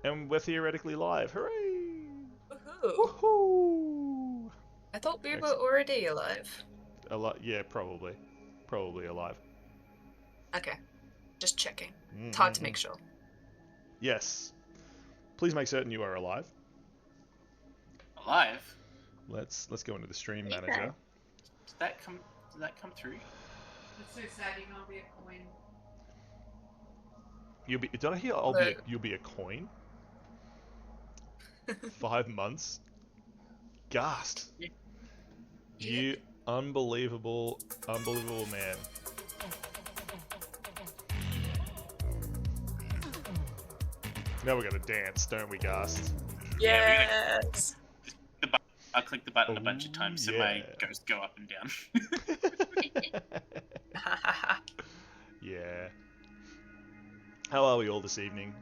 And we're theoretically live. Hooray! Woohoo! Woohoo! I thought we were Excellent. already alive. Yeah, probably. Probably alive. Okay, just checking. It's hard to Mm-mm-mm. make sure. Yes. Please make certain you are alive. Alive? Let's go into the stream Okay. manager. Did that come through? It's so sad you can't be a coin. Did I hear you'll be a coin? 5 months? Gassed. Yeah. You unbelievable man. Now we're gonna dance, don't we, Gast? Yes! I clicked the button a bunch of times so my ghost go up and down. Yeah. How are we all this evening?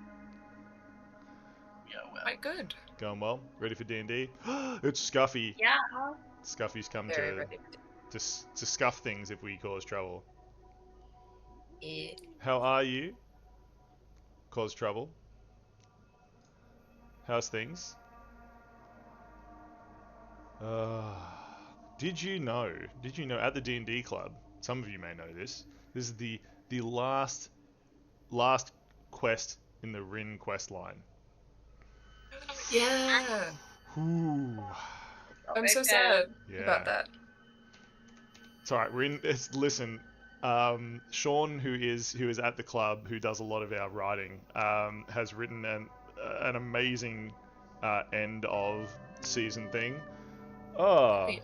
Yeah, well. Quite good. Going well? Ready for D&D? It's Scuffy. Yeah. Scuffy's come Very to ready. scuff things if we cause trouble. Yeah. How are you? Cause trouble? How's things? Did you know at the D&D club, some of you may know this is the last quest in the Rin quest line. Yeah! Ooh. I'm so sad Yeah. about that. It's alright, listen, Sean, who is at the club, who does a lot of our writing, has written an amazing end of season thing. Oh, Yay,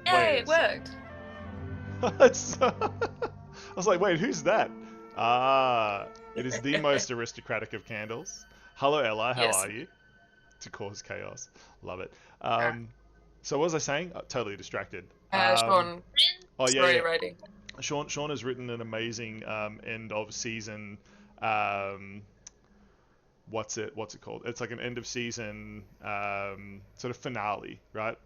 wait it worked! I was like, wait, who's that? It is the most aristocratic of candles. Hello, Ella, how Yes. are you? To cause chaos. Love it. So what was I saying? Totally distracted. Sean, Oh, story yeah. writing. Sean has written an amazing end of season. What's it called? It's like an end of season sort of finale, right?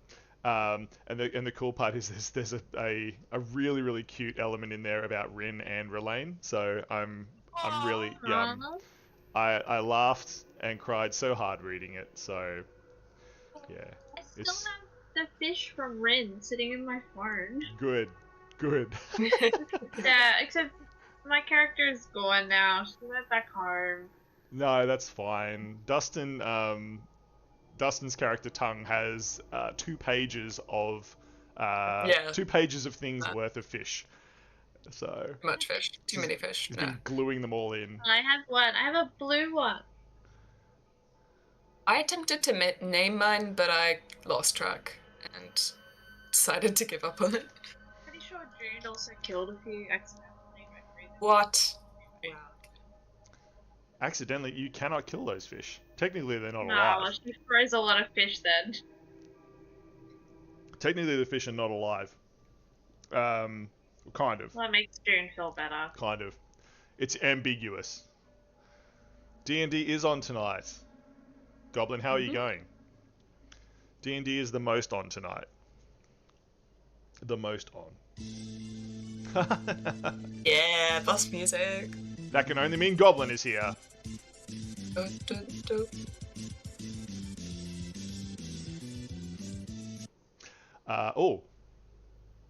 And the cool part is there's a really really cute element in there about Rin and Relaine. So I'm really I laughed and cried so hard reading it. So yeah, I still have the fish from Rin sitting in my phone. good. Yeah, except my character is gone now. She went back home. No, that's fine. Dustin's character tongue has 2 pages of 2 pages of things worth of fish. So Too much fish. Too many fish. he's No. been gluing them all in. I have one. I have a blue one. I attempted to name mine, but I lost track and decided to give up on it. Pretty sure June also killed a few accidentally. What? Wow. Accidentally, you cannot kill those fish. Technically, they're not No, alive. she froze a lot of fish then. Technically, the fish are not alive. Kind of. Well, that makes June feel better. Kind of. It's ambiguous. D&D is on tonight. Goblin, how are you going? D&D is the most on tonight. The most on. Yeah, bus music. That can only mean Goblin is here.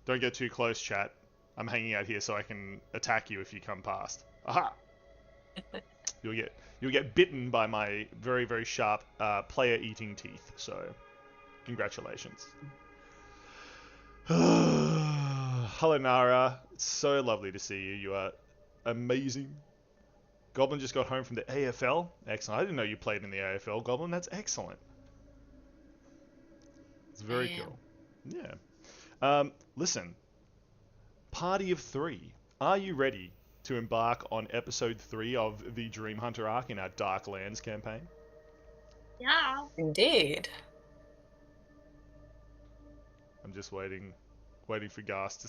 Don't get too close, chat. I'm hanging out here so I can attack you if you come past. Aha! You'll get bitten by my very very sharp player-eating teeth. So, congratulations. Hello, Nara. It's so lovely to see you. You are amazing. Goblin just got home from the AFL. Excellent. I didn't know you played in the AFL, Goblin. That's excellent. It's very cool. Yeah. Listen. Party of 3. Are you ready to embark on episode 3 of the Dreamhunter arc in our Dark Lands campaign? Yeah. Indeed. I'm just waiting for Gas to...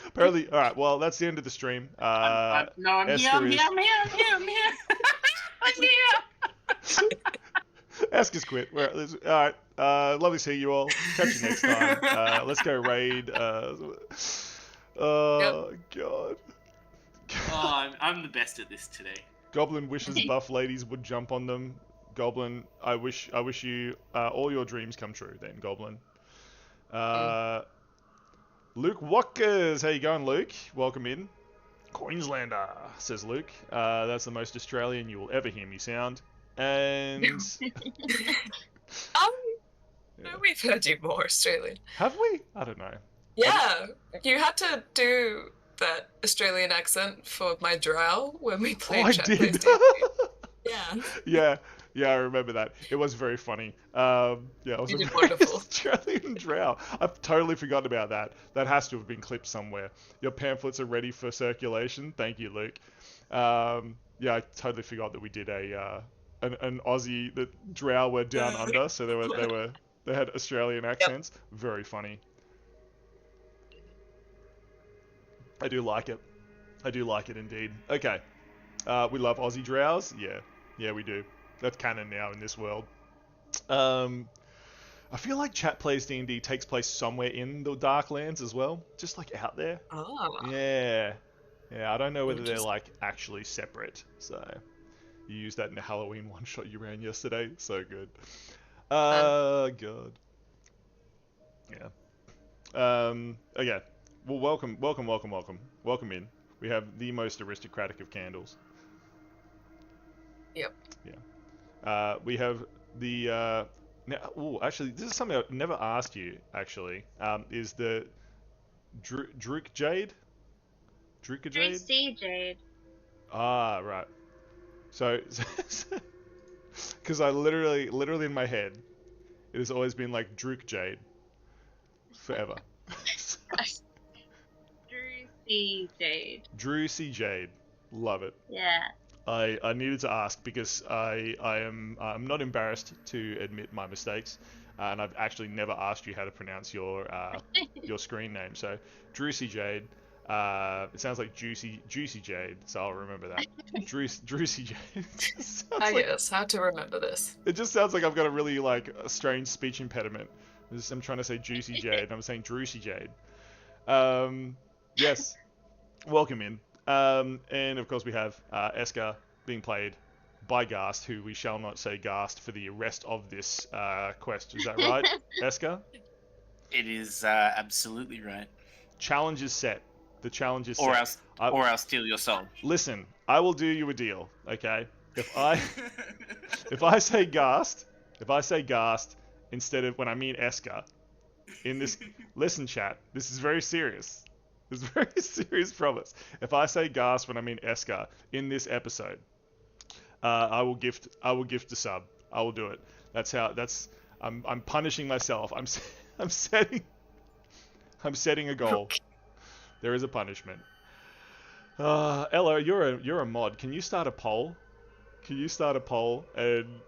Apparently, alright, well, that's the end of the stream. I'm here. I'm here. Esker's quit. Alright, lovely to see you all. Catch you next time. Let's go raid. God. Oh, I'm the best at this today. Goblin wishes buff ladies would jump on them. Goblin, I wish you all your dreams come true. Then Goblin. Luke Walkers, how you going, Luke? Welcome in. Queenslander, says Luke. That's the most Australian you will ever hear me sound. And No, we've heard you more Australian. have we? I don't know. Yeah, you had to do that Australian accent for my drow when we played. I did. Yeah. Yeah, I remember that. It was very funny. Yeah, it was You did a wonderful. Australian drow. I've totally forgotten about that. That has to have been clipped somewhere. Your pamphlets are ready for circulation. Thank you, Luke. Yeah, I totally forgot that we did an Aussie. The drow were down under, so they had Australian accents. Yep. Very funny. I do like it. I do like it indeed. Okay. We love Aussie drows. Yeah, we do. That's canon now in this world. I feel like Chat Plays D&D takes place somewhere in the Darklands as well, just like out there. Oh. Yeah. I don't know whether they're like actually separate. So you used that in the Halloween one shot you ran yesterday. So good. God. Yeah. Okay. Well, welcome in. We have the most aristocratic of candles. Yep. Yeah. We have the now. Actually, this is something I've never asked you. Actually, is the Druk Jade? Druka Jade? Sea Jade. Ah, right. So, because I literally in my head, it has always been like Druk Jade, forever. Drew C. Jade. Love it. Yeah. I needed to ask because I'm not embarrassed to admit my mistakes, and I've actually never asked you how to pronounce your screen name. So Drew C. Jade. It sounds like Juicy Jade, so I'll remember that. Drew C. Jade. Yes, how to remember this. It just sounds like I've got a really a strange speech impediment. I'm trying to say Juicy Jade, and I'm saying Drew C. Jade. Yes. Welcome in. And of course we have Eska being played by Gast, who we shall not say Gast for the rest of this quest. Is that right, Eska? It is absolutely right. Challenge is set. The challenge is or set. Or I'll steal your soul. Listen, I will do you a deal, okay? If I say Gast instead of when I mean Eska, in this, listen, chat, this is very serious. This is a very serious promise. If I say Gast when I mean Eska in this episode, I will gift a sub. I will do it. I'm punishing myself. I'm setting a goal. There is a punishment. Ella, you're a mod. Can you start a poll? And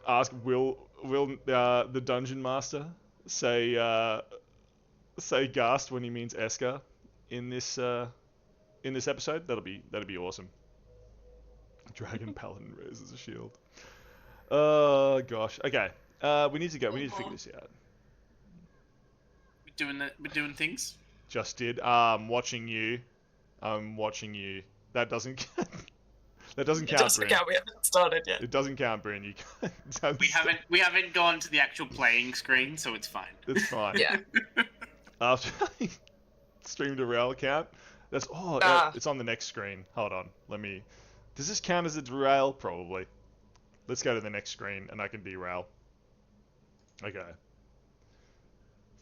ask will the Dungeon Master say Gast when he means Eska in this episode? That'd be awesome. Dragon Paladin raises a shield. Oh gosh. Okay. We need to go. We need to figure this out. We're doing things. Just did. I'm watching you. That doesn't count. That doesn't count. It doesn't count. We haven't started yet. It doesn't count, Bryn. You can't. We haven't gone to the actual playing screen, so it's fine. It's fine. Yeah. After I streamed a rail count, it's on the next screen. Hold on. Does this count as a derail? Probably. Let's go to the next screen and I can derail. Okay.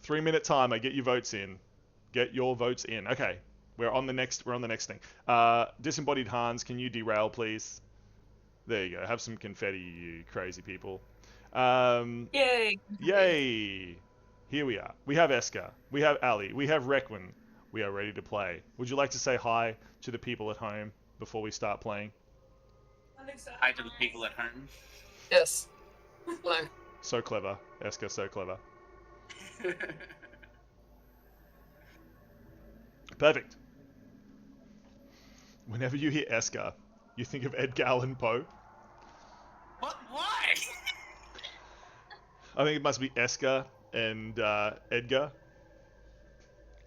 3-minute timer. Get your votes in. Okay. We're on the next thing. Disembodied Hans, can you derail, please? There you go. Have some confetti, you crazy people. Yay! Yay! Here we are. We have Eska. We have Ali. We have Requin. We are ready to play. Would you like to say hi to the people at home before we start playing? Hi to the people at home. Yes. Hello. So clever. Eska, so clever. Perfect. Whenever you hear Eska, you think of Edgar Allan Poe. What? Why? I think it must be Eska and Edgar.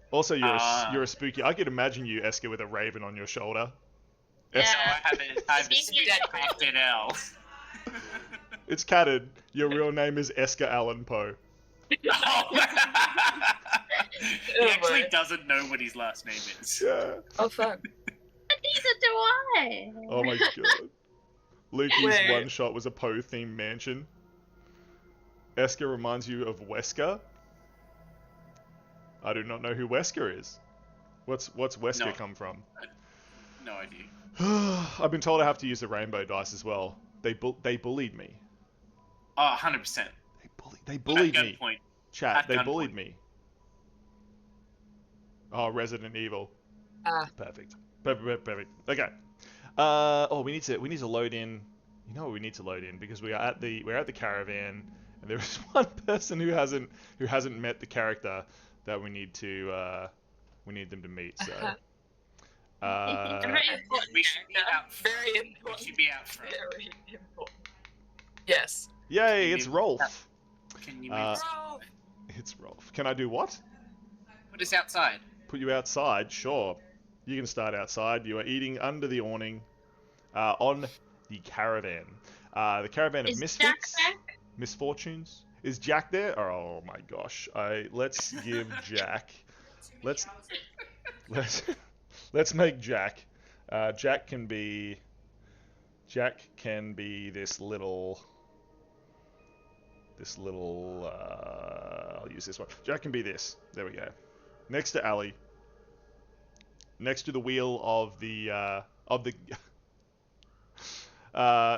Also, you're a spooky. I could imagine you, Eska, with a raven on your shoulder. Yeah. So I have a Speaking of- crafted L. It's canon. Your real name is Edgar Allan Poe. Oh. He Oh, actually boy. doesn't know what his last name is. Yeah. Oh fuck. Neither do I. Oh my god. Lukey's Wait. one shot was a Poe-themed mansion. Esker reminds you of Wesker? I do not know who Wesker is. What's Wesker No. come from? No idea. I've been told I have to use the rainbow dice as well. They bullied me. Oh, 100%. They bullied At me. gunpoint. Chat, At they gunpoint. bullied me. Oh, Resident Evil. Perfect. Perfect. Okay. We need to load in. You know what we need to load in, because we're at the caravan, and there is one person who hasn't met the character that we need them to meet. So. Very important We should be character. out front. Very We important. should be out front. Very important. Yes. Yay! It's Rolf. Can you move? Rolf. It's Rolf. Can I do what? What is outside? Put you outside? Sure. You can start outside. You are eating under the awning, on the caravan. The caravan of Is misfits, Jack back? misfortunes. Is Jack there? Oh my gosh! Let's give Jack. Let's make Jack. Jack can be this little. I'll use this one. Jack can be this. There we go. Next to Ali. Next to the wheel of the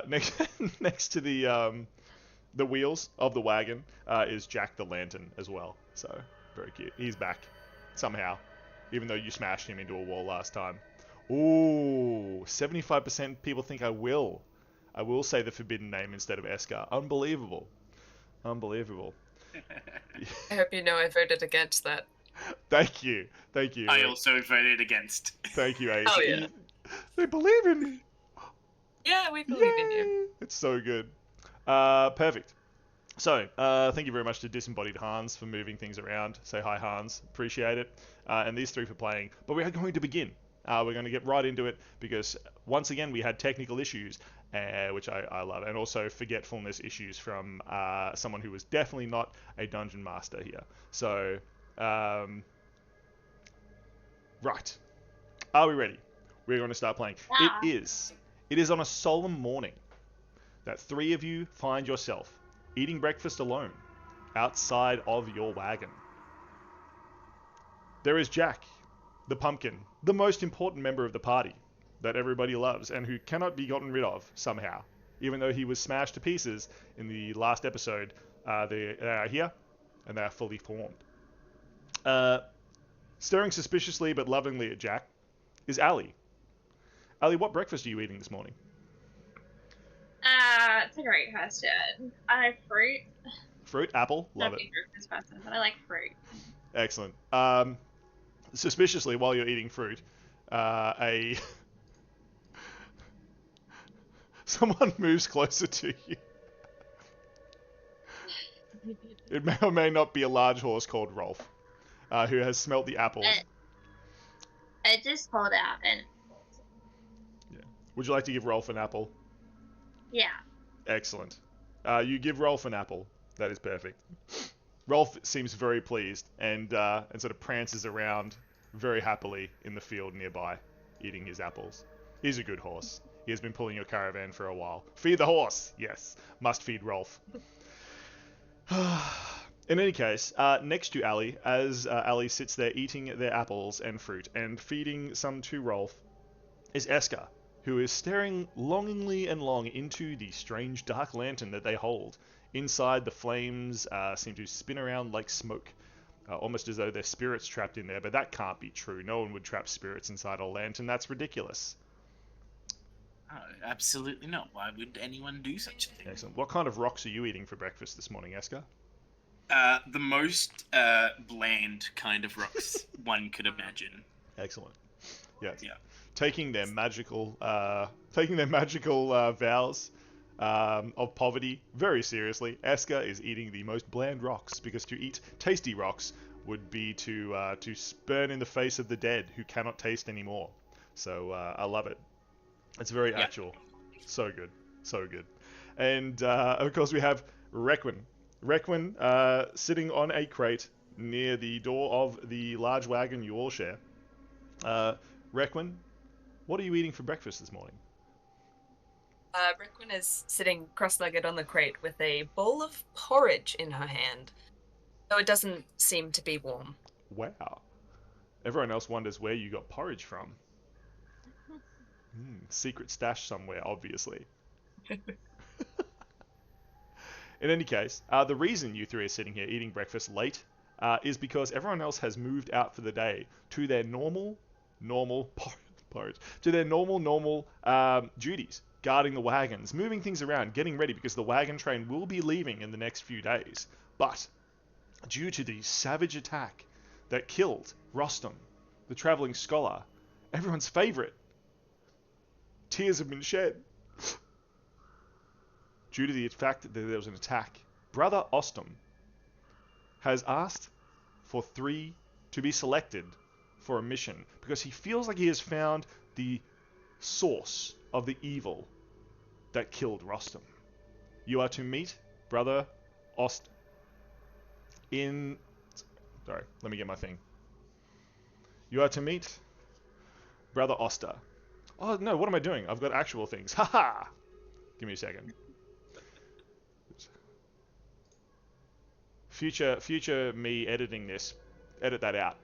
next to the wheels of the wagon is Jack the Lantern as well. So very cute. He's back somehow, even though you smashed him into a wall last time. Ooh, 75% people think I will say the forbidden name instead of Esker. Unbelievable. I hope you know I voted against that. Thank you. I also voted against. Thank you, Ace. Oh, yeah. They believe in me. Yeah, we believe in you. Yay! It's so good. Perfect. So, thank you very much to Disembodied Hans for moving things around. Say hi, Hans. Appreciate it. And these three for playing. But we are going to begin. We're going to get right into it because, once again, we had technical issues, which I love. And also forgetfulness issues from someone who was definitely not a dungeon master here. So, right. Are we ready? We're going to start playing. Yeah. It is on a solemn morning that three of you find yourself eating breakfast alone outside of your wagon. There is Jack, the pumpkin, the most important member of the party that everybody loves and who cannot be gotten rid of somehow. Even though he was smashed to pieces in the last episode, they are here and they are fully formed. Staring suspiciously but lovingly at Jack is Ali. Ali, what breakfast are you eating this morning? It's a great question. I have fruit. Fruit, apple, love Not a it. big breakfast person, but I like fruit. Excellent. Suspiciously, while you're eating fruit, someone moves closer to you. It may or may not be a large horse called Rolf, who has smelt the apples. I just called out and Would you like to give Rolf an apple? yeah. Excellent. You give Rolf an apple. That is perfect. Rolf seems very pleased and sort of prances around very happily in the field nearby, eating his apples. He's a good horse. He has been pulling your caravan for a while. Feed the horse! Yes, must feed Rolf. In any case, next to Ali, as Ali sits there eating their apples and fruit and feeding some to Rolf, is Esker, who is staring longingly and long into the strange dark lantern that they hold. Inside, the flames seem to spin around like smoke, almost as though there's spirits trapped in there, but that can't be true. No one would trap spirits inside a lantern. That's ridiculous. Oh, absolutely not. Why would anyone do such a thing? Excellent. What kind of rocks are you eating for breakfast this morning, Esker? The most bland kind of rocks one could imagine. Excellent. Yes. Yeah. Taking their magical vows of poverty very seriously, Esker is eating the most bland rocks, because to eat tasty rocks would be to spurn in the face of the dead who cannot taste anymore. So I love it. It's very Yeah. actual. So good. So good. And of course we have Requin. Requin sitting on a crate near the door of the large wagon you all share. Requin, what are you eating for breakfast this morning? Brooklyn is sitting cross-legged on the crate with a bowl of porridge in her hand, though it doesn't seem to be warm. Wow. Everyone else wonders where you got porridge from. Secret stash somewhere, obviously. In any case, the reason you three are sitting here eating breakfast late is because everyone else has moved out for the day to their normal porridge, to their normal duties, guarding the wagons, moving things around, getting ready because the wagon train will be leaving in the next few days. But due to the savage attack that killed Rostam, the traveling scholar, everyone's favorite, tears have been shed. Due to the fact that there was an attack, Brother Ostam has asked for 3 to be selected for a mission because he feels like he has found the source of the evil that killed Rostam. You are to meet Brother Ost in... Sorry, let me get my thing. You are to meet Brother Oster. Oh no, what am I doing? I've got actual things. Haha! Give me a second. Future me editing this, edit that out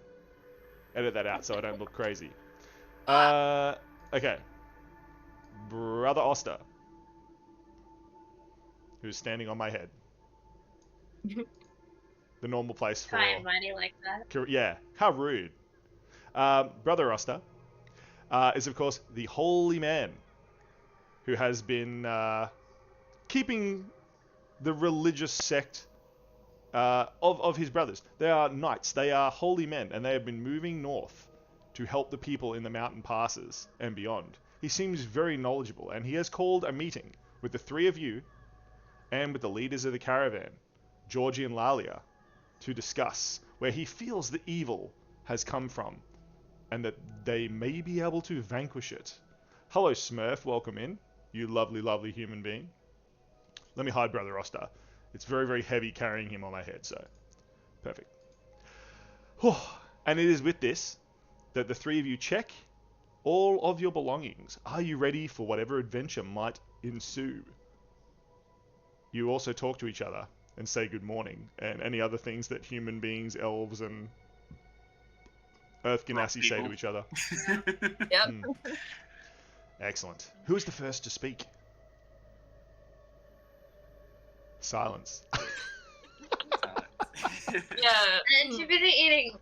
so I don't look crazy. Okay. Brother Oster, who's standing on my head. The normal place for... High and mighty like that. Yeah, how rude. Brother Oster is of course the holy man who has been keeping the religious sect of his brothers. They are knights, they are holy men, and they have been moving north to help the people in the mountain passes and beyond. He seems very knowledgeable, and he has called a meeting with the 3 of you and with the leaders of the caravan, Georgie and Lalia, to discuss where he feels the evil has come from and that they may be able to vanquish it. Hello Smurf, welcome in, you lovely human being. Let me hide Brother Oster. It's very heavy carrying him on my head, so perfect. And it is with this that the 3 of you check all of your belongings. Are you ready for whatever adventure might ensue? You also talk to each other and say good morning and any other things that human beings, elves, and Earth Ganassi say to each other. Yep. Excellent. Who is the first to speak? Silence. Yeah. And too busy eating.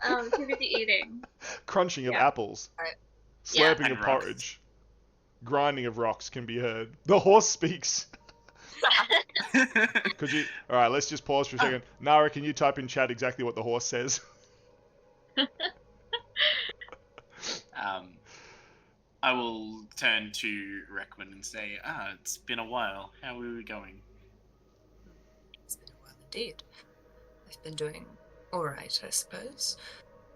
Too busy eating. Crunching of Yeah. apples. Right. Slurping Yeah. of And rocks. porridge. Grinding of rocks can be heard. The horse speaks. Could you... Alright, let's just pause for a second. Nara, can you type in chat exactly what the horse says? I will turn to Requin and say, it's been a while. How are we going? It's been a while indeed. I've been doing all right, I suppose.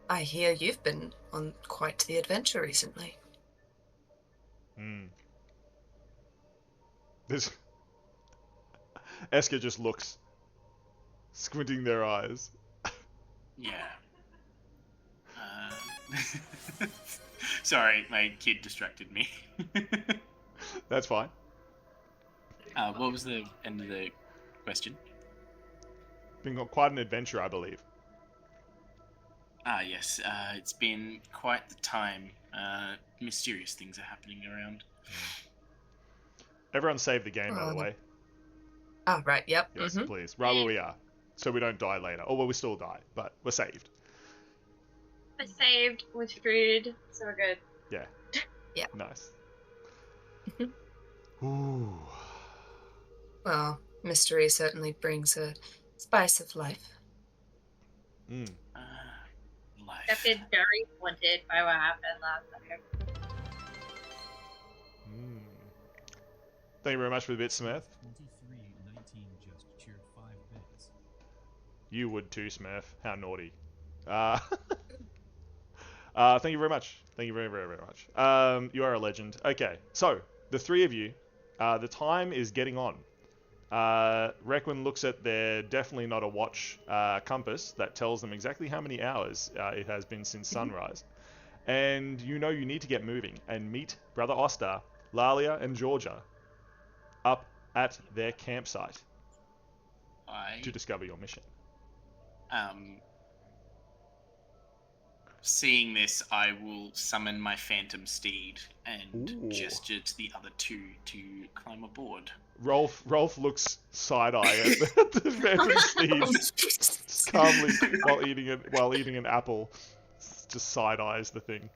I hear you've been on quite the adventure recently. This... Eska just looks, squinting their eyes. Yeah. Sorry, my kid distracted me. That's fine. What was the end of the question? Been quite an adventure, I believe. Yes. It's been quite the time. Mysterious things are happening around. Everyone save the game, by the way. Oh, right, yep. Yes, please. Right where we are. So we don't die later. Or well, we still die, but we're saved. We're saved with food, so we're good. Yeah. Yeah. Nice. Ooh. Well, mystery certainly brings a spice of life. Life. I've been very haunted by what happened last time. Thank you very much for the bit, Smurf. 2319 just cheered 5 bits. You would too, Smurf. How naughty. Thank you very much. Thank you very, very, very much. You are a legend. Okay, so the three of you, the time is getting on. Requin looks at their definitely not a watch compass that tells them exactly how many hours it has been since sunrise. And you know you need to get moving and meet Brother Oster, Lalia, and Georgia up at their campsite to discover your mission. Seeing this, I will summon my phantom steed and Ooh. gesture to the other two to climb aboard. Rolf looks side-eye at the phantom steed calmly while eating an apple. Just side-eyes the thing.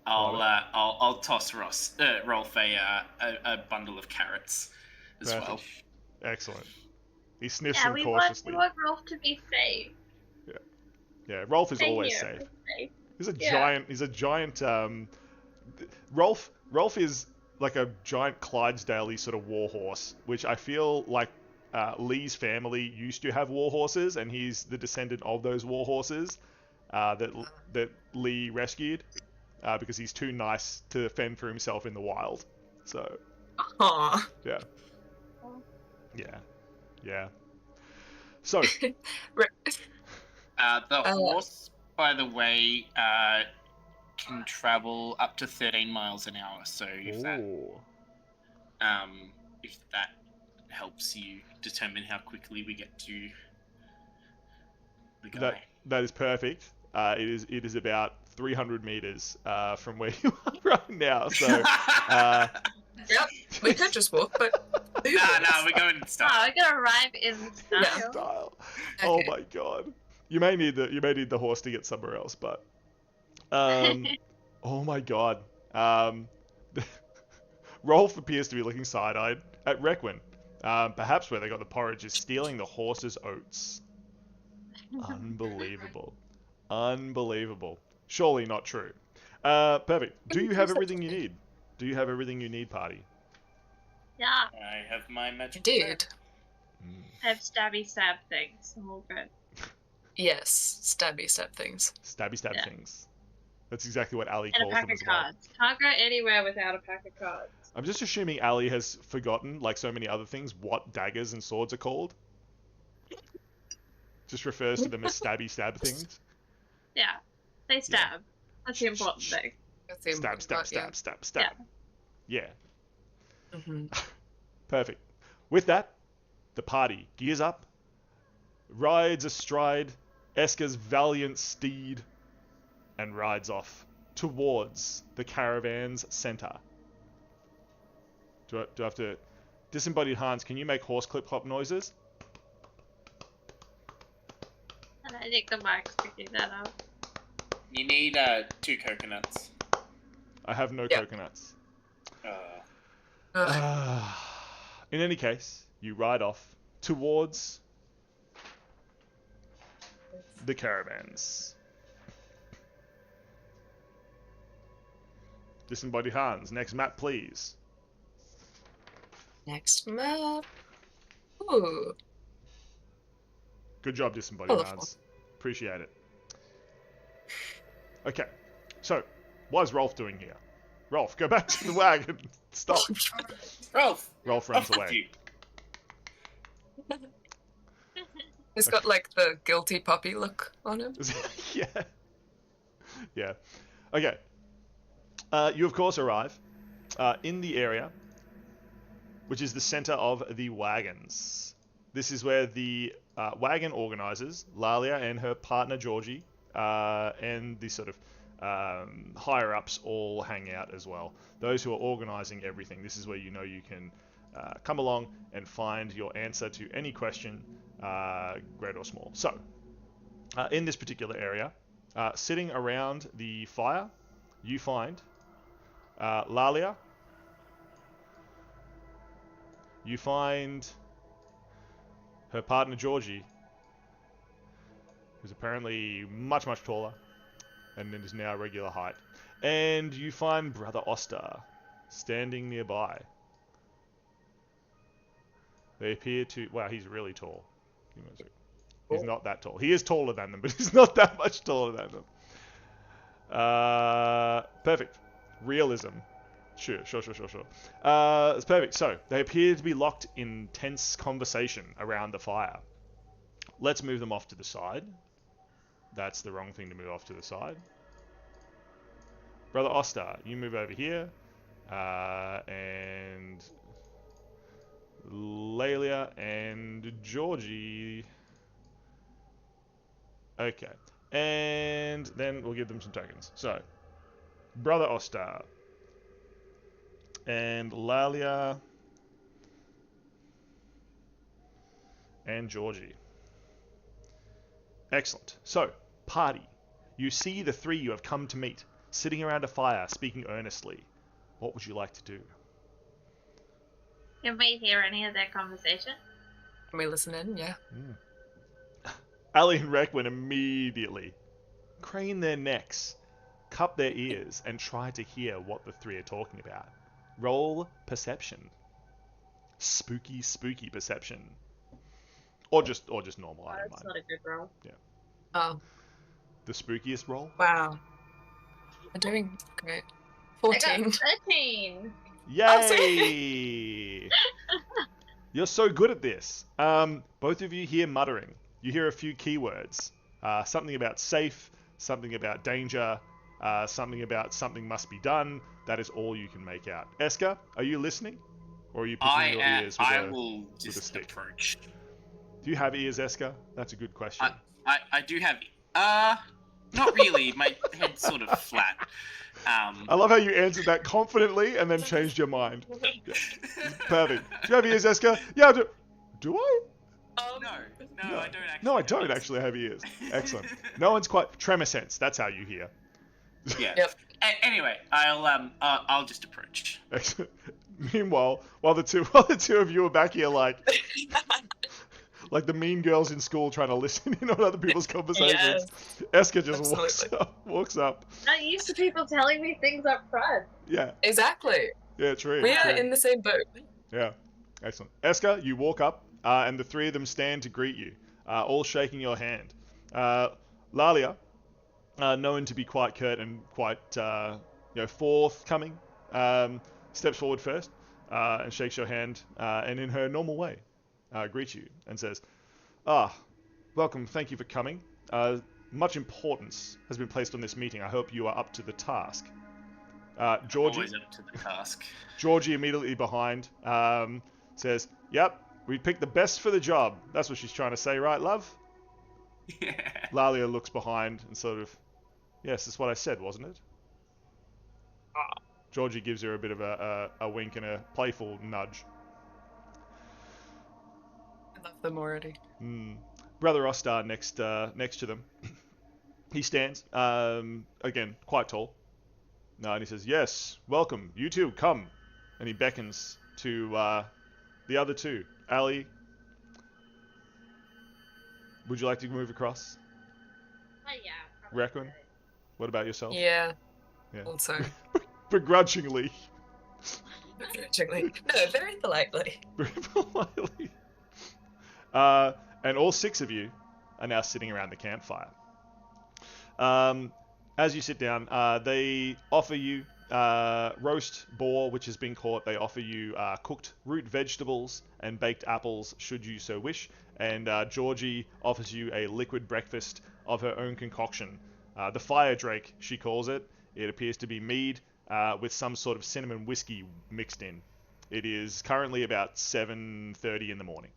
I'll toss Rolf a bundle of carrots as Perfect. well. Excellent. He sniffs Yeah, them we cautiously. want Rolf to be safe. Yeah, Rolf is Stay always here, safe. safe. He's a Yeah. giant. He's a giant. Rolf is like a giant Clydesdale sort of warhorse, which I feel like Lee's family used to have warhorses, and he's the descendant of those warhorses that Lee rescued because he's too nice to fend for himself in the wild. So Aw. yeah. So The horse, by the way, can travel up to 13 miles an hour. So if that helps you determine how quickly we get to the guy. that is perfect. It is about 300 meters from where you are right now. So Yep, we could just walk, but... No, we're going to Oh, start. we're gonna arrive in style. Yeah. style. Okay. Oh my god. You may need the horse to get somewhere else, but oh my god. Rolf appears to be looking side-eyed at Requin. Perhaps where they got the porridge is stealing the horse's oats. Unbelievable. Surely not true. Perfect. Do you have everything you need? Do you have everything you need, party? Yeah, I have my magic. Dude. I have stabby stab things. I'm all good. Yes, stabby stab things. Stabby Yeah. things. That's exactly what Ali And a calls pack them of as well. cards. Can't go anywhere without a pack of cards. I'm just assuming Ali has forgotten, like so many other things, what daggers and swords are called. Just refers to them as stabby stab things. Yeah, they stab. That's the important thing. That's the Stab, important stab, part, stab, stab, stab. Yeah. Yeah. Mhm. Perfect. With that, the party gears up, rides astride Esker's valiant steed, and rides off towards the caravan's center. Do I have to... Disembodied Hans, can you make horse clip-clop noises? And I think the mic's picking that up. You need 2 coconuts. I have no Yeah. coconuts. Ugh. In any case, you ride off towards the caravans. Disembodied Hans, next map, please. Next map. Ooh. Good job, Disembodied Colourful. Hans. Appreciate it. Okay, so what is Rolf doing here? Rolf, go back to the wagon. Stop. Rolf! Rolf runs Off with away. you. He's got like the guilty puppy look on him. Yeah. Yeah. Okay. You of course arrive in the area, which is the center of the wagons. This is where the wagon organizers, Lalia and her partner Georgie, and the sort of higher ups all hang out as well. Those who are organizing everything. This is where you know you can come along and find your answer to any question, great or small. So, in this particular area, sitting around the fire, you find Lalia. You find her partner Georgie, who's apparently much, much taller, and is now regular height. And you find Brother Oster standing nearby. They appear to... Wow, he's really tall. Give me a sec. He's not that tall. He is taller than them, but he's not that much taller than them. Perfect. Realism. Sure. It's perfect. So, they appear to be locked in tense conversation around the fire. Let's move them off to the side. That's the wrong thing to move off to the side. Brother Ostar, you move over here. And Lelia and Georgie. Okay. And then we'll give them some tokens. So, Brother Ostar and Lalia and Georgie. Excellent. So, party. You see the three you have come to meet, sitting around a fire, speaking earnestly. What would you like to do? Can we hear any of their conversation? Can we listen in? Yeah. Ali and Requin immediately crane their necks, cup their ears, and try to hear what the three are talking about. Roll perception. Spooky perception. Or just normal, I don't That's mind. not a good roll. Oh, The spookiest roll? wow. I'm doing great. I 14. got 13. Yay! You're so good at this. Both of you hear muttering. You hear a few keywords. Something about safe, something about danger, something about something must be done. That is all you can make out. Eska, are you listening? Or are you pushing your ears with I a will with a just stick? approach. Do you have ears, Eska? That's a good question. I do have. Not really. My head's sort of flat. I love how you answered that confidently and then changed your mind. Yeah. Perfect. Do you have ears, Eska? Yeah, I do. Do I? No, I don't actually. No, I don't actually have ears. Excellent. No one's quite... Tremor sense. That's how you hear. Yeah. Yep. Anyway, I'll just approach. Excellent. Meanwhile, while the two of you are back here like the mean girls in school trying to listen in on other people's conversations, Eska just walks up. Not used to people telling me things up front. Yeah. Exactly. Yeah, true. We are true. in the same boat. Yeah. Excellent. Eska, you walk up, and the three of them stand to greet you, all shaking your hand. Lalia, known to be quite curt and quite forthcoming, steps forward first and shakes your hand, and in her normal way greets you and says, welcome, thank you for coming. Much importance has been placed on this meeting. I hope you are up to the task. Georgie, Always up to the task. Georgie immediately behind says, yep, we picked the best for the job. That's what she's trying to say, right, love? Yeah. Lalia looks behind and sort of, yes, that's what I said, wasn't it? Georgie gives her a bit of a wink and a playful nudge. I love them already. Brother Ostar next to them. He stands, again, quite tall. And he says, yes, welcome, you two, come. And he beckons to the other two. Ali, would you like to move across? Oh, yeah. Probably. Reckon? What about yourself? Yeah. Yeah. Also. Begrudgingly. Begrudgingly. No, very politely. Very politely. And all six of you are now sitting around the campfire. As you sit down, they offer you roast boar, which has been caught. They offer you cooked root vegetables and baked apples, should you so wish. And Georgie offers you a liquid breakfast of her own concoction. The fire drake, she calls it. It appears to be mead with some sort of cinnamon whiskey mixed in. It is currently about 7:30 in the morning.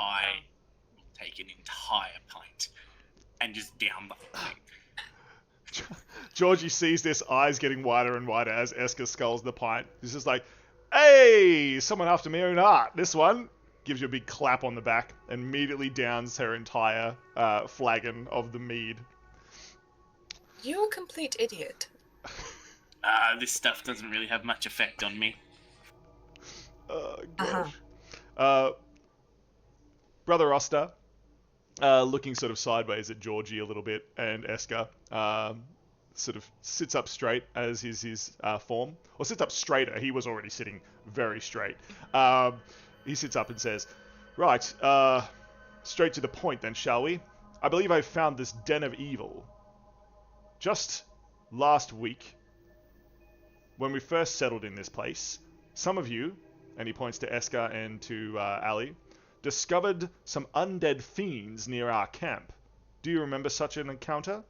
I will take an entire pint and just down the thing. Georgie sees this, eyes getting wider and wider as Eska sculls the pint. He's just like, hey, someone after my own art. This one gives you a big clap on the back and immediately downs her entire flagon of the mead. You're a complete idiot. This stuff doesn't really have much effect on me. Oh, gosh. Brother Oster, looking sort of sideways at Georgie a little bit, and Eska sort of sits up straight as is his form. Or sits up straighter. He was already sitting very straight. He sits up and says, right, straight to the point then, shall we? I believe I've found this den of evil. just last week, when we first settled in this place, some of you, and he points to Eska and to Ali, discovered some undead fiends near our camp. Do you remember such an encounter?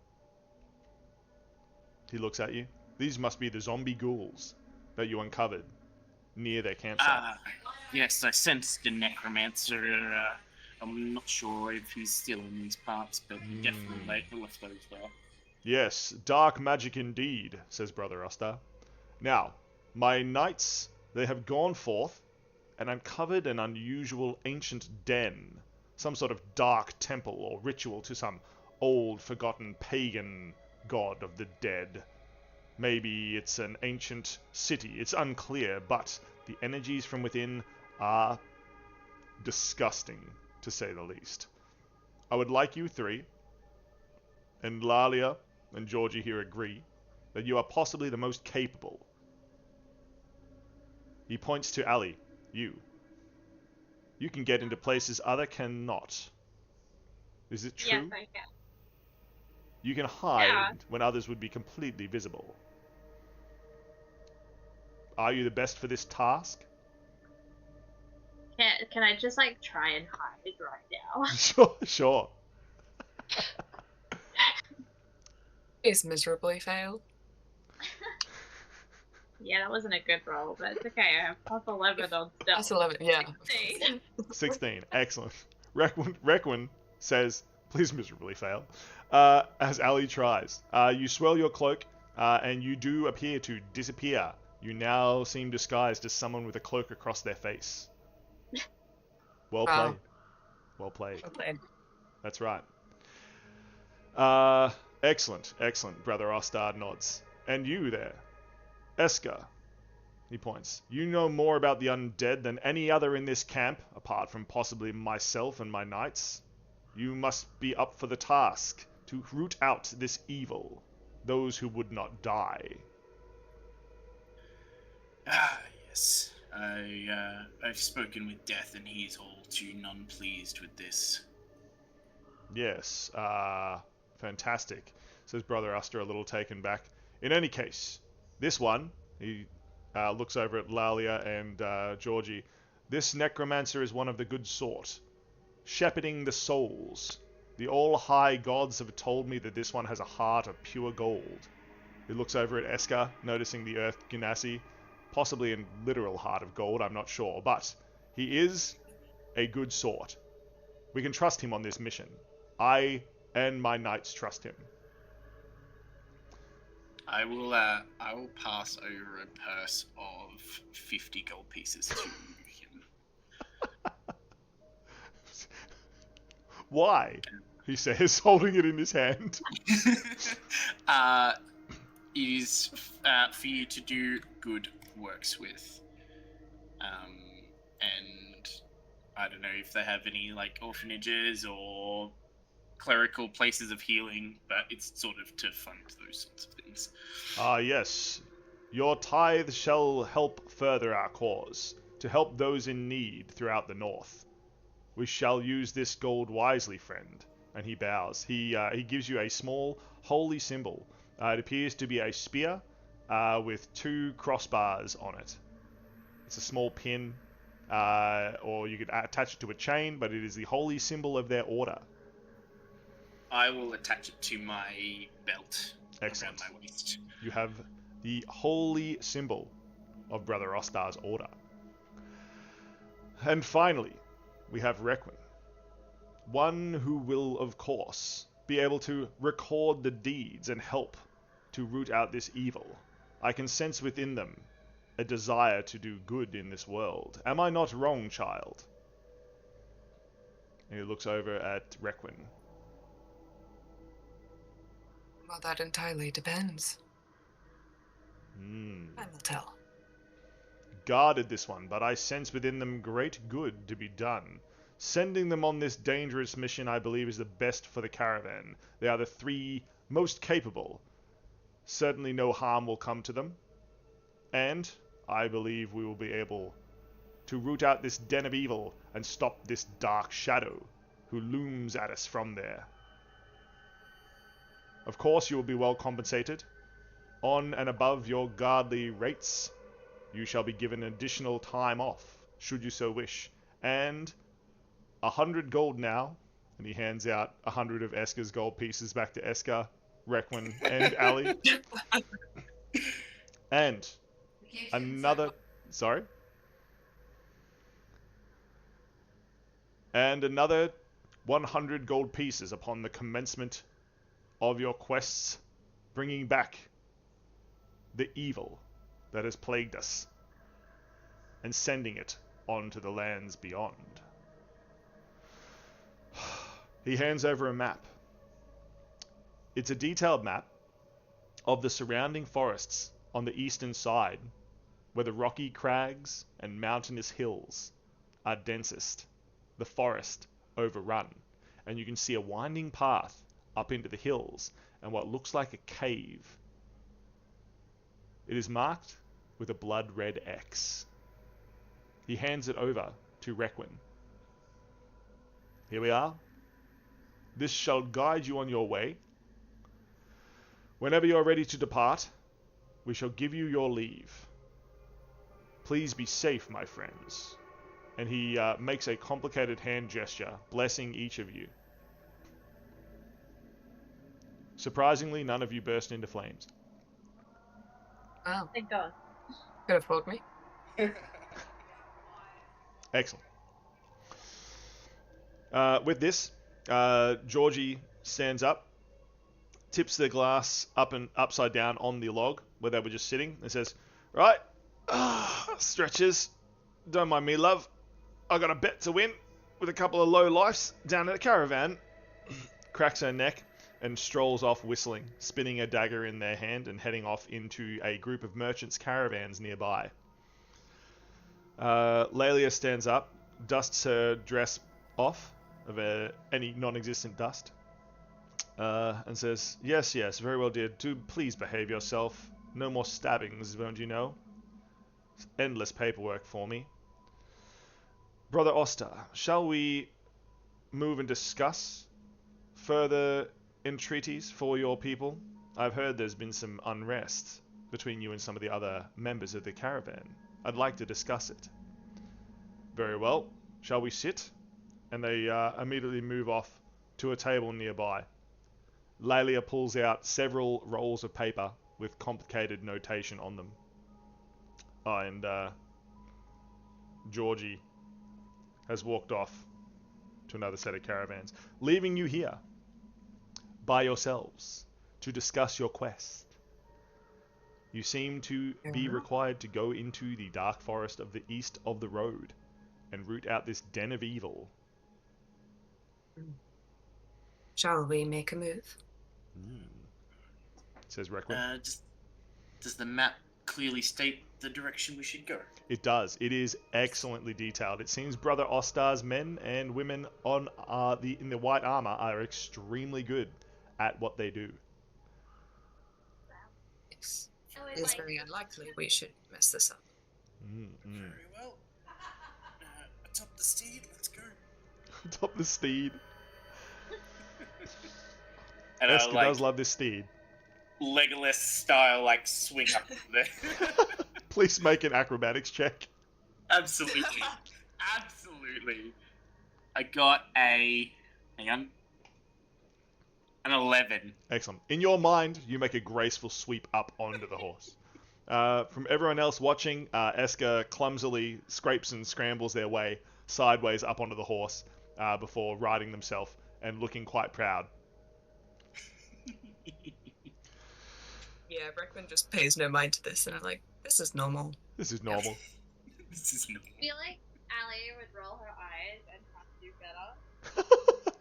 He looks at you. These must be the zombie ghouls that you uncovered near their campsite. Yes, I sensed the necromancer. I'm not sure if he's still in these parts, but he definitely left those there. Yes, dark magic indeed, says Brother Oster. Now, my knights, they have gone forth and uncovered an unusual ancient den, some sort of dark temple or ritual to some old forgotten pagan god of the dead. Maybe it's an ancient city, it's unclear, but the energies from within are disgusting, to say the least. I would like you three, and Lalia and Georgie here agree, that you are possibly the most capable. He points to Ali, you. You can get into places other cannot. Is it true? Yes, I can. You can hide Yeah. when others would be completely visible. Are you the best for this task? Can I just like try and hide right now? Sure. Please miserably fail. Yeah, that wasn't a good roll, but it's okay. I have plus 11 on stealth. That's 11, yeah. 16. 16. Excellent. Requin says, please miserably fail, as Ali tries. You swirl your cloak, and you do appear to disappear. You now seem disguised as someone with a cloak across their face. Well played. Wow. Well played. Well played. That's right. Excellent, excellent, Brother Ostard nods. And you there, Eska, he points. You know more about the undead than any other in this camp, apart from possibly myself and my knights. You must be up for the task to root out this evil, those who would not die. Yes. I've spoken with Death, and he is all too none pleased with this. Yes, fantastic, says Brother Uster, a little taken back. In any case, this one, he looks over at Lalia and Georgie. This necromancer is one of the good sort, shepherding the souls. The all-high gods have told me that this one has a heart of pure gold. He looks over at Eska, noticing the earth Ganassi, possibly a literal heart of gold, I'm not sure, but he is a good sort. We can trust him on this mission. I and my knights trust him. I will pass over a purse of 50 gold pieces to him. Why? He says, holding it in his hand. It is for you to do good works with. And I don't know if they have any like orphanages or clerical places of healing, but it's sort of to fund those sorts of things. Ah, yes. Your tithe shall help further our cause, to help those in need throughout the north. We shall use this gold wisely, friend. And he bows. He gives you a small holy symbol. It appears to be a spear with 2 crossbars on it. It's a small pin, or you could attach it to a chain, but it is the holy symbol of their order. I will attach it to my belt. Excellent. Around my waist. You have the holy symbol of Brother Ostar's order. And finally, we have Requin. One who will, of course, be able to record the deeds and help to root out this evil. I can sense within them a desire to do good in this world. Am I not wrong, child? And he looks over at Requin. Well, that entirely depends. Hmm. Time will tell. Guarded this one, but I sense within them great good to be done. Sending them on this dangerous mission, I believe, is the best for the caravan. They are the 3 most capable. Certainly no harm will come to them. And I believe we will be able to root out this den of evil and stop this dark shadow who looms at us from there. Of course, you will be well compensated. On and above your godly rates, you shall be given additional time off, should you so wish. And 100 gold now. And he hands out 100 of Esker's gold pieces back to Esker, Requin, and Ali. And another... Sorry? And another 100 gold pieces upon the commencement of your quests, bringing back the evil that has plagued us and sending it on to the lands beyond. He hands over a map. It's a detailed map of the surrounding forests on the eastern side, where the rocky crags and mountainous hills are densest, the forest overrun, and you can see a winding path up into the hills and what looks like a cave. It is marked with a blood red X. He hands it over to Requin. Here we are. This shall guide you on your way. Whenever you're ready to depart, we shall give you your leave. Please be safe, my friends. And he makes a complicated hand gesture, blessing each of you. Surprisingly, none of you burst into flames. Wow. Thank God. Could have fooled me. Excellent. With this, Georgie stands up, tips the glass up and upside down on the log where they were just sitting, and says, "Right, stretches, don't mind me, love. I got a bet to win with a couple of low lifes down at the caravan." Cracks her neck and strolls off whistling, spinning a dagger in their hand and heading off into a group of merchants' caravans nearby. Lelia stands up, dusts her dress off of any non-existent dust, and says, yes, very well, dear. Do please behave yourself. No more stabbings, won't you know? It's endless paperwork for me. Brother Oster, shall we move and discuss further entreaties for your people? I've heard there's been some unrest between you and some of the other members of the caravan. I'd like to discuss it. Very well. Shall we sit? And they immediately move off to a table nearby. Lelia pulls out several rolls of paper with complicated notation on them. And Georgie has walked off to another set of caravans, leaving you here by yourselves to discuss your quest. You seem to be required to go into the dark forest of the east of the road and root out this den of evil. Shall we make a move? Says Requin. Does the map clearly state the direction we should go? It does. It is excellently detailed. It seems Brother Ostar's men and women on in the white armor are extremely good at what they do. Yes. It's very unlikely we should mess this up. Very well. Atop the steed, let's go. Atop the steed. And Esker does love this steed. Legolas style, swing up there. Please make an acrobatics check. Absolutely. Absolutely. I got an 11. Excellent. In your mind, you make a graceful sweep up onto the horse. From everyone else watching, Esker clumsily scrapes and scrambles their way sideways up onto the horse before riding themselves and looking quite proud. Yeah, Requin just pays no mind to this, and I'm like, this is normal. This is normal. This is normal. I feel like Allie would roll her eyes and try to do better.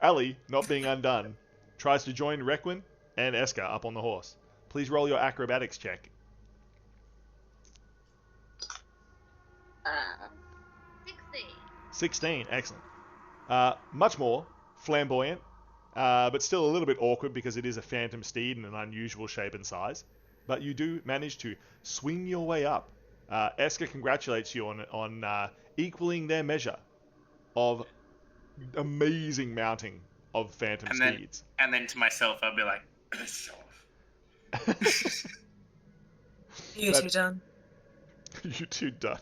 Ali, not being undone, tries to join Requin and Esker up on the horse. Please roll your acrobatics check. 16. 16, excellent. Much more flamboyant, but still a little bit awkward because it is a phantom steed in an unusual shape and size. But you do manage to swing your way up. Esker congratulates you on equaling their measure of amazing mounting of phantom steeds. And then to myself, I'll be like, So, You That- two done? You two done.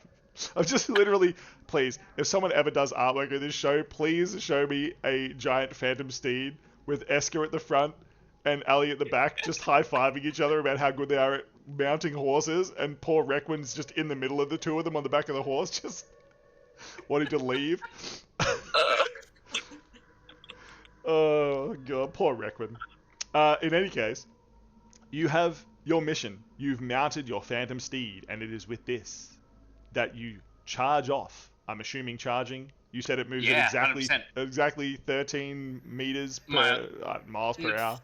I'm just literally, please, if someone ever does artwork of this show, please show me a giant phantom steed with Esker at the front and Ali at the back, just high-fiving each other about how good they are at mounting horses, and poor Requin's just in the middle of the two of them on the back of the horse, just wanting to leave. Oh, God, poor Requin. In any case, you have your mission. You've mounted your phantom steed, and it is with this that you charge off. I'm assuming charging. You said it moves at Yeah, exactly 13 meters per miles per hour.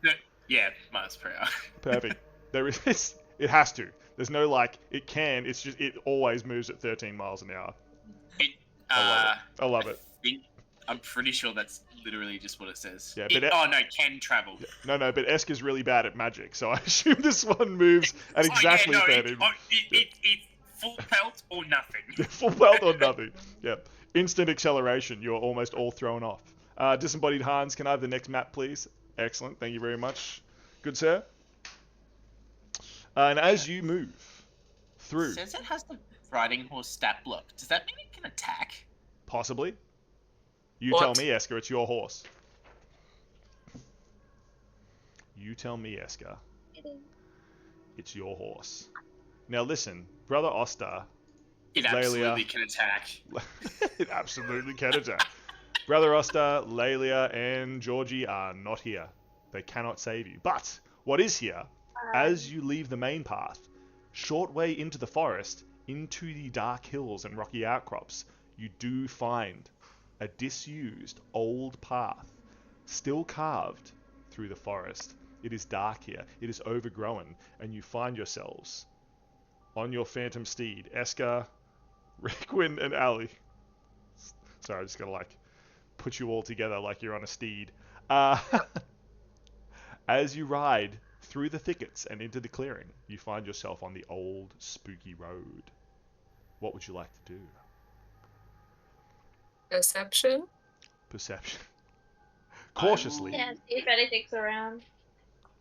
Yeah, miles per hour. Perfect. There is. It has to. There's no like. It can. It's just. It always moves at 13 miles an hour. I love it. I'm pretty sure that's literally just what it says. Yeah, can travel. Yeah. No, but Esker's really bad at magic, so I assume this one moves at exactly 13. It's full pelt or nothing. Full pelt or nothing. Yeah. Instant acceleration. You're almost all thrown off. Disembodied Hans, can I have the next map, please? Excellent. Thank you very much. Good, sir. And as you move through... It says it has the riding horse stat block. Does that mean it can attack? Possibly. You What? tell me, Esker. It's your horse. You tell me, Esker. It's your horse. Now listen, Brother Oster... It absolutely can attack. It absolutely can attack. Brother Oster, Lelia, and Georgie are not here. They cannot save you. But what is here, as you leave the main path, short way into the forest, into the dark hills and rocky outcrops, you do find a disused old path, still carved through the forest. It is dark here. It is overgrown, and you find yourselves on your phantom steed, Esker, Requin, and Ali. Sorry, I just gotta like put you all together like you're on a steed. As you ride through the thickets and into the clearing, you find yourself on the old spooky road. What would you like to do? Perception? Perception. Cautiously. Yeah, see if anything's around.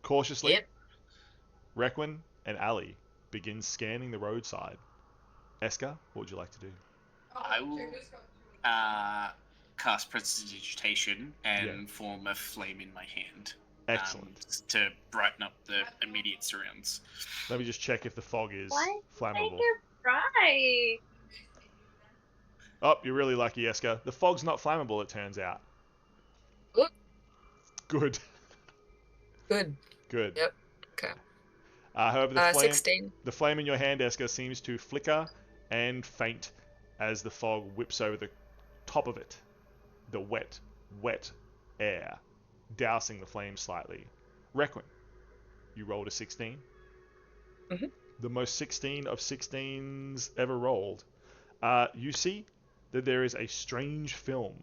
Cautiously, Yep. Requin and Ali begin scanning the roadside. Esker, what would you like to do? I will cast Prestidigitation and form a flame in my hand. Excellent. To brighten up the immediate surrounds. Let me just check if the fog is Why flammable. Make it right. Oh, you're really lucky, Esker. The fog's not flammable, it turns out. Oop. Good. Good. Good. Yep. Okay. However, the the flame in your hand, Esker, seems to flicker and faint as the fog whips over the top of it. The wet air, dousing the flame slightly. Requin, you rolled a 16. Mm-hmm. The most 16 of 16s ever rolled. You see that there is a strange film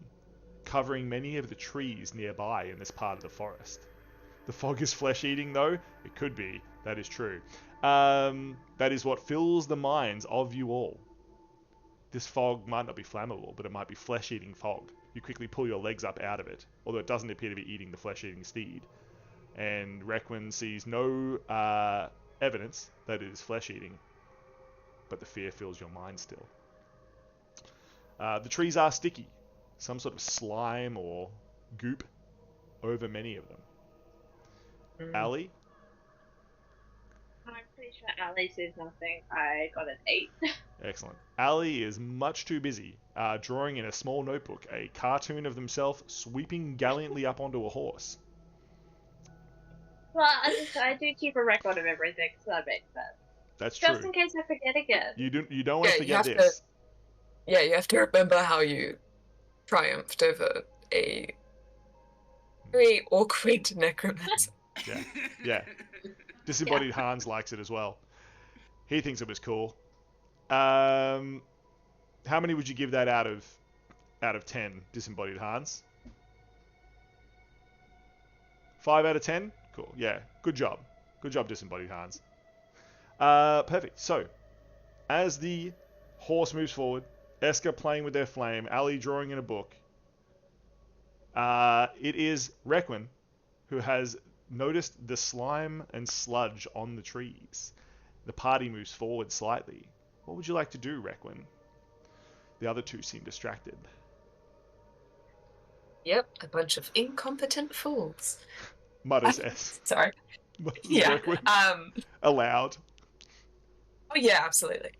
covering many of the trees nearby in this part of the forest. The fog is flesh-eating, though. It could be. That is true. That is what fills the minds of you all. This fog might not be flammable, but it might be flesh-eating fog. You quickly pull your legs up out of it, although it doesn't appear to be eating the flesh-eating steed. And Requin sees no evidence that it is flesh-eating, but the fear fills your mind still. The trees are sticky. Some sort of slime or goop over many of them. Ali? I'm pretty sure Ali says nothing. I got an 8. Excellent. Ali is much too busy drawing in a small notebook a cartoon of themselves sweeping gallantly up onto a horse. Well, I do keep a record of everything, so that makes sense. That's true. Just in case I forget again. You don't want to Yeah, forget this. Yeah, you have to remember how you triumphed over a very awkward necromancer. Yeah. Disembodied Hans likes it as well. He thinks it was cool. How many would you give that out of 10, Disembodied Hans? 5 out of 10? Cool. Yeah. Good job. Good job, Disembodied Hans. Perfect. So, as the horse moves forward, Esker playing with their flame, Ali drawing in a book, it is Requin who has noticed the slime and sludge on the trees. The party moves forward slightly. What would you like to do, Requin? The other two seem distracted. Yep, a bunch of incompetent fools. Mutters S. Sorry. Mutters Yeah. Requin. Oh Aloud. yeah, absolutely.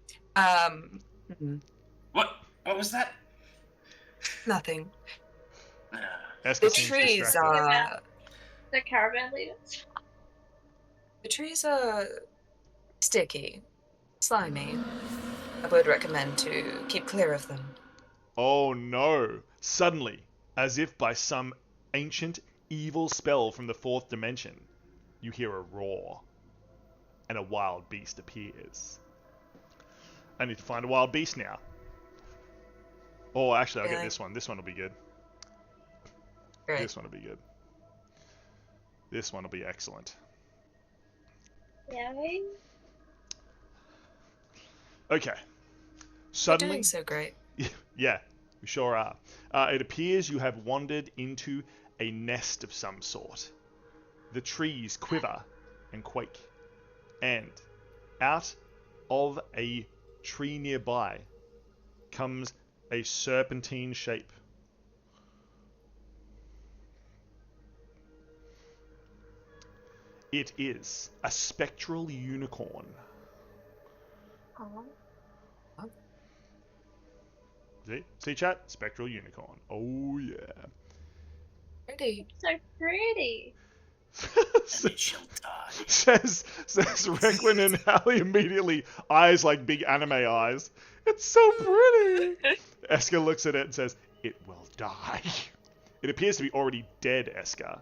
What was that? Nothing. Eska The seems trees distracted. are The caravan leaders. the trees are sticky, slimy. I would recommend to keep clear of them. Oh no! Suddenly, as if by some ancient evil spell from the fourth dimension, you hear a roar, and a wild beast appears. I need to find a wild beast now. Oh, actually, I'll get Really? this one. This one will be good. Great. This one will be good. This one will be excellent. Yeah. Okay. You're Suddenly, doing so great. yeah, we sure are. It appears you have wandered into a nest of some sort. The trees quiver and quake, and out of a tree nearby comes a serpentine shape. It is a spectral unicorn. See chat? Spectral unicorn. Oh yeah. Pretty. So pretty. And it shall die. says Requin and Hallie immediately, eyes like big anime eyes. It's so pretty. Eska looks at it and says, "It will die." It appears to be already dead, Eska.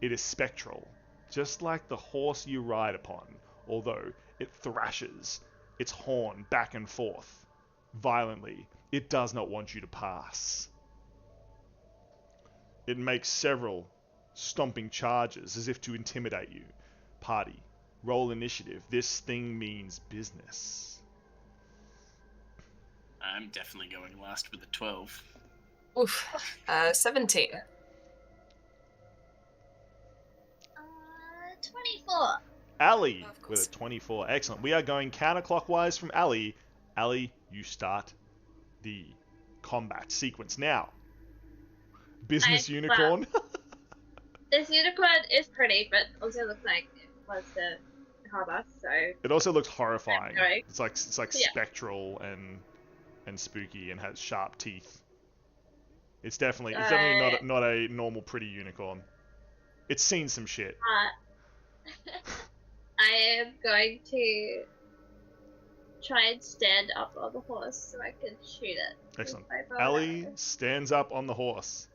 It is spectral, just like the horse you ride upon, although it thrashes its horn back and forth violently. It does not want you to pass. It makes several stomping charges as if to intimidate you. Party, roll initiative. This thing means business. I'm definitely going last with a 12. Oof. 17. 24. Ali Of with course. a 24. Excellent. We are going counterclockwise from Ali. Ali, you start the combat sequence now. Business unicorn. This unicorn is pretty, but also looks like it wants to harm us, so It also looks horrifying. Right. It's like Yeah. spectral and spooky and has sharp teeth. It's definitely not a normal pretty unicorn. It's seen some shit. I am going to try and stand up on the horse so I can shoot it. with Excellent. my bow and Ali arrow. stands up on the horse.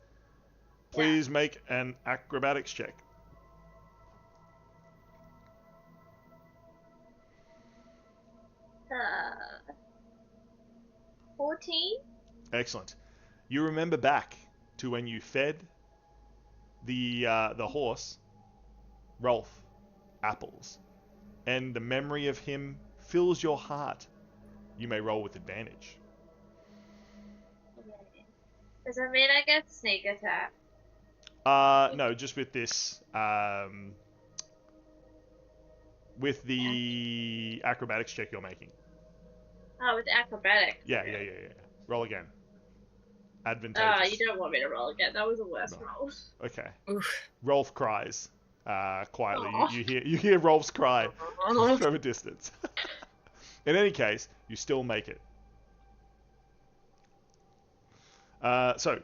Please make an acrobatics check. 14? Excellent. You remember back to when you fed the horse, Rolf, apples, and the memory of him fills your heart. You may roll with advantage. Does that mean I get sneak attack? No, just with this, with the acrobatics check you're making. Oh, with acrobatics. Yeah. Roll again. Advantageous. You don't want me to roll again. That was a worse No. roll. Okay. Oof. Rolf cries quietly. Aw. You hear Rolf's cry from a distance. In any case, you still make it. So,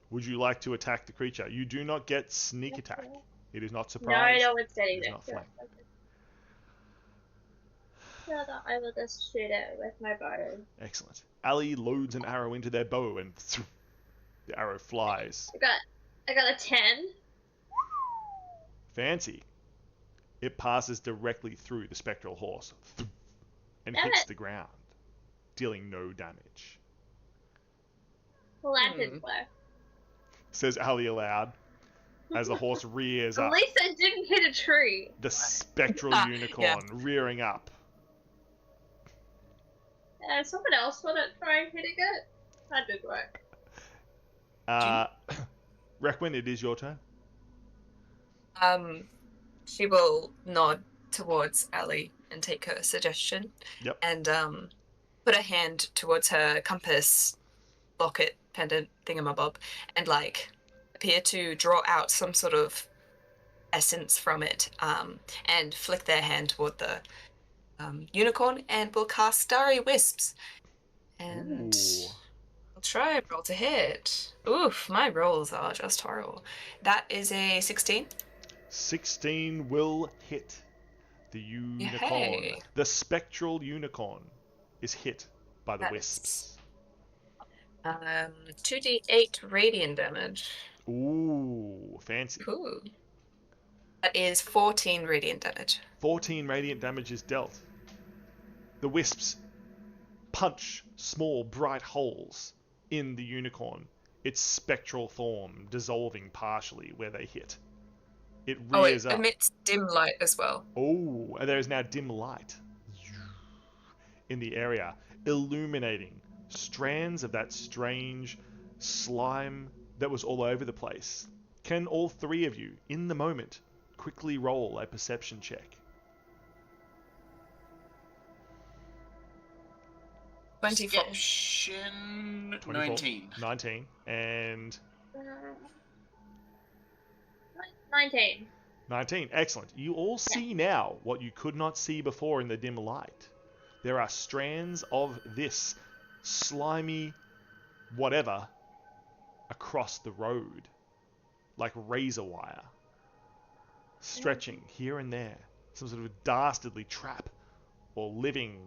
would you like to attack the creature? You do not get sneak attack. It is not No, surprise. no one's standing It is next not to it. flank. No, I will just shoot it with my bow. Excellent. Ali loads an arrow into their bow and the arrow flies. I got a 10. Fancy. It passes directly through the spectral horse and Damn hits it. the ground, dealing no damage. Well, that didn't work. Says Ali aloud as the horse rears At up. least I didn't hit a tree. The spectral unicorn rearing up. Someone else want to try hitting it? That did work. Requin, it is your turn. she will nod towards Allie and take her suggestion. Yep. And put a hand towards her compass locket pendant thingamabob and like appear to draw out some sort of essence from it, and flick their hand toward the unicorn and will cast Starry Wisps. And Ooh. I'll try and roll to hit. Oof, my rolls are just horrible. That is a 16. 16 will hit. The unicorn, Yay. the spectral unicorn, is hit by the That's- wisps. 2d8 radiant damage. Ooh, fancy. Ooh. That is 14 radiant damage. 14 radiant damage is dealt. The wisps punch small, bright holes in the unicorn, its spectral form dissolving partially where they hit. It Oh, it rears up. emits dim light as well. Oh, and there is now dim light in the area, illuminating strands of that strange slime that was all over the place. Can all three of you, in the moment, quickly roll a perception check? 24. Perception 24, 19. 19, and 19. 19. Excellent. You all see now what you could not see before in the dim light. There are strands of this slimy whatever across the road, like razor wire, stretching here and there. Some sort of dastardly trap or living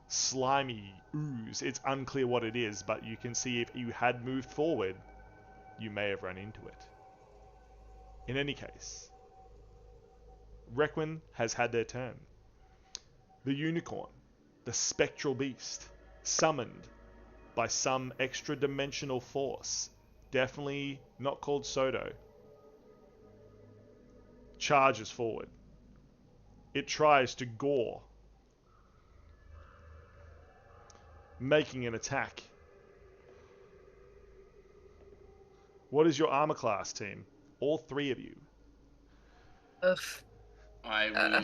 slimy ooze. It's unclear what it is, but you can see if you had moved forward, you may have run into it. In any case, Requin has had their turn. The unicorn, the spectral beast, summoned by some extra-dimensional force, definitely not called Soto, charges forward. It tries to gore, making an attack. What is your armor class, team? All three of you. Ugh. I will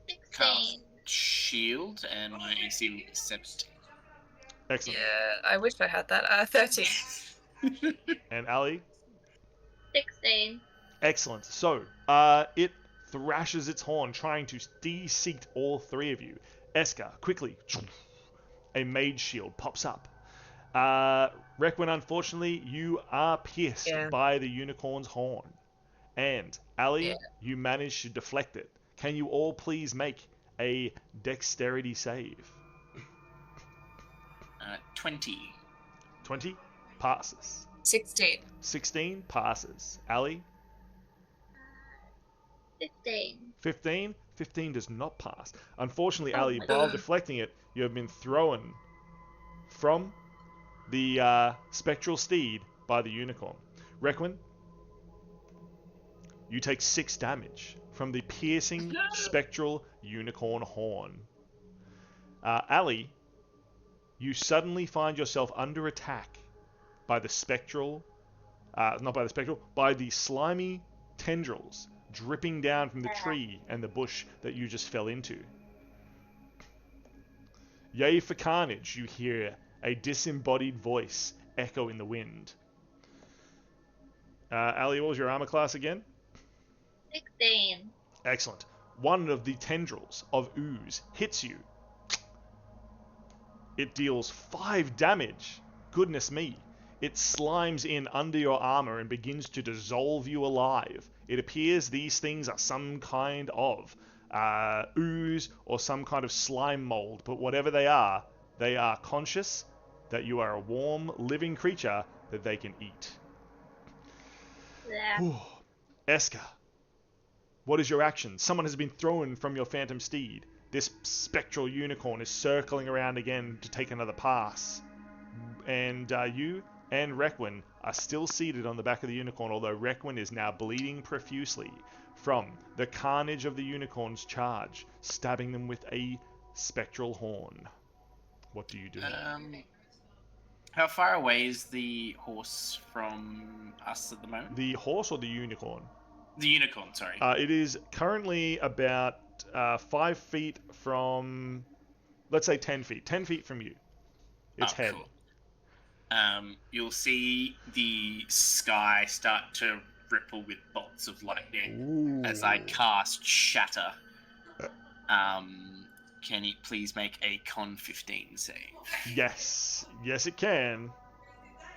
16. cast shield, and my AC will be 17. Excellent. Yeah, I wish I had that. 13. And Ali? 16. Excellent. So, it thrashes its horn, trying to de-seat all three of you. Eska, quickly, a mage shield pops up. Requin, unfortunately, you are pierced by the unicorn's horn. And Ali, you manage to deflect it. Can you all please make a dexterity save? 20. 20 passes. 16. 16 passes. Ali? 15. 15? 15 does not pass. Unfortunately, Oh Ali, my while God. deflecting it, you have been thrown from the spectral steed by the unicorn. Requin, you take 6 damage from the piercing spectral unicorn horn. Ali, you suddenly find yourself under attack by the spectral, by the slimy tendrils dripping down from the tree and the bush that you just fell into. Yay for carnage, you hear a disembodied voice echo in the wind. Ali, what was your armor class again? 16. Excellent. One of the tendrils of ooze hits you. It deals 5 damage. Goodness me. It slimes in under your armor and begins to dissolve you alive. It appears these things are some kind of ooze or some kind of slime mold, but whatever they are conscious that you are a warm, living creature that they can eat. Yeah. Whew. Eska, what is your action? Someone has been thrown from your phantom steed. This spectral unicorn is circling around again to take another pass. And you and Requin are still seated on the back of the unicorn, although Requin is now bleeding profusely from the carnage of the unicorn's charge, stabbing them with a spectral horn. What do you do? How far away is the horse from us at the moment? The horse or the unicorn? The unicorn, sorry. It is currently about 5 feet from, let's say 10 feet. 10 feet from you. Its head. Cool. You'll see the sky start to ripple with bolts of lightning as I cast Shatter. Can you please make a Con 15 save? Yes. Yes, it can.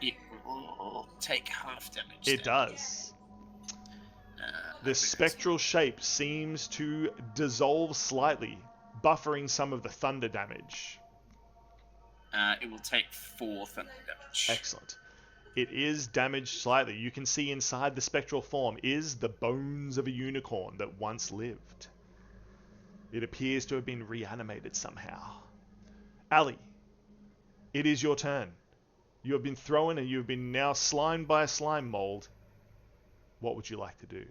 It will take half damage. It does. The spectral shape seems to dissolve slightly, buffering some of the thunder damage. It will take 4 thunder damage. Excellent. It is damaged slightly. You can see inside the spectral form is the bones of a unicorn that once lived. It appears to have been reanimated somehow. Ali, it is your turn. You have been thrown and you have been now slimed by a slime mold. What would you like to do?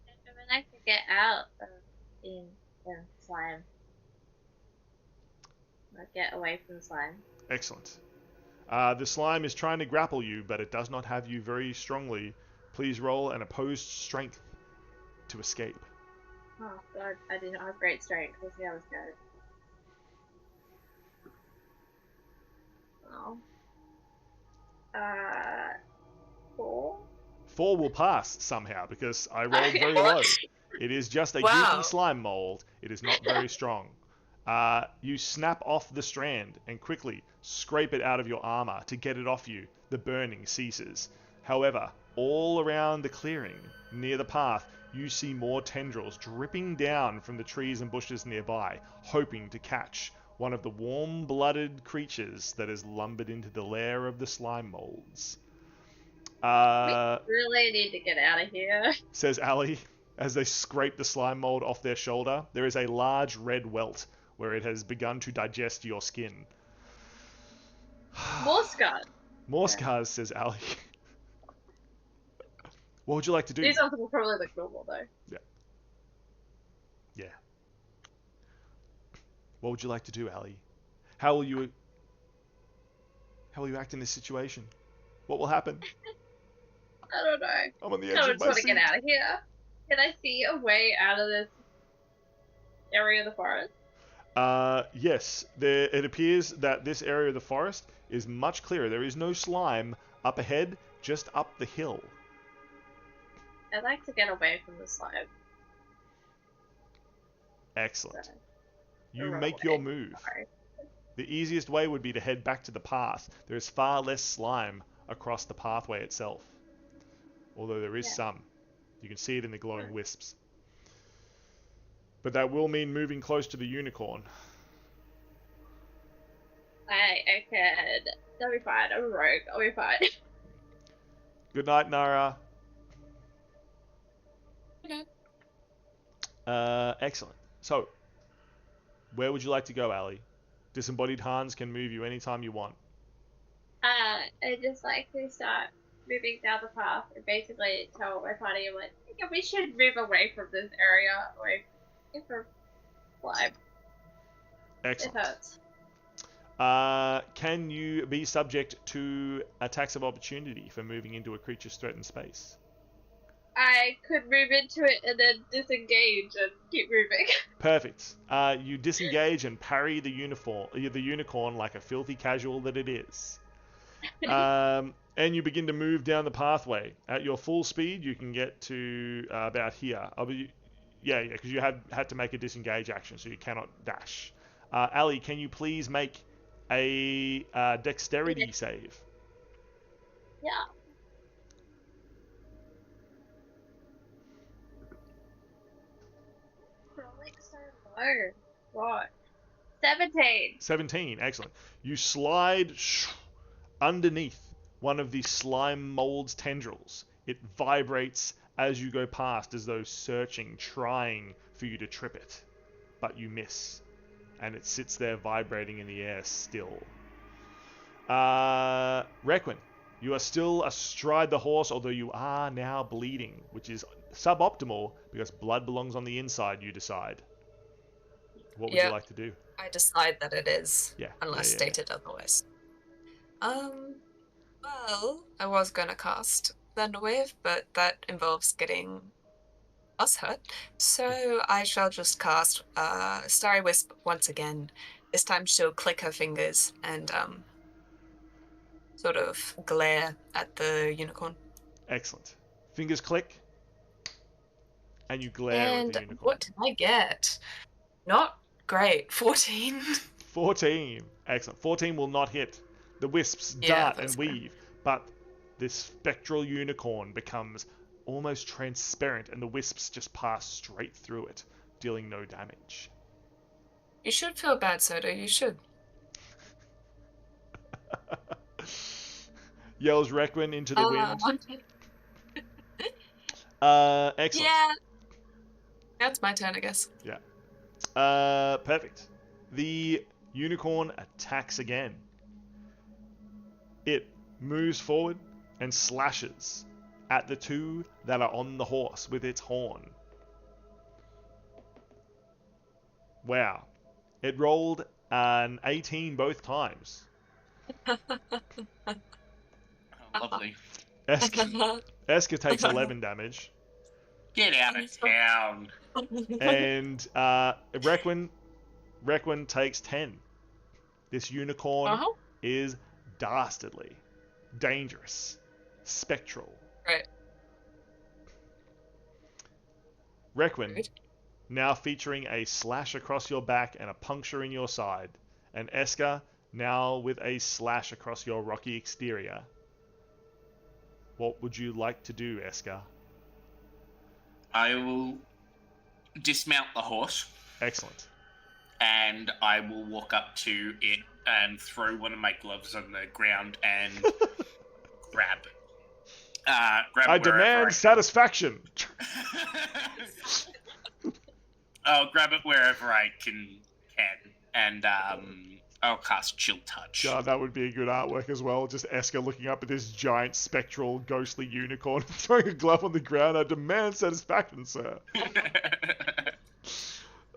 I would like to get out of the slime. Like, get away from the slime. Excellent. The slime is trying to grapple you, but it does not have you very strongly. Please roll an opposed strength to escape. Oh god, I do not have great strength. Let's see how this goes. Oh. 4? 4 will pass somehow because I rolled very low. It is just a goofy slime mold. It is not very strong. You snap off the strand and quickly scrape it out of your armor to get it off you. The burning ceases. However, all around the clearing, near the path, you see more tendrils dripping down from the trees and bushes nearby, hoping to catch one of the warm-blooded creatures that has lumbered into the lair of the slime molds. We really need to get out of here. Says Ali, as they scrape the slime mold off their shoulder. There is a large red welt where it has begun to digest your skin. More scars. More scars, says Ali. What would you like to do? These ones will probably look normal though. Yeah. What would you like to do, Ali? How will you act in this situation? What will happen? I don't know. I'm on the edge I of just my want to seat. get out of here. Can I see a way out of this area of the forest? Yes. It appears that this area of the forest is much clearer. There is no slime up ahead, just up the hill. I'd like to get away from the slime. Excellent. So, You run make away. your move. Sorry. The easiest way would be to head back to the path. There is far less slime across the pathway itself. Although there is some. You can see it in the glowing wisps. But that will mean moving close to the unicorn. I can. That'll be fine. I'm a rogue. I'll be fine. Good night, Nara. Good Excellent. So, where would you like to go, Ali? Disembodied Hans can move you anytime you want. I just like to start moving down the path and basically tell my party, I'm like, I think we should move away from this area, away from slime. It Excellent. hurts. Can you be subject to attacks of opportunity for moving into a creature's threatened space? I could move into it and then disengage and keep moving. Perfect. You disengage and parry the unicorn like a filthy casual that it is. And you begin to move down the pathway. At your full speed, you can get to about here. Yeah, because you had to make a disengage action, so you cannot dash. Ali, can you please make a dexterity save? Yeah. Rolling so low. What? 17. 17, excellent. You slide underneath one of the slime mold's tendrils. It vibrates as you go past, as though searching, trying for you to trip it. But you miss. And it sits there vibrating in the air still. Requin, you are still astride the horse, although you are now bleeding, which is suboptimal because blood belongs on the inside, you decide. What would you like to do? I decide that it is, Yeah. unless stated otherwise. Well, I was gonna cast Thunderwave, but that involves getting us hurt. So I shall just cast Starry Wisp once again. This time she'll click her fingers and sort of glare at the unicorn. Excellent. Fingers click, and you glare at And the unicorn. what did I get? Not great. 14. 14. Excellent. 14 will not hit. The wisps Yeah, dart that's and fair. weave, but this spectral unicorn becomes almost transparent, and the wisps just pass straight through it, dealing no damage. You should feel bad, Soda. You should. Yells Requin into the wind. Excellent. Yeah. That's my turn, I guess. Perfect. The unicorn attacks again. It moves forward and slashes at the two that are on the horse with its horn. Wow. It rolled an 18 both times. Oh, lovely. Eska takes 11 damage. Get out of town. And Requin takes 10. This unicorn is dastardly, dangerous, spectral. Right. Requin, Right. now featuring a slash across your back and a puncture in your side. And Eska, now with a slash across your rocky exterior. What would you like to do, Eska? I will dismount the horse, Excellent. and I will walk up to it and throw one of my gloves on the ground and grab I it wherever demand satisfaction. I'll grab it wherever I can, and I'll cast Chill Touch. God, that would be a good artwork as well. Just Eska looking up at this giant, spectral, ghostly unicorn, throwing a glove on the ground. I demand satisfaction, sir.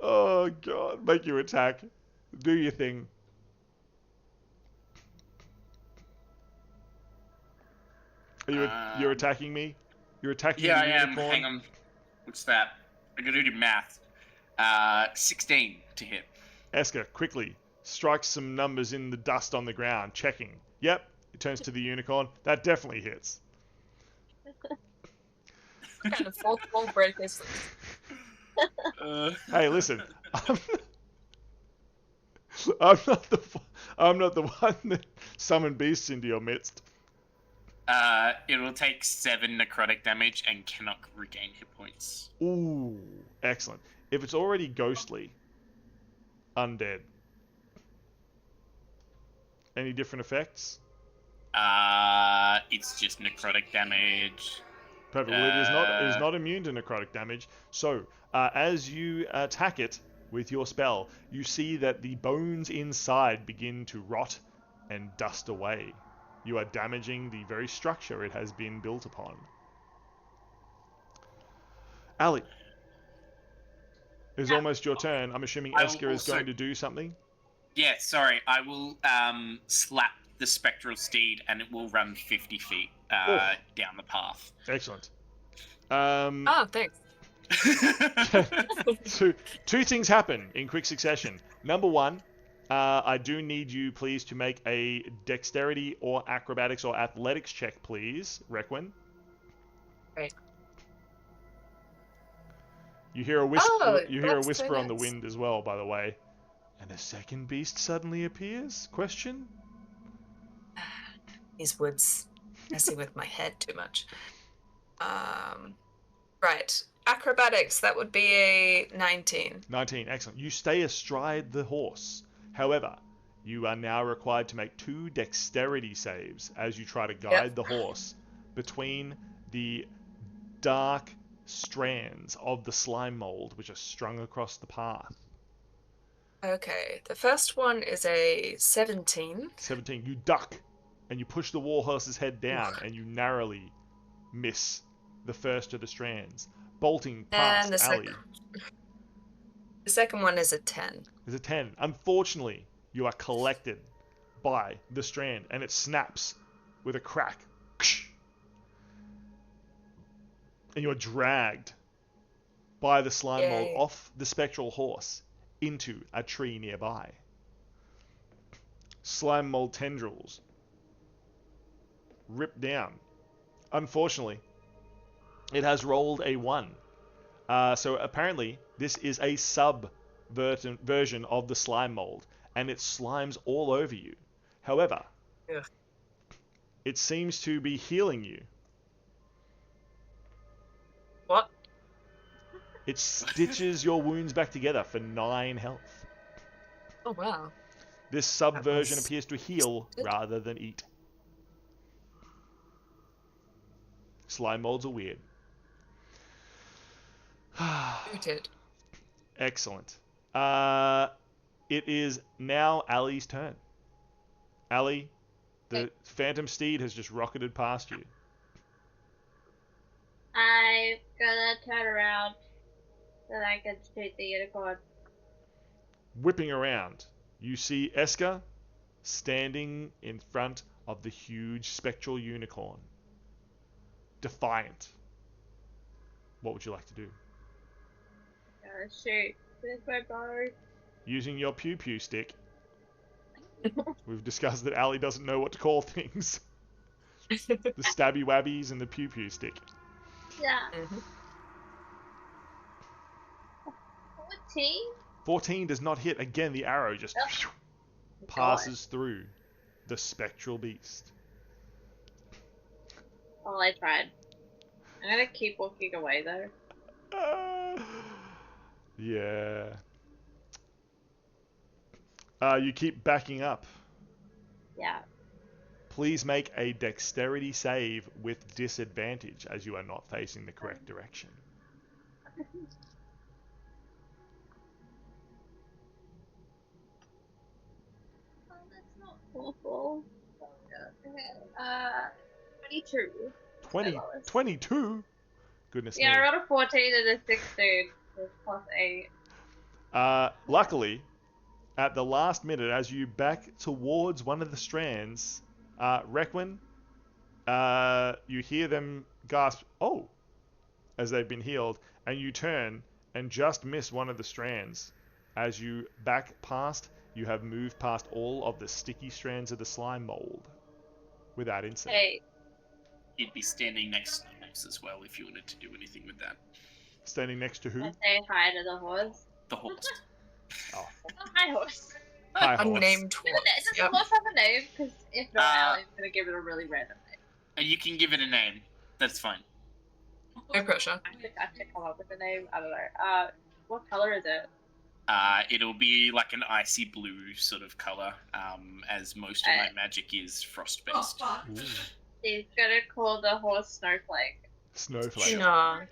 Oh, God. Make your attack. Do your thing. Are you, you're attacking me? You're attacking Yeah, the I am. unicorn? Hang on. What's that? I gotta do math. 16 to hit. Eska quickly strikes some numbers in the dust on the ground, checking. Yep, it turns to the unicorn. That definitely hits. What kind of fourth wall break is this? Hey, listen. I'm not the one that summoned beasts into your midst. It will take 7 necrotic damage and cannot regain hit points. Ooh, excellent. If it's already ghostly, undead. Any different effects? It's just necrotic damage. Perfect. Well, it is not immune to necrotic damage. So, as you attack it with your spell, you see that the bones inside begin to rot and dust away. You are damaging the very structure it has been built upon. Ali, it's almost your turn. I'm assuming I will Eska is also- going to do something. Yeah, sorry. I will slap the spectral steed, and it will run 50 feet down the path. Excellent. Oh, thanks. So, two things happen in quick succession. Number one, I do need you, please, to make a dexterity or acrobatics or athletics check, please, Requin. Right. You hear a whisper. Oh, you hear a that's so whisper on the nice. wind as well, by the way. And a second beast suddenly appears? Question. These woods messing with my head too much. Right. Acrobatics, that would be a 19. 19. Excellent. You stay astride the horse. However, you are now required to make 2 dexterity saves as you try to guide the horse between the dark strands of the slime mold which are strung across the path. Okay, the first one is a 17. 17. You duck and you push the warhorse's head down and you narrowly miss the first of the strands, bolting past And the Ali. second one is a 10. There's a 10. Unfortunately, you are collected by the strand and it snaps with a crack. and you're dragged by the slime mold Yay. off the spectral horse into a tree nearby. Slime mold tendrils rip down. Unfortunately, it has rolled a 1. So apparently, this is a version of the slime mold, and it slimes all over you. However, Ugh. it seems to be healing you. What? It stitches your wounds back together for 9 health. Oh wow. This subversion was appears to heal good. rather than eat. Slime molds are weird. Muted. Excellent. It is now Ali's turn. Ali, the Phantom Steed has just rocketed past you. I'm gonna turn around so that I can shoot the unicorn. Whipping around, you see Eska standing in front of the huge spectral unicorn. Defiant. What would you like to do? Gonna shoot with my bow. Using your pew pew stick. We've discussed that Ali doesn't know what to call things. The stabby wabbies and the pew pew stick. Yeah. Mm-hmm. 14? 14 does not hit. Again, the arrow just passes through the spectral beast. Oh, I tried. I'm gonna keep walking away though. Yeah. You keep backing up. Yeah. Please make a dexterity save with disadvantage as you are not facing the correct direction. Oh, that's not awful. 22. 20, 22? Goodness me. Yeah, I rolled a 14 and a 16 with plus 8. Luckily, at the last minute, as you back towards one of the strands, Requin, you hear them gasp, "Oh!" as they've been healed, and you turn and just miss one of the strands. As you back past, you have moved past all of the sticky strands of the slime mold without incident. Hey, You'd be standing next to the horse as well if you wanted to do anything with that. Standing next to who? I say hi to the horse. The horse. Oh, Oh, hi, horse. hi, horse. Unnamed horse. Does Yep. the horse have a name? Because if not, Uh, Allie's gonna give it a really random name. And you can give it a name. That's fine. No pressure. I think I have to come up with a name. I don't know. What color is it? It'll be like an icy blue sort of color, as most of my magic is frost-based. Ooh, He's gonna call the horse Snowflake. snowflake. No.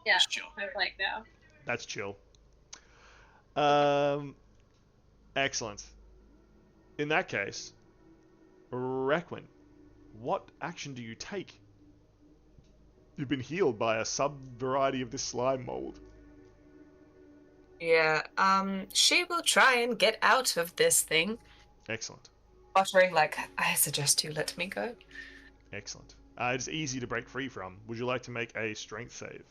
Yeah, Sure. Snowflake now. That's chill. Excellent. In that case, Requin, what action do you take? You've been healed by a sub-variety of this slime mold. Yeah, she will try and get out of this thing. Excellent. Muttering like, I suggest you let me go. Excellent. It's easy to break free from. Would you like to make a strength save?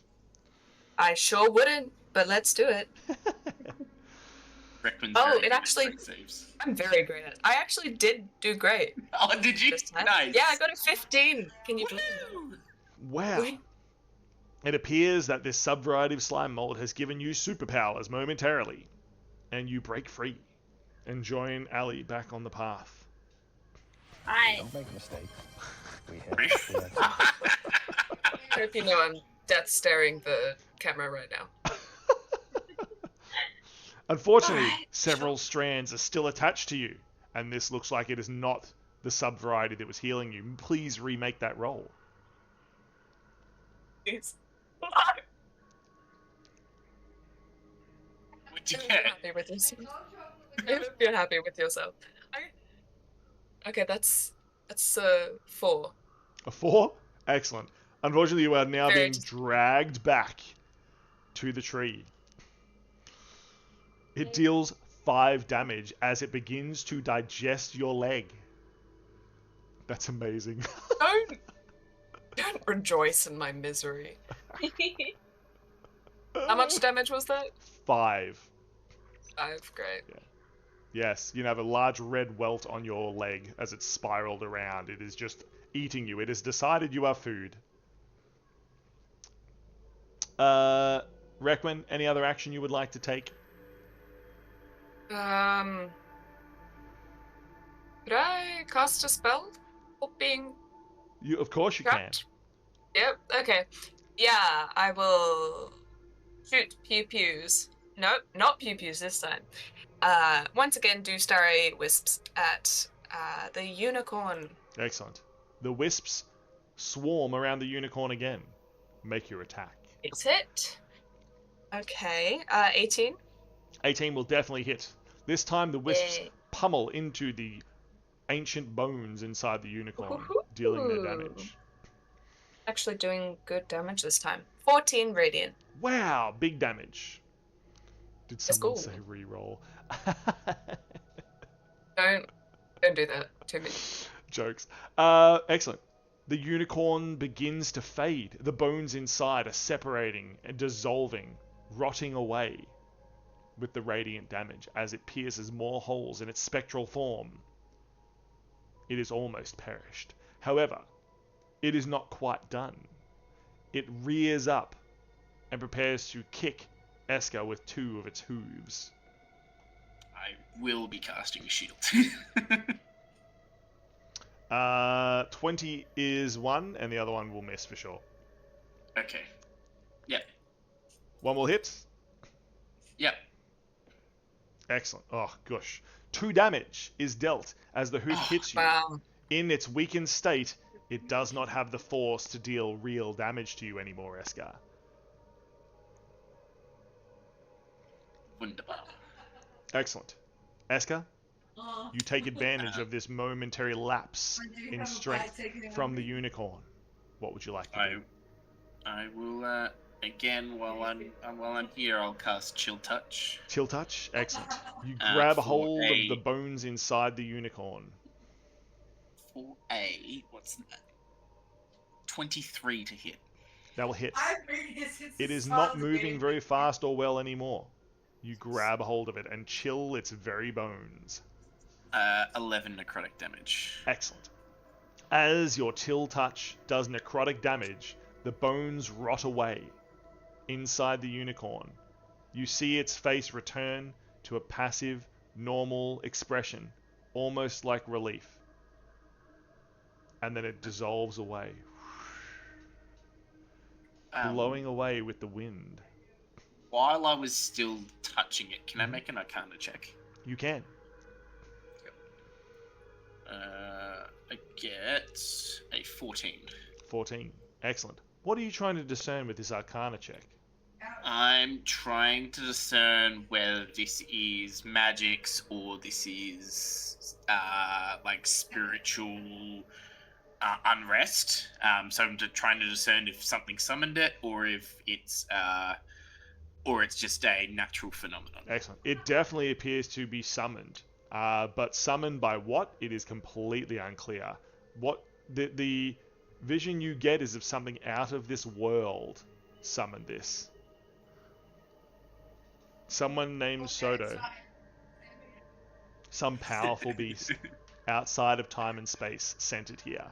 I sure wouldn't, but let's do it. Requin's Oh, very it good at actually- strength saves. I'm very great at it. I actually did do great Oh, did you? this time. Nice. Yeah, I got a 15. Can you believe it? Woo! Wow. It appears that this sub-variety of slime mold has given you superpowers momentarily, and you break free and join Ali back on the path. Hi. Don't make mistakes. We have. I hope you know I'm death staring the camera right now. Unfortunately, Alright, several strands are still attached to you, and this looks like it is not the sub-variety that was healing you. Please remake that roll. Please. What'd you I hope get? you're happy with yourself. I hope you're happy with yourself. Okay, that's 4. A 4? Excellent. Unfortunately, you are now Very being dragged back to the tree. It deals 5 damage as it begins to digest your leg. That's amazing. Don't rejoice in my misery. How much damage was that? 5. 5, great. Yes, you have a large red welt on your leg as it's spiraled around. It is just eating you. It has decided you are food. Requin, any other action you would like to take? Could I cast a spell? For being Of course you can. trapped? Yep, okay. Yeah, I will shoot pew-pews. Nope, not pew-pews this time. Once again, do starry wisps at the unicorn. Excellent. The wisps swarm around the unicorn again. Make your attack. It's hit. Okay, 18. 18 will definitely hit. This time the wisps Yay. pummel into the ancient bones inside the unicorn, dealing their damage. Actually doing good damage this time. 14 radiant. Wow, big damage. Did someone cool. say reroll? Don't do that to me. Jokes. Excellent. The unicorn begins to fade. The bones inside are separating and dissolving, rotting away with the radiant damage as it pierces more holes in its spectral form. It is almost perished. However, it is not quite done. It rears up and prepares to kick Eska with 2 of its hooves. I will be casting a shield. 20 is one, and the other one will miss for sure. Okay. Yep. One will hit. Yep. Excellent. Oh, gosh. 2 damage is dealt as the hoof hits you. Wow. In its weakened state, it does not have the force to deal real damage to you anymore, Eska. Wunderbar. Excellent. Eska, you take advantage of this momentary lapse in strength from the unicorn. What would you like to do? I will again while I'm here. I'll cast Chill Touch. Chill touch. Excellent. You grab for hold of a- the bones inside the unicorn. For a what's that? 23 to hit. That will hit. It is not moving very fast or well anymore. You grab hold of it and chill its very bones. 11 necrotic damage. Excellent. As your chill touch does necrotic damage, the bones rot away inside the unicorn. You see its face return to a passive, normal expression, almost like relief. And then it dissolves away, blowing away with the wind. While I was still touching it, can I make an Arcana check? You can. I get a 14. 14. Excellent. What are you trying to discern with this Arcana check? I'm trying to discern whether this is magics or this is like spiritual unrest. So I'm trying to discern if something summoned it or if it's just a natural phenomenon. Excellent. It definitely appears to be summoned. But summoned by what? It is completely unclear. What the vision you get is of something out of this world summoned this. Someone named Soto. Some powerful beast outside of time and space sent it here.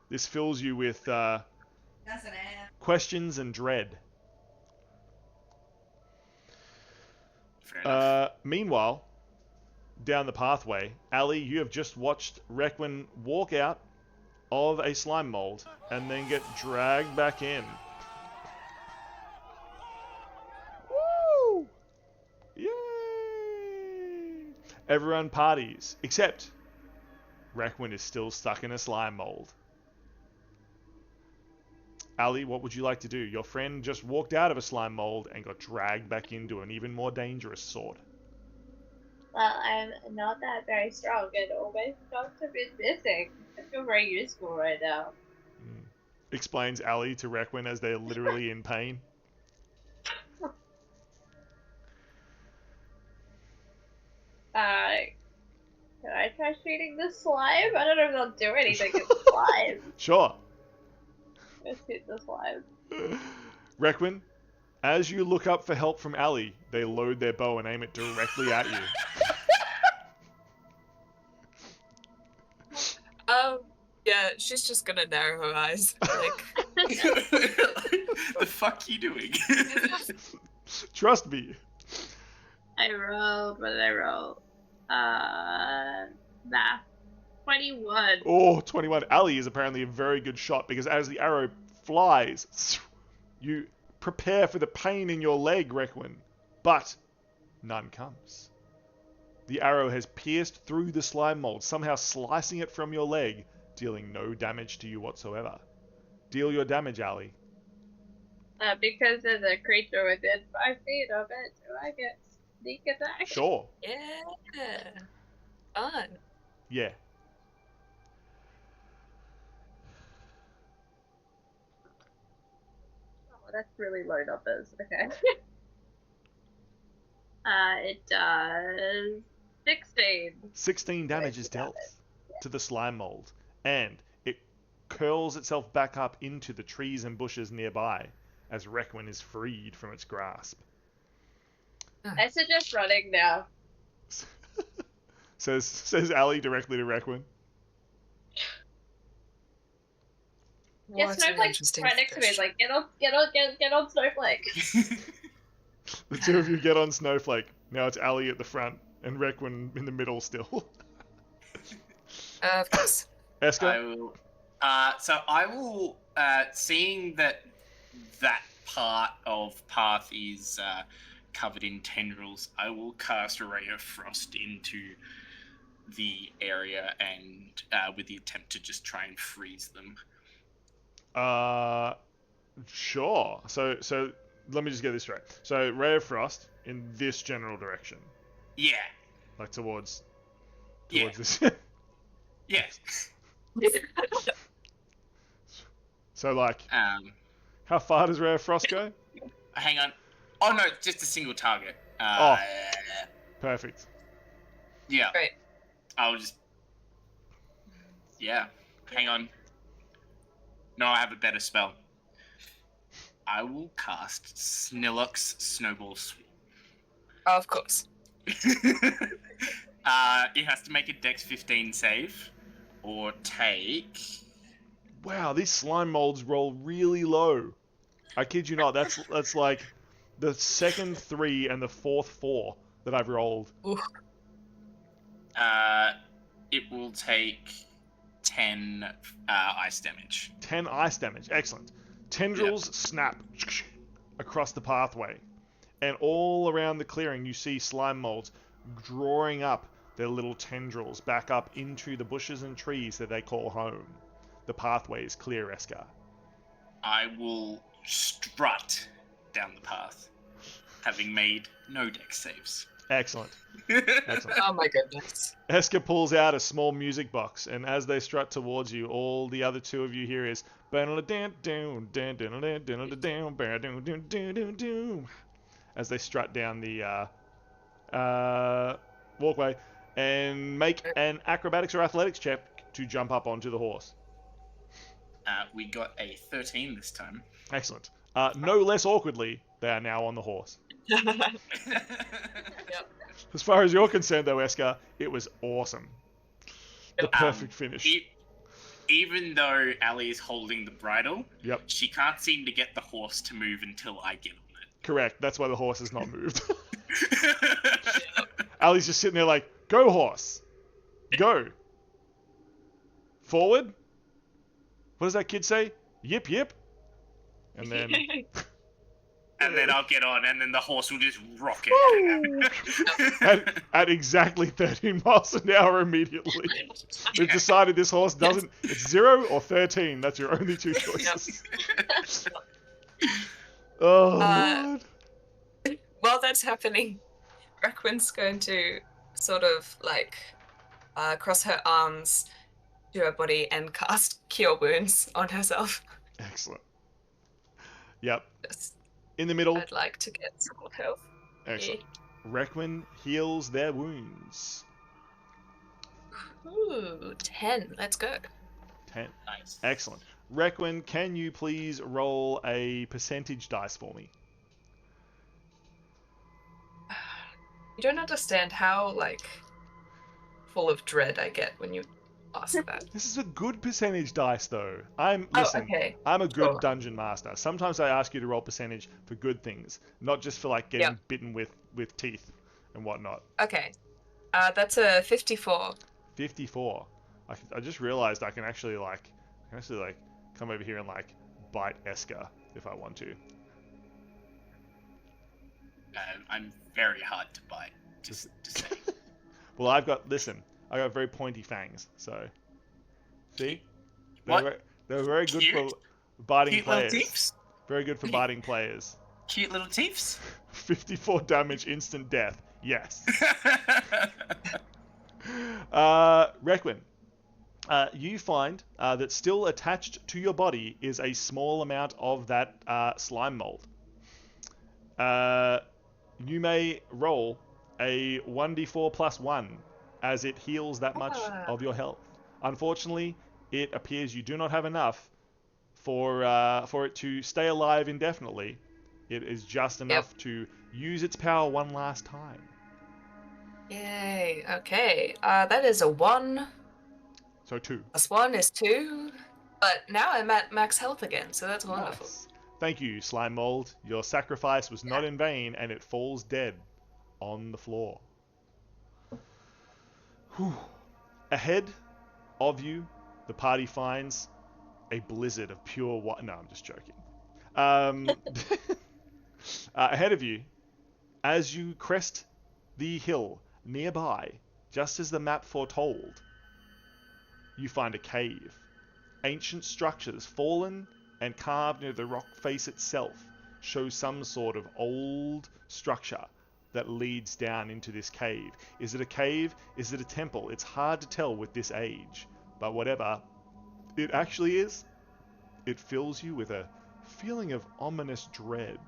This fills you with questions and dread. Fair enough. Meanwhile, down the pathway, Ali, you have just watched Requin walk out of a slime mold and then get dragged back in. Woo! Yay! Everyone parties, except Requin is still stuck in a slime mold. Ali, what would you like to do? Your friend just walked out of a slime mold and got dragged back into an even more dangerous sort. Well, I'm not that very strong, and all my stuff's a bit missing. I feel very useful right now. Explains Ali to Requin as they're literally in pain. Can I try shooting the slime? I don't know if they'll do anything with the slime. Sure. Let's hit the slime. Requin, as you look up for help from Ali, they load their bow and aim it directly at you. Yeah, she's just gonna narrow her eyes. Like, The fuck you doing? Trust me. I rolled. What did I roll? Math. 21. Oh, 21. Ali is apparently a very good shot because as the arrow flies, you prepare for the pain in your leg, Requin, but none comes. The arrow has pierced through the slime mold, somehow slicing it from your leg, dealing no damage to you whatsoever. Deal your damage, Ali. Because there's a creature within 5 feet of it, do I get sneak attack? Sure. yeah. Fun. Yeah. Oh, that's really low numbers. Okay. It does 16. 16 damage is dealt to the slime mold, and it curls itself back up into the trees and bushes nearby as Requin is freed from its grasp. I suggest running now. says Ali directly to Requin. Yeah, What an Snowflake's interesting right next to me. He's fish. like, get on Snowflake. The two of you get on Snowflake. Now it's Ali at the front and Requin in the middle still. Of course. Esker? I will. So I will. Seeing that part of path is covered in tendrils, I will cast a ray of frost into the area and with the attempt to just try and freeze them. Sure. So let me just get this straight. So ray of frost in this general direction, Yeah. like towards Yeah. this. Yeah. So like, how far does ray of frost go? Hang on. Oh no, just a single target. Perfect. Yeah. Great. I'll just. Yeah. Hang on. No, I have a better spell. I will cast Snillock's Snowball Swarm. Of course. It has to make a Dex 15 save, or take. Wow, these slime molds roll really low. I kid you not. That's like the second 3 and the fourth 4 that I've rolled. Ooh. It will take 10 ice damage. 10 ice damage. Excellent. Tendrils snap across the pathway. And all around the clearing, you see slime molds drawing up their little tendrils back up into the bushes and trees that they call home. The pathway is clear, Esker. I will strut down the path, having made no dex saves. Excellent. Excellent. Oh my goodness. Esker pulls out a small music box, and as they strut towards you, all the other two of you hear is as they strut down the walkway, and make an acrobatics or athletics check to jump up onto the horse. We got a 13 this time. Excellent. No less awkwardly, they are now on the horse. Yep. As far as you're concerned, though, Esker, it was awesome. The perfect finish. Even though Ali is holding the bridle, Yep. she can't seem to get the horse to move until I get on Correct. That's why the horse has not moved. it. Ali's just sitting there like, go horse. Go. Forward. What does that kid say? Yip yip. And then... And then I'll get on, and then the horse will just rock it. at exactly 13 miles an hour immediately. We've decided this horse doesn't... It's 0 or 13. That's your only two choices. Oh, Lord. While that's happening, Requin's going to sort of like cross her arms to her body and cast Cure Wounds on herself. Excellent. Yep. Just, In the middle. I'd like to get some more health. Excellent. Requin heals their wounds. Ooh, 10. Let's go. 10. 10. Nice. Excellent. Requin, can you please roll a percentage dice for me? You don't understand how, like, full of dread I get when you ask that. This is a good percentage dice, though. Listen, okay. I'm a good Sure. dungeon master. Sometimes I ask you to roll percentage for good things, not just for like getting bitten with teeth and whatnot. Okay. That's a 54. 54. I just realized I can actually come over here and like bite Eska if I want to. I'm very hard to bite. Just to say. Well, I got very pointy fangs, so see, What? they're very good Cute? for biting Cute little players. teeths? Very good for biting players. Cute little teeths? 54 damage, instant death. Yes. Requin, you find that still attached to your body is a small amount of that slime mold. You may roll a 1d4 plus 1 as it heals that much of your health. Unfortunately, it appears you do not have enough for it to stay alive indefinitely. It is just enough to use its power one last time. Yay. Okay. That is a 1. So 2. Plus 1 is 2. But now I'm at max health again, so that's wonderful. Nice. Thank you, Slime Mold. Your sacrifice was not in vain, and it falls dead on the floor. Whew. Ahead of you, the party finds a blizzard of pure water. No, I'm just joking. Ahead of you, as you crest the hill nearby, just as the map foretold, you find a cave. Ancient structures, fallen and carved into the rock face itself, show some sort of old structure that leads down into this cave. Is it a cave? Is it a temple? It's hard to tell with this age, but whatever it actually is, it fills you with a feeling of ominous dread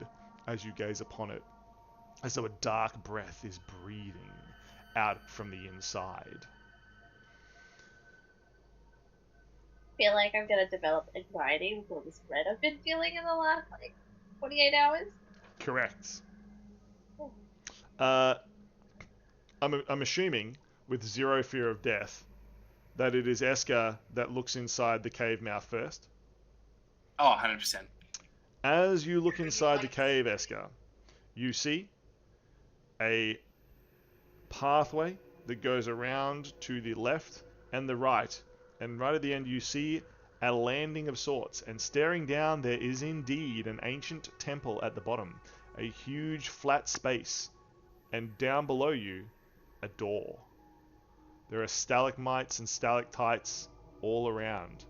as you gaze upon it, as though a dark breath is breathing out from the inside. I feel like I'm gonna develop anxiety with all this dread I've been feeling in the last 48 hours. Correct. I'm assuming, with zero fear of death, that it is Eska that looks inside the cave mouth first. Oh, 100%. As you look inside the cave, Eska, you see a pathway that goes around to the left and the right, and right at the end you see a landing of sorts, and staring down there is indeed an ancient temple at the bottom, a huge flat space, and down below you, a door. There are stalagmites and stalactites all around.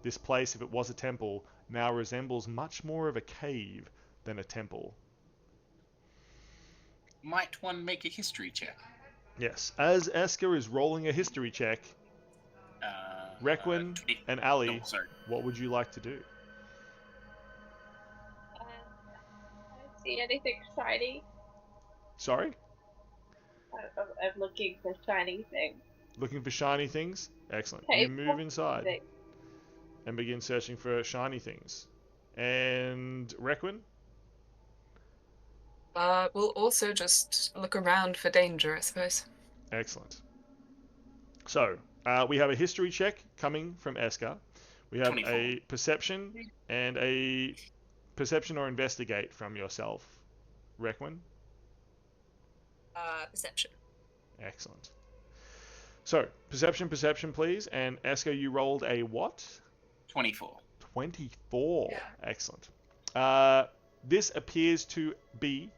This place, if it was a temple, now resembles much more of a cave than a temple. Might one make a history check? Yes, as Eska is rolling a history check, Requin and Ali, what would you like to do? I don't see anything shiny. Sorry? I'm looking for shiny things. Looking for shiny things? Excellent. Okay, You move inside and begin searching for shiny things. And Requin? We'll also just look around for danger, I suppose. Excellent. So, we have a history check coming from Eska. We have 24. a perception and a perception or investigate from yourself. Requin? Perception. Excellent. So, perception, please. And Eska, you rolled a what? 24. 24. Yeah. Excellent. This appears to be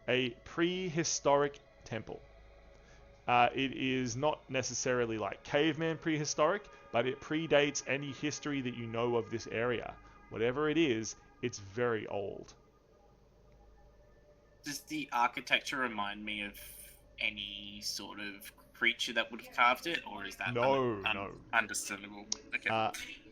a prehistoric temple. It is not necessarily like caveman prehistoric, but it predates any history that you know of this area. Whatever it is, it's very old. Does the architecture remind me of any sort of creature that would have carved it, or is that No. understandable? Okay.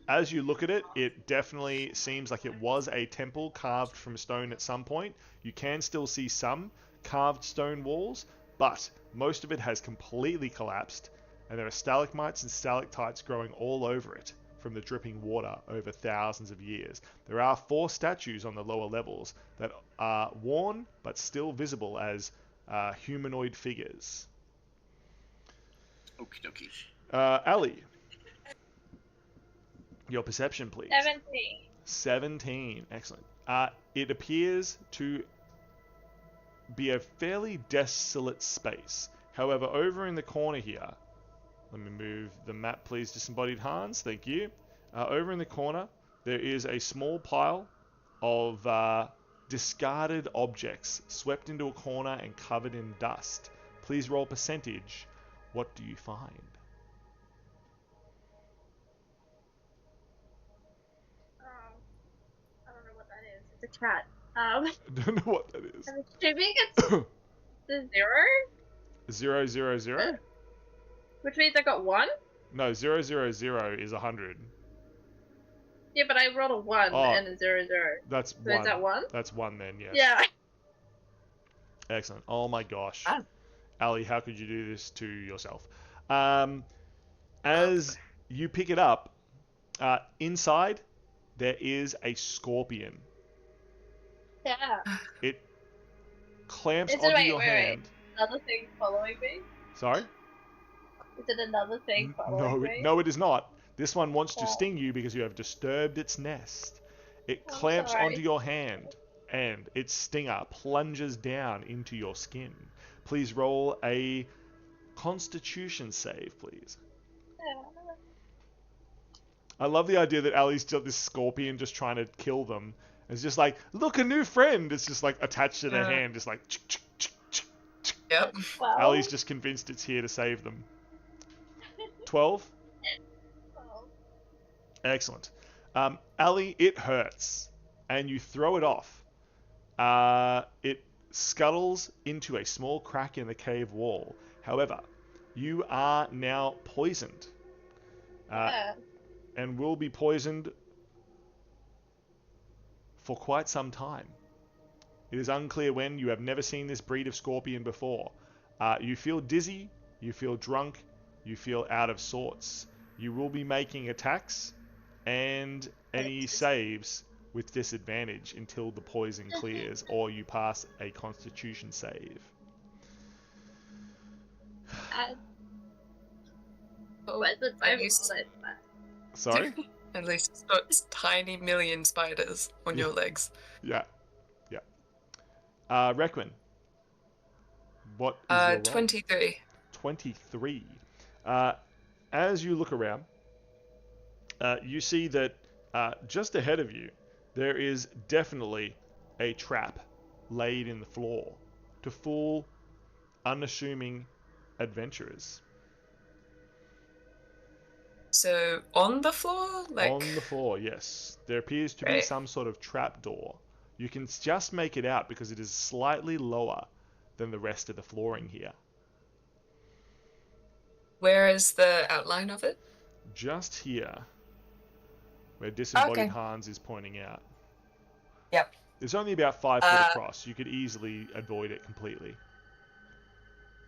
As you look at it, it definitely seems like it was a temple carved from stone at some point. You can still see some carved stone walls, but most of it has completely collapsed, and there are stalagmites and stalactites growing all over it. from the dripping water over thousands of years. There are 4 statues on the lower levels that are worn but still visible as humanoid figures. Okie dokie. Ali, your perception, please. 17. 17. Excellent. It appears to be a fairly desolate space. However, over in the corner here, let me move the map, please, disembodied Hans. Thank you. Over in the corner, there is a small pile of discarded objects swept into a corner and covered in dust. Please roll percentage. What do you find? I don't know what that is. It's a cat. I don't know what that is. I'm assuming it's the 0, 0, 0, 0? which means I got 1. No, 0, 0, 0 is 100. Yeah, but I rolled a 1 Oh, and a 0, 0. That's So 1. is that 1? That's 1 then, yes. Yeah. Excellent. Oh my gosh. Ah. Ali, how could you do this to yourself? As you pick it up, inside there is a scorpion. Yeah. It clamps Is it- onto wait, your wait, wait. hand. Another thing following me? Sorry? Is it another thing following me? No, it is not. This one wants to Oh. sting you because you have disturbed its nest. It I'm clamps sorry. onto your hand, and its stinger plunges down into your skin. Please roll a Constitution save, please. Yeah. I love the idea that Ali's just this scorpion just trying to kill them. It's just like, look, a new friend. It's just like attached to their hand, just like. Yep. Well, Ali's just convinced it's here to save them. 12. well, Excellent. Ali, it hurts, and you throw it off. It scuttles into a small crack in the cave wall. However, you are now poisoned, yeah. and will be poisoned for quite some time. It is unclear when. You have never seen this breed of scorpion before. You feel dizzy, you feel drunk, you feel out of sorts. You will be making attacks and any saves with disadvantage until the poison clears or you pass a Constitution save. Where's the At least- bullet? Sorry? At least it's got tiny million spiders on your legs. Yeah. Yeah. Requin. What is your roll? 23. 23. As you look around, you see that just ahead of you, there is definitely a trap laid in the floor to fool unassuming adventurers. So on the floor, like On the floor, yes. There appears to be Right. some sort of trap door. You can just make it out because it is slightly lower than the rest of the flooring here. where is the outline of it? Just here, where disembodied Okay. Hans is pointing out. Yep. It's only about 5 foot across. You could easily avoid it completely.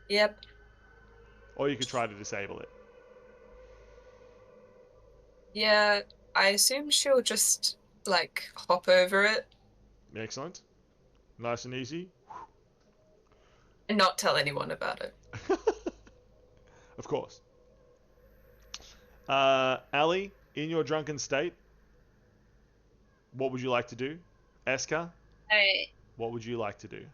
Yep. Or you could try to disable it. Yeah, I assume she'll just like hop over it Excellent. Nice and easy. and not tell anyone about it. Of course. Ali, in your drunken state, what would you like to do? Eska, what would you like to do?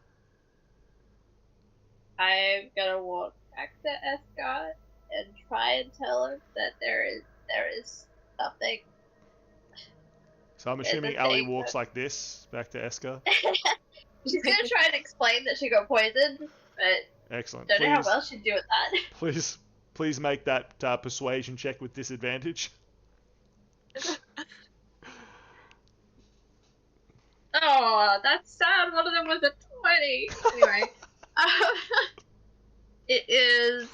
I'm gonna walk back to Escott and try and tell him that there is something. So I'm It's assuming a Ali thing, walks but- like this, back to Eska. She's gonna try and explain that she got poisoned, but Excellent. don't know how well she'd do with that. Please make that persuasion check with disadvantage. Oh, that's sad. One of them was a 20. Anyway, it is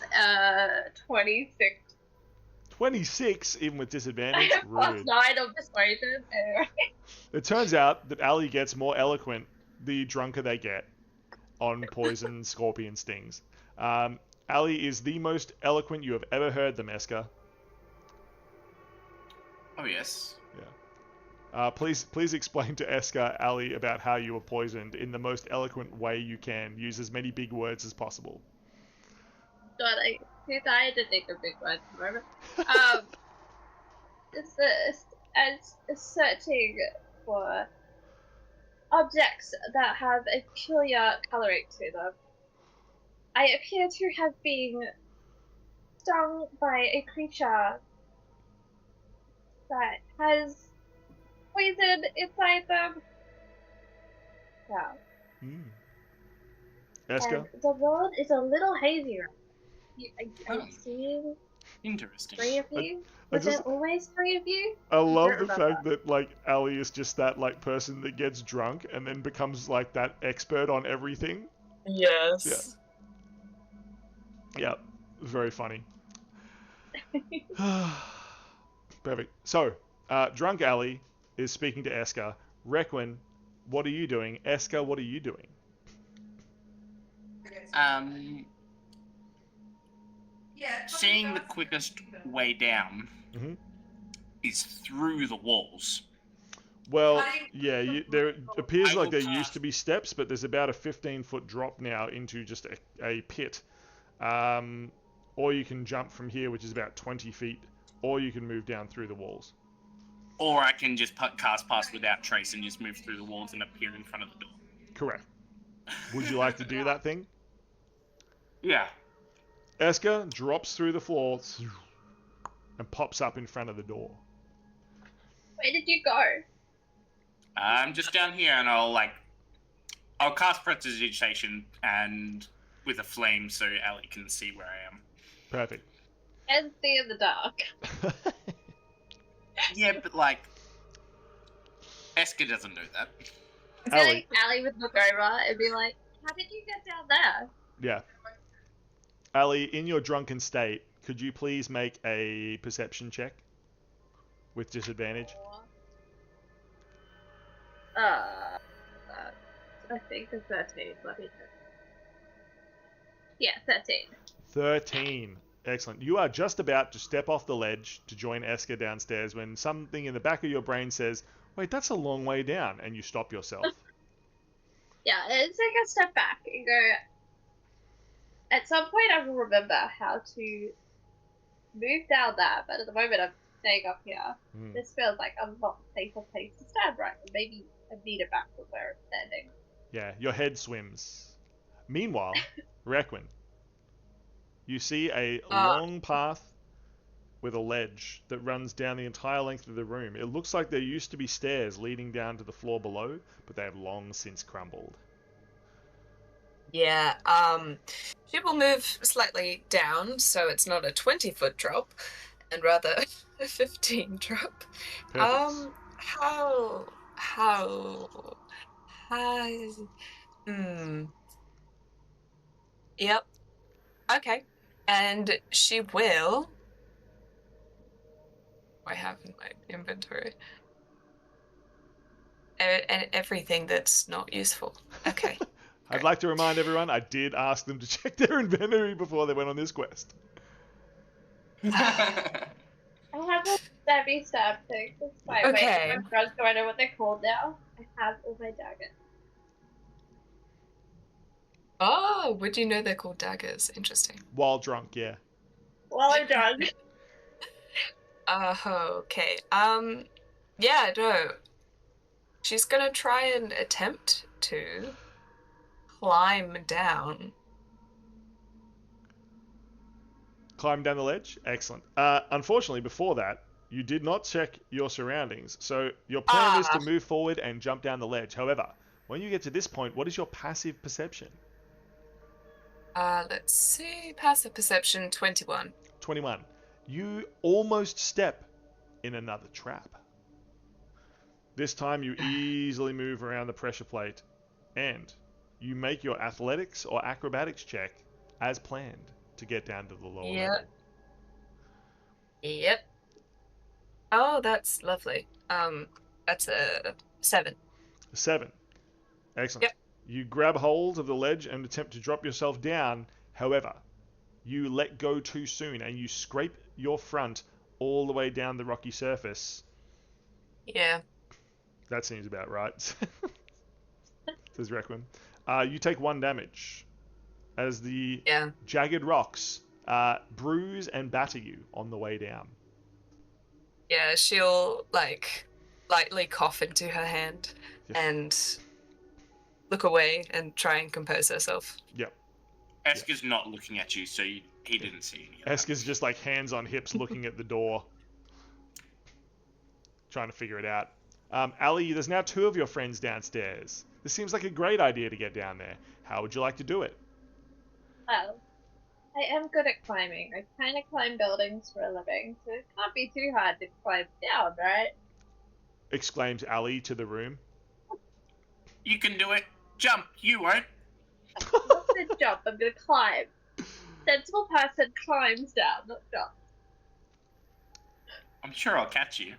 26. 26, even with I disadvantage. have plus Rude. 9 of persuasion. Anyway. It turns out that Ali gets more eloquent the drunker they get on poison scorpion stings. Ali is the most eloquent you have ever heard them, Eska. Oh yes. Please explain to Eska, Ali, about how you were poisoned in the most eloquent way you can. Use as many big words as possible. God, I had to think of big words at the moment. First, as searching for objects that have a peculiar coloring to them, I appear to have been stung by a creature that has poison inside them. Yeah. Eska? And the world is a little hazier. I've seen Interesting. 3 of you. I Was just- there always 3 of you? I love don't the remember. fact that like Ali is just that like person that gets drunk and then becomes like that expert on everything. Yes. Yeah, very funny. Perfect. So, drunk Ali is speaking to Eska. Requin, what are you doing? Eska, what are you doing? Seeing the quickest way down Mhm. is through the walls. Well, yeah, there appears I like will there cast- used to be steps, but there's about a 15-foot drop now into just a pit. Or you can jump from here, which is about 20 feet, or you can move down through the walls. Or I can just cast Pass Without Trace and just move through the walls and appear in front of the door. Correct. Would you like to do that thing? Yeah. Eska drops through the floor and pops up in front of the door. Where did you go? I'm just down here, and I'll cast Prestidigitation and with a flame so Ali can see where I am. Perfect. And see in the dark. Yeah, but Eska doesn't know that. I feel Ali. like Ali would look over and be like, how did you get down there? Yeah. Ali, in your drunken state, could you please make a perception check with disadvantage? I think a 13. Let me check. Yeah, 13. 13. Excellent. You are just about to step off the ledge to join Eska downstairs when something in the back of your brain says, wait, that's a long way down, and you stop yourself. Yeah, it's like a step back and go. At some point, I will remember how to move down there, but at the moment, I'm staying up here. This feels like a lot safer place to stand right. Maybe I need it back from where I'm standing. Yeah, your head swims. Meanwhile, Requin, you see a long path with a ledge that runs down the entire length of the room. It looks like there used to be stairs leading down to the floor below, but they have long since crumbled. Yeah, she will move slightly down so it's not a 20-foot drop and rather a 15 drop. Perfect. How Yep. Okay. And she will I have in my inventory and everything that's not useful. Okay. I'd like to remind everyone, I did ask them to check their inventory before they went on this quest. I have a stabby stab thing. That's fine. Okay. Wait, my friends, do I know what they're called now? I have all my daggers. Oh, would you know they're called daggers? Interesting. While drunk, yeah. While I'm done. Okay. Yeah, no. She's gonna try and attempt to climb down. Climb down the ledge? Excellent. Unfortunately, before that, you did not check your surroundings. So your plan is to move forward and jump down the ledge. However, when you get to this point, what is your passive perception? Let's see. Passive perception 21. 21. You almost step in another trap. This time you easily move around the pressure plate and you make your athletics or acrobatics check as planned to get down to the lower level. Yep. Oh, that's lovely. That's a 7. 7. Excellent. Yep. You grab hold of the ledge and attempt to drop yourself down. However, you let go too soon and you scrape your front all the way down the rocky surface. Yeah. That seems about right. Says Requiem. You take 1 damage as the Yeah. jagged rocks bruise and batter you on the way down. Yeah, she'll like lightly cough into her hand Yeah. and look away and try and compose herself. Yep. Esker's not looking at you, so he didn't see any of that. Esker's just like hands on hips looking at the door, trying to figure it out. Ali, there's now 2 of your friends downstairs. This seems like a great idea to get down there. How would you like to do it? Well, I am good at climbing. I kind of climb buildings for a living, so it can't be too hard to climb down, right? Exclaims Ali to the room. You can do it. Jump. You won't. I'm not gonna jump, I'm gonna climb. Sensible person climbs down, not jump. I'm sure I'll catch you.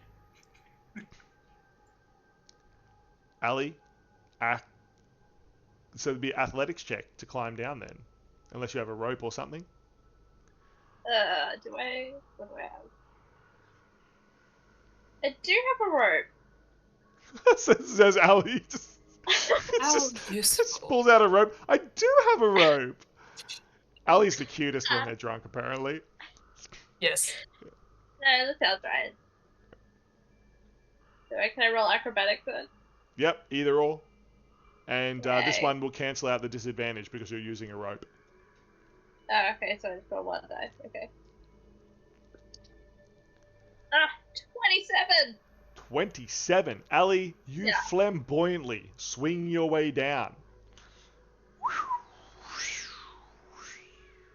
Ali, so it'd be athletics check to climb down then, unless you have a rope or something. What do I have? I do have a rope. Says Ali. How Just useful. pulls out a rope. I do have a rope. Ali's the cutest when they're drunk, apparently. Yes. No, that sounds right. Can I roll acrobatics then? Yep, either or. And this Yay. one will cancel out the disadvantage because you're using a rope. Oh, okay, so I just roll 1 dice, okay. 27! 27. Ali, you Yeah. flamboyantly swing your way down.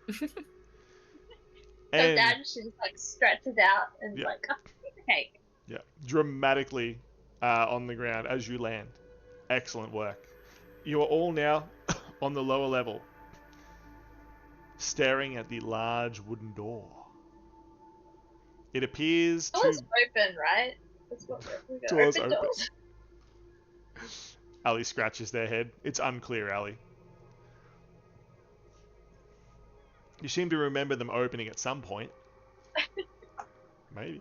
So And then she just like stretches out and Yeah. like, oh, okay. yeah, dramatically on the ground as you land. Excellent work. You are all now on the lower level, staring at the large wooden door. It appears to... Doors open, right? That's what we got. Doors Open open. doors. Ali scratches their head. It's unclear, Ali. You seem to remember them opening at some point. Maybe.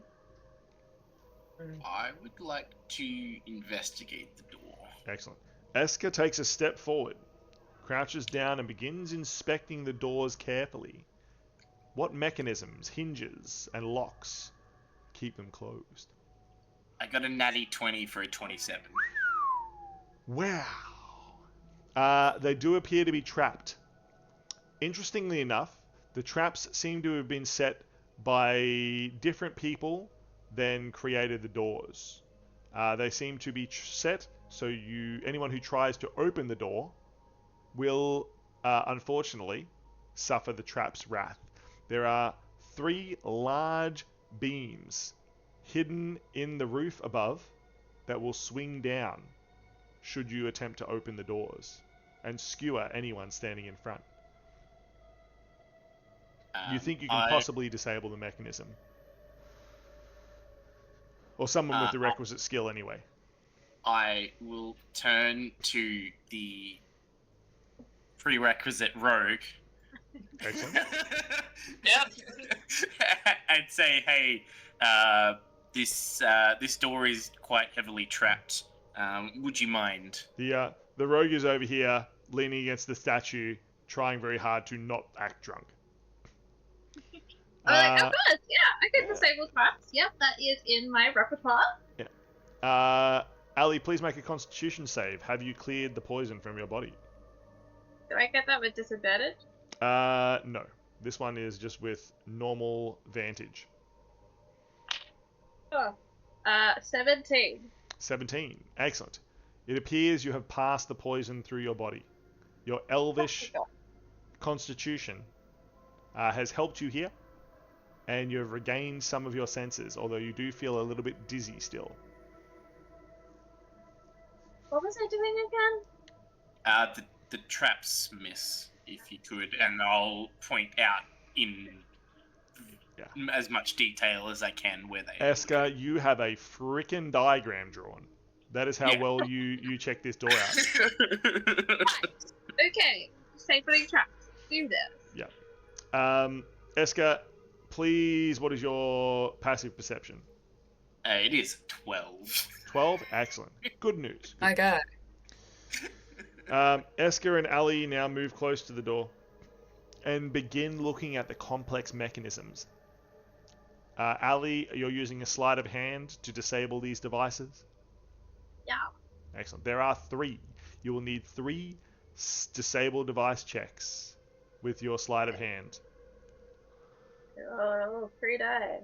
I would like to investigate the door. Excellent. Esker takes a step forward, crouches down and begins inspecting the doors carefully. What mechanisms, hinges, and locks keep them closed? I got a natty 20 for a 27. Wow. They do appear to be trapped. Interestingly enough, the traps seem to have been set by different people than created the doors. They seem to be set so anyone who tries to open the door will unfortunately suffer the trap's wrath. There are 3 large beams hidden in the roof above that will swing down should you attempt to open the doors and skewer anyone standing in front. You think you can possibly disable the mechanism? Or someone with the requisite skill anyway. I will turn to the prerequisite rogue. Excellent. Yep. And say, hey, this door is quite heavily trapped. Would you mind? The rogue is over here, leaning against the statue, trying very hard to not act drunk. I'm like, of course, yeah, I can disable traps. Yep, that is in my repertoire. Ali, please make a constitution save. Have you cleared the poison from your body? Do I get that with disadvantage? No. This one is just with normal vantage. Oh, 17. 17. Excellent. It appears you have passed the poison through your body. Your elvish constitution has helped you here, and you have regained some of your senses, although you do feel a little bit dizzy still. What was I doing again? The traps, miss, if you could, and I'll point out in as much detail as I can where they are. Esker, you have a frickin' diagram drawn. That is how well you check this door out. Okay, safely traps. Do this. Esker, please, what is your passive perception? It is 12. 12? Excellent. Good news. My God. Esker and Ali now move close to the door and begin looking at the complex mechanisms. Ali, you're using a sleight of hand to disable these devices? Yeah. Excellent. There are 3. You will need 3 disable device checks with your sleight of hand. Oh, 3 die.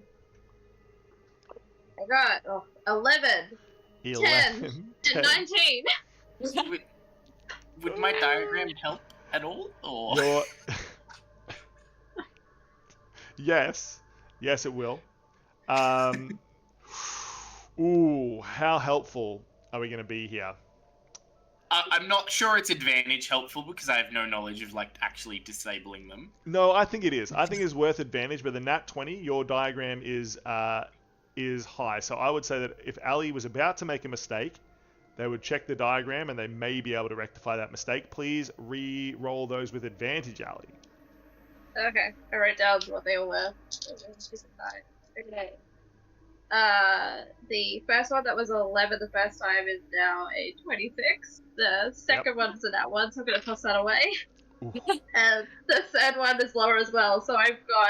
I got 11, 10, 10. 19. Would my diagram help at all? Or Your... Yes, it will. Ooh, how helpful are we going to be here? I'm not sure it's advantage helpful because I have no knowledge of like actually disabling them. No, I think it is. I think it's worth advantage, but the nat 20, your diagram is high. So I would say that if Ali was about to make a mistake, they would check the diagram and they may be able to rectify that mistake. Please re-roll those with advantage, Ali. Okay, I wrote down what they all were. Okay. The first one that was 11 the first time is now a 26. The second one's a nat 1, so I'm going to toss that away. And the third one is lower as well, so I've got,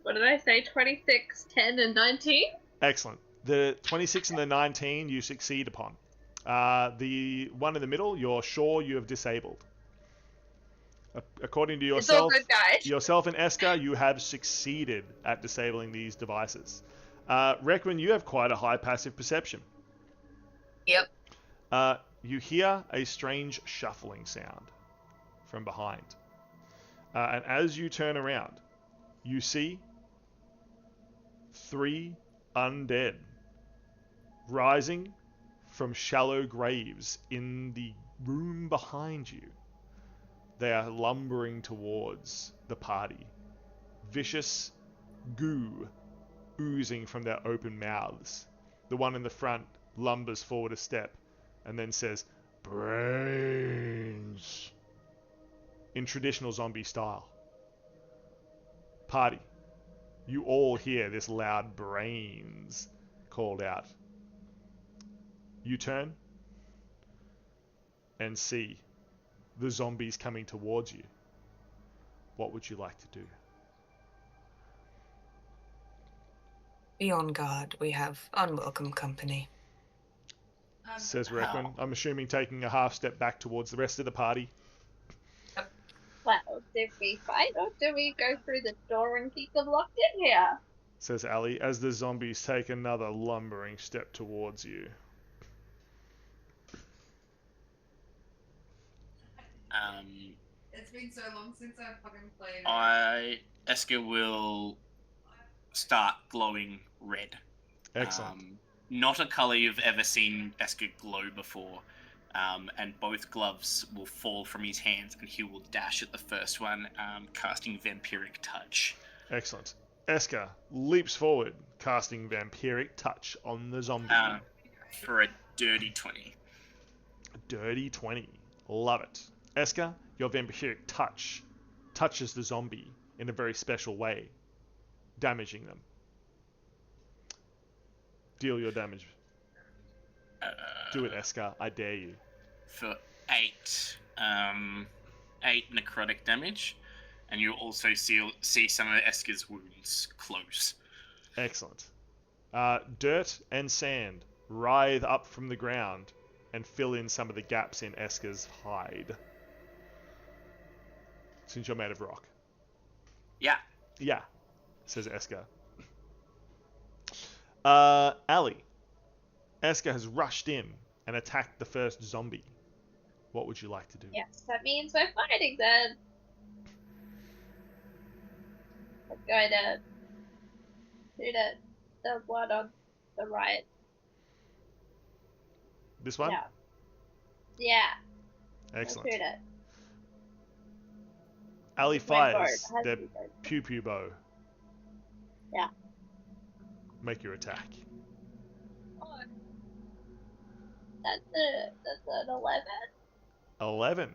what did I say, 26, 10, and 19? Excellent. The 26 and the 19 you succeed upon. The one in the middle, you're sure you have disabled. According to yourself, It's all good, guys. yourself and Esker, you have succeeded at disabling these devices. Requin, you have quite a high passive perception. Yep. You hear a strange shuffling sound from behind. And as you turn around, you see 3 undead rising from shallow graves in the room behind you. They are lumbering towards the party. Vicious goo oozing from their open mouths. The one in the front lumbers forward a step and then says, "Brains," in traditional zombie style. Party, you all hear this loud "brains" called out. You turn and see the zombies coming towards you. What would you like to do? Be on guard. We have unwelcome company. Says Requin. I'm assuming taking a half step back towards the rest of the party. Well, did we fight or do we go through the door and keep them locked in here? Says Ali as the zombies take another lumbering step towards you. It's been so long since I've fucking played. Esker will start glowing red. Excellent. Not a color you've ever seen Esker glow before. And both gloves will fall from his hands and he will dash at the first one, casting Vampiric Touch. Excellent. Esker leaps forward, casting Vampiric Touch on the zombie. For a dirty 20. Dirty 20. Love it. Esker, your Vampiric Touch touches the zombie in a very special way, damaging them. Deal your damage. Do it, Esker. I dare you. For 8 necrotic damage, and you'll also see some of Esker's wounds close. Excellent. Dirt and sand writhe up from the ground and fill in some of the gaps in Esker's hide. Since you're made of rock. Yeah. Yeah, says Esker. Ali. Esker has rushed in and attacked the first zombie. What would you like to do? Yes, that means we're fighting then. I'm going to shoot at the one on the right. This one? Yeah. Yeah. Excellent. Shoot it. Ali With my bow. fires It has their to be bow. pew-pew bow. Yeah. Make your attack. Oh. That's an 11. 11.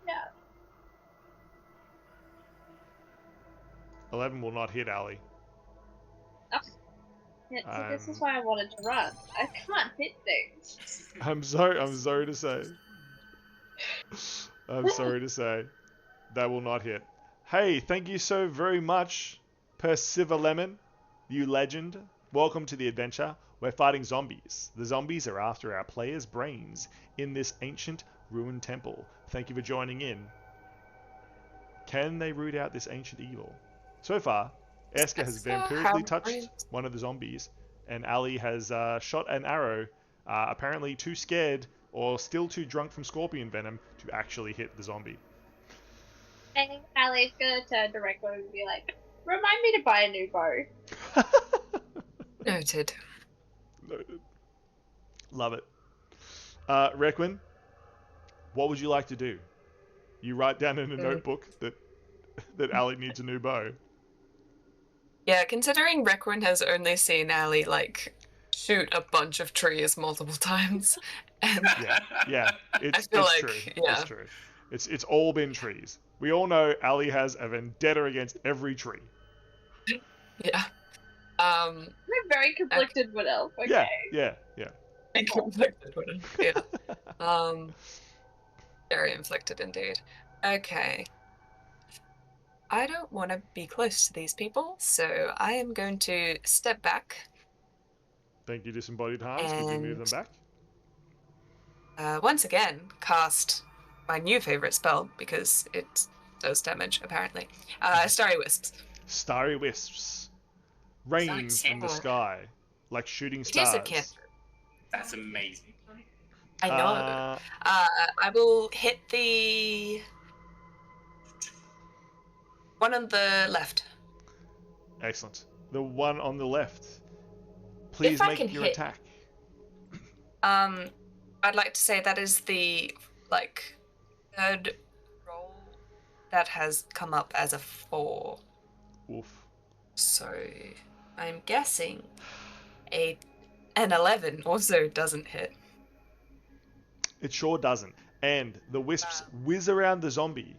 Yeah. 11 will not hit Ali. Yeah, this is why I wanted to run. I can't hit things. I'm sorry to say. I'm sorry to say. That will not hit. Hey, thank you so very much, Percivalemon, you legend. Welcome to the adventure. We're fighting zombies. The zombies are after our players' brains in this ancient ruined temple. Thank you for joining in. Can they root out this ancient evil? So far, Eska has vampirically touched one of the zombies, and Ali has shot an arrow, apparently too scared or still too drunk from scorpion venom to actually hit the zombie. And Ali's gonna turn to Requin and be like, remind me to buy a new bow. Noted. Noted. Love it. Requin, what would you like to do? You write down in a notebook that Ali needs a new bow. Yeah, considering Requin has only seen Ali, like, shoot a bunch of trees multiple times. And Yeah, it's feel like, true. yeah. It's true. It's all been trees. We all know Ali has a vendetta against every tree. Yeah. I'm very conflicted with Elf, okay? Yeah. Conflicted with him. Yeah. Very inflicted indeed. Okay. I don't want to be close to these people, so I am going to step back. Thank you, Disembodied Harms. Could you move them back? Once again, cast my new favorite spell, because it does damage, apparently. Starry Wisps. Starry Wisps. Rain from the sky. Like shooting stars. It is a cantrip. That's amazing. I know. I will hit the one on the left. Excellent. The one on the left. Please make your attack. I'd like to say that is the third roll that has come up as a 4. Oof. So I'm guessing an 11 also doesn't hit. It sure doesn't. And the wisps whiz around the zombie,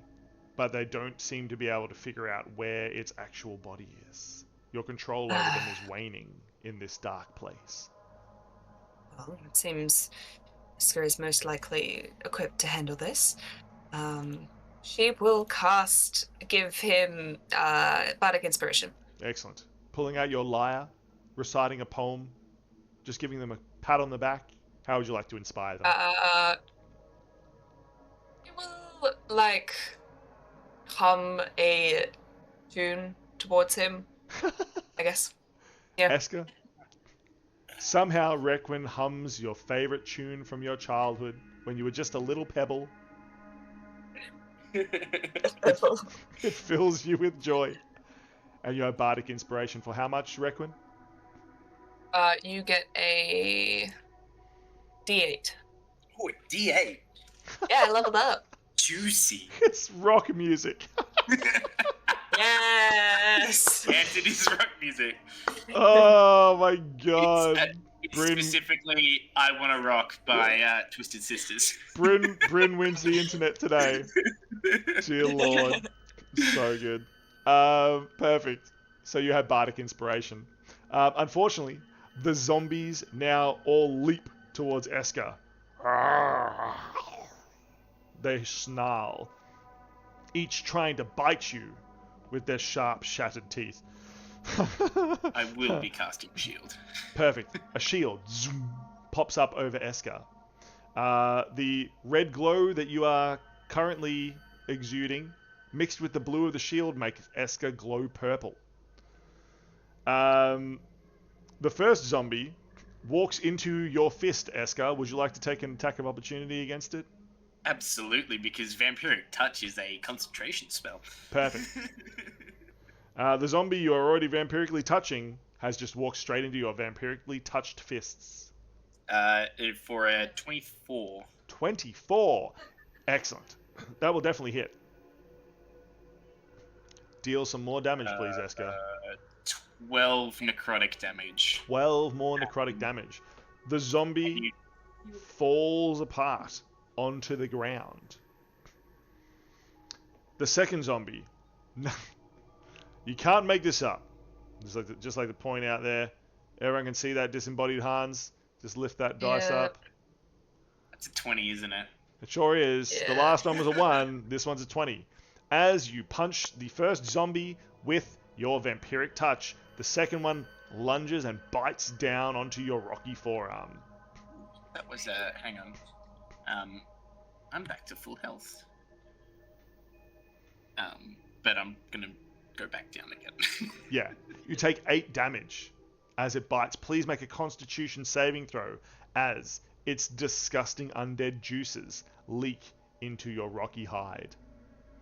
but they don't seem to be able to figure out where its actual body is. Your control over them is waning in this dark place. Well, it seems Iska is most likely equipped to handle this. She will give him Bardic Inspiration. Excellent. Pulling out your lyre, reciting a poem, just giving them a pat on the back. How would you like to inspire them? He will, hum a tune towards him, I guess. Yeah. Eska? Somehow Requin hums your favorite tune from your childhood when you were just a little pebble. It fills you with joy. And you have Bardic Inspiration for how much, Requin? You get a D8. Oh, a D8. Yeah, I leveled up. Juicy. It's rock music. Yes! Yes, it is rock music. Oh my god. It's specifically I Wanna Rock by Twisted Sisters. Bryn wins the internet today. Dear Lord. So good. Perfect. So you have Bardic Inspiration. Unfortunately, the zombies now all leap towards Eska. They snarl, each trying to bite you with their sharp, shattered teeth. I will be casting shield. Perfect. A shield zoom, pops up over Eska. The red glow that you are currently exuding, mixed with the blue of the shield, makes Eska glow purple. The first zombie walks into your fist, Eska. Would you like to take an attack of opportunity against it? Absolutely, because Vampiric Touch is a concentration spell. Perfect. The zombie you are already vampirically touching has just walked straight into your vampirically touched fists. For a 24. 24! Excellent. That will definitely hit. Deal some more damage, please, Eska. 12 necrotic damage. 12 more necrotic damage. The zombie falls apart onto the ground. The second zombie, You can't make this up. Just like to point out there. Everyone can see that disembodied Hans. Just lift that dice Yeah. up. That's a 20, isn't it? It sure is. The Yeah. last one was a 1. This one's a 20. As you punch the first zombie with your vampiric touch, the second one lunges and bites down onto your rocky forearm. That was hang on. I'm back to full health. But I'm gonna go back down again. Yeah. You take 8 damage as it bites. Please make a Constitution saving throw as its disgusting undead juices leak into your rocky hide.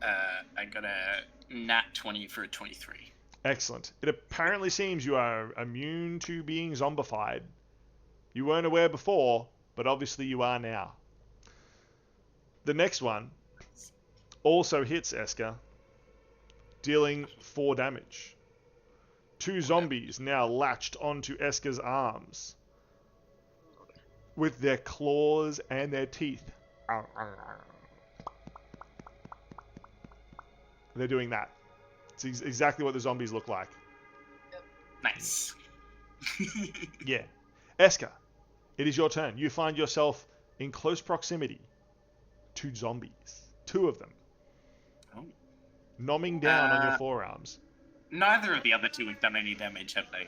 I got a nat 20 for a 23. Excellent. It apparently seems you are immune to being zombified. You weren't aware before, but obviously you are now. The next one also hits Eska, dealing 4 damage. 2 zombies now latched onto Eska's arms with their claws and their teeth. They're doing that. It's exactly what the zombies look like. Nice. Yeah. Eska, it is your turn. You find yourself in close proximity to zombies. 2 of them. Oh. Nomming down on your forearms. Neither of the other 2 have done any damage, have they?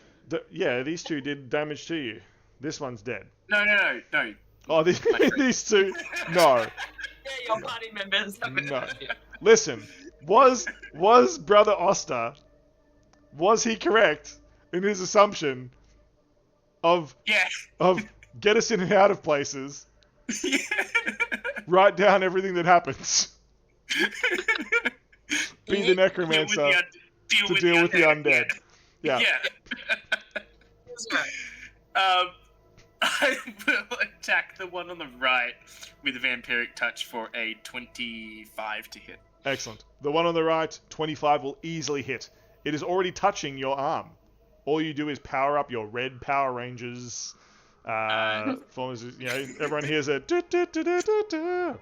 Yeah, these 2 did damage to you. This one's dead. No. Oh, these 2? No. Yeah, your party members. No. Listen, was Brother Oster, was he correct in his assumption of get us in and out of places, write down everything that happens, be the necromancer to deal with the undead? Yeah. I will attack the one on the right with a vampiric touch for a 25 to hit. Excellent. The one on the right, 25 will easily hit. It is already touching your arm. All you do is power up your red Power Rangers forms. You know, everyone hears a do, do, do, do, do, do.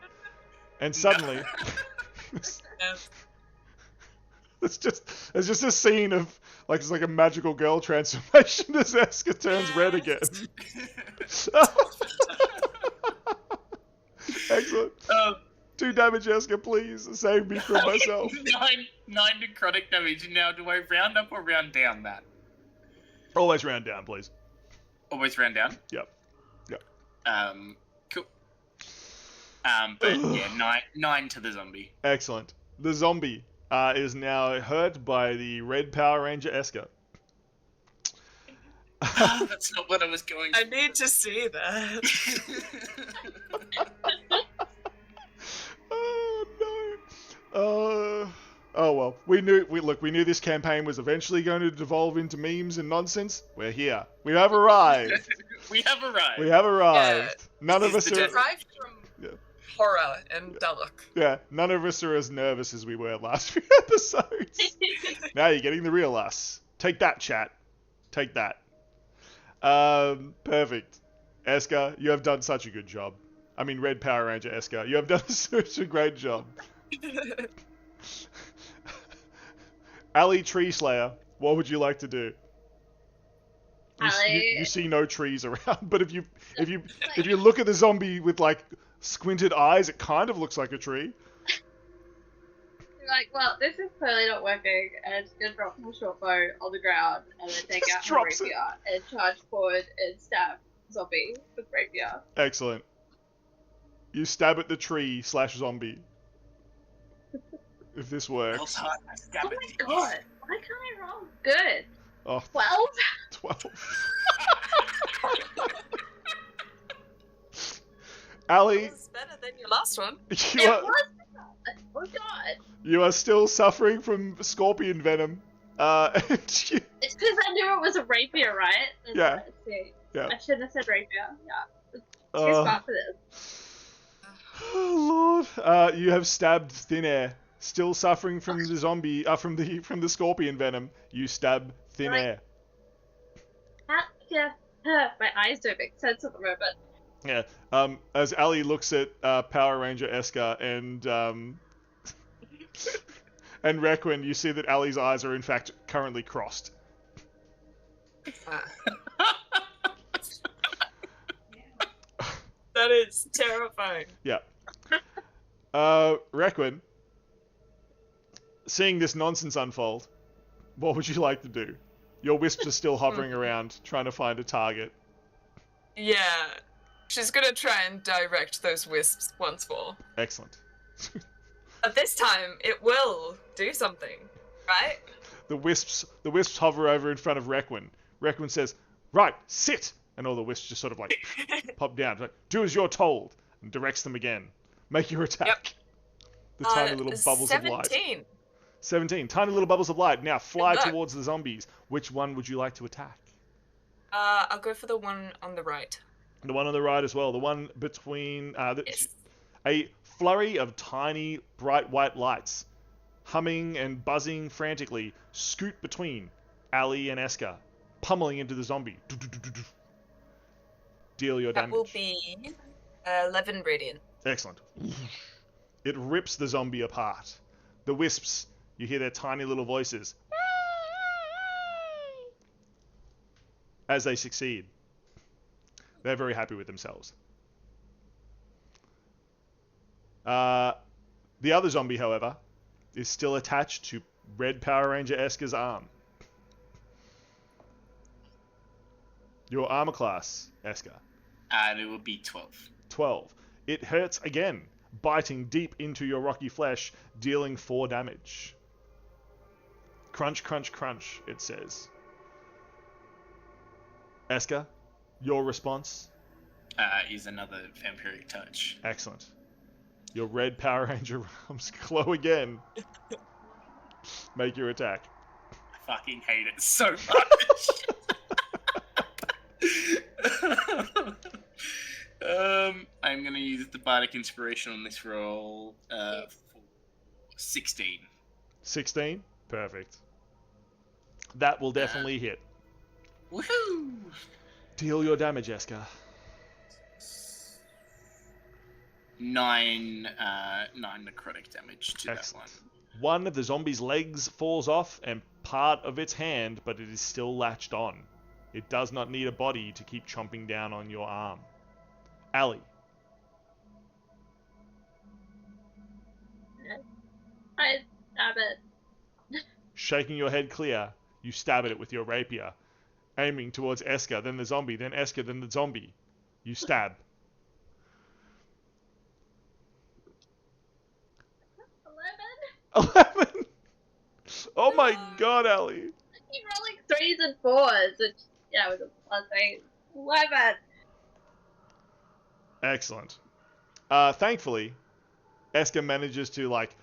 And suddenly, it's just a scene of it's like a magical girl transformation as Eska turns red again. Excellent. 2 damage, Eska, please. Save me from myself. 9 necrotic damage. Now, do I round up or round down that? Always round down, please. Always round down? Yep. Cool. But yeah, 9 to the zombie. Excellent. The zombie is now hurt by the red Power Ranger Eska. That's not what I was going for. I need to see that. Oh no. Oh well. We knew this campaign was eventually going to devolve into memes and nonsense. We're here. We have arrived. We have arrived. Yeah. None of us are Derived from horror and dark. Yeah, none of us are as nervous as we were last few episodes. Now you're getting the real us. Take that, chat. Take that. Perfect. Eska, you have done such a good job. I mean, Red Power Ranger Eska, you have done such a great job. Ali Tree Slayer, what would you like to do? You see no trees around, but if you look at the zombie with squinted eyes, it kind of looks like a tree. Well, this is clearly not working, and I'm just gonna drop my short bow on the ground, and then take out my rapier, and charge forward and stab zombie with rapier. Excellent. You stab at the tree / zombie. If this works. Oh my god, why can't I roll? Good. Oh, 12? 12. Ali, It was better than your last one. Oh god. You are still suffering from scorpion venom. It's because I knew it was a rapier, right? Yeah. Yeah. I shouldn't have said rapier. Yeah. Too smart for this. Oh lord. You have stabbed thin air. Still suffering from the zombie, from the scorpion venom. You stab thin air. My eyes don't make sense at the moment. Yeah. As Ali looks at Power Ranger Eska and And Requin, you see that Ali's eyes are in fact currently crossed. That is terrifying. Yeah. Requin, seeing this nonsense unfold, what would you like to do? Your wisps are still hovering around, trying to find a target. Yeah. She's gonna try and direct those wisps once more. Excellent. But this time, it will do something, right? The wisps hover over in front of Requin. Requin says, "Right, sit!" And all the wisps just sort of like pop down. Like, "Do as you're told," and directs them again. Make your attack. Yep. The tiny little bubbles of light. 17. 17. Tiny little bubbles of light. Now fly Good luck. towards the zombies. Which one would you like to attack? I'll go for the one on the right. The one on the right as well. The one between... Yes. A flurry of tiny, bright white lights, humming and buzzing frantically, scoot between Ali and Eska, pummeling into the zombie. Deal your damage. That will be 11 radiant. Excellent. It rips the zombie apart. The wisps, you hear their tiny little voices as they succeed. They're very happy with themselves. The other zombie, however, is still attached to Red Power Ranger Eska's arm. Your armor class, Eska. It would be 12. 12. It hurts again, biting deep into your rocky flesh, dealing 4 damage. Crunch, crunch, crunch, it says. Eska, your response? Is another vampiric touch. Excellent. Your Red Power Ranger arms glow again. Make your attack. I fucking hate it so much. I'm gonna use the bardic inspiration on this roll. For 16. 16? Perfect. That will definitely hit. Woohoo! Deal your damage, Eska. 9 necrotic damage to Excellent. that one. One of the zombie's legs falls off and part of its hand, but it is still latched on. It does not need a body to keep chomping down on your arm. Ali. I stab it. Shaking your head clear, you stab at it with your rapier, aiming towards Eska, then the zombie, then Eska, then the zombie. You stab. 11? Oh my god, Ali. Keep rolling 3s and 4s, which, yeah, with a +8. 11! Excellent. Thankfully, Eska manages to, like,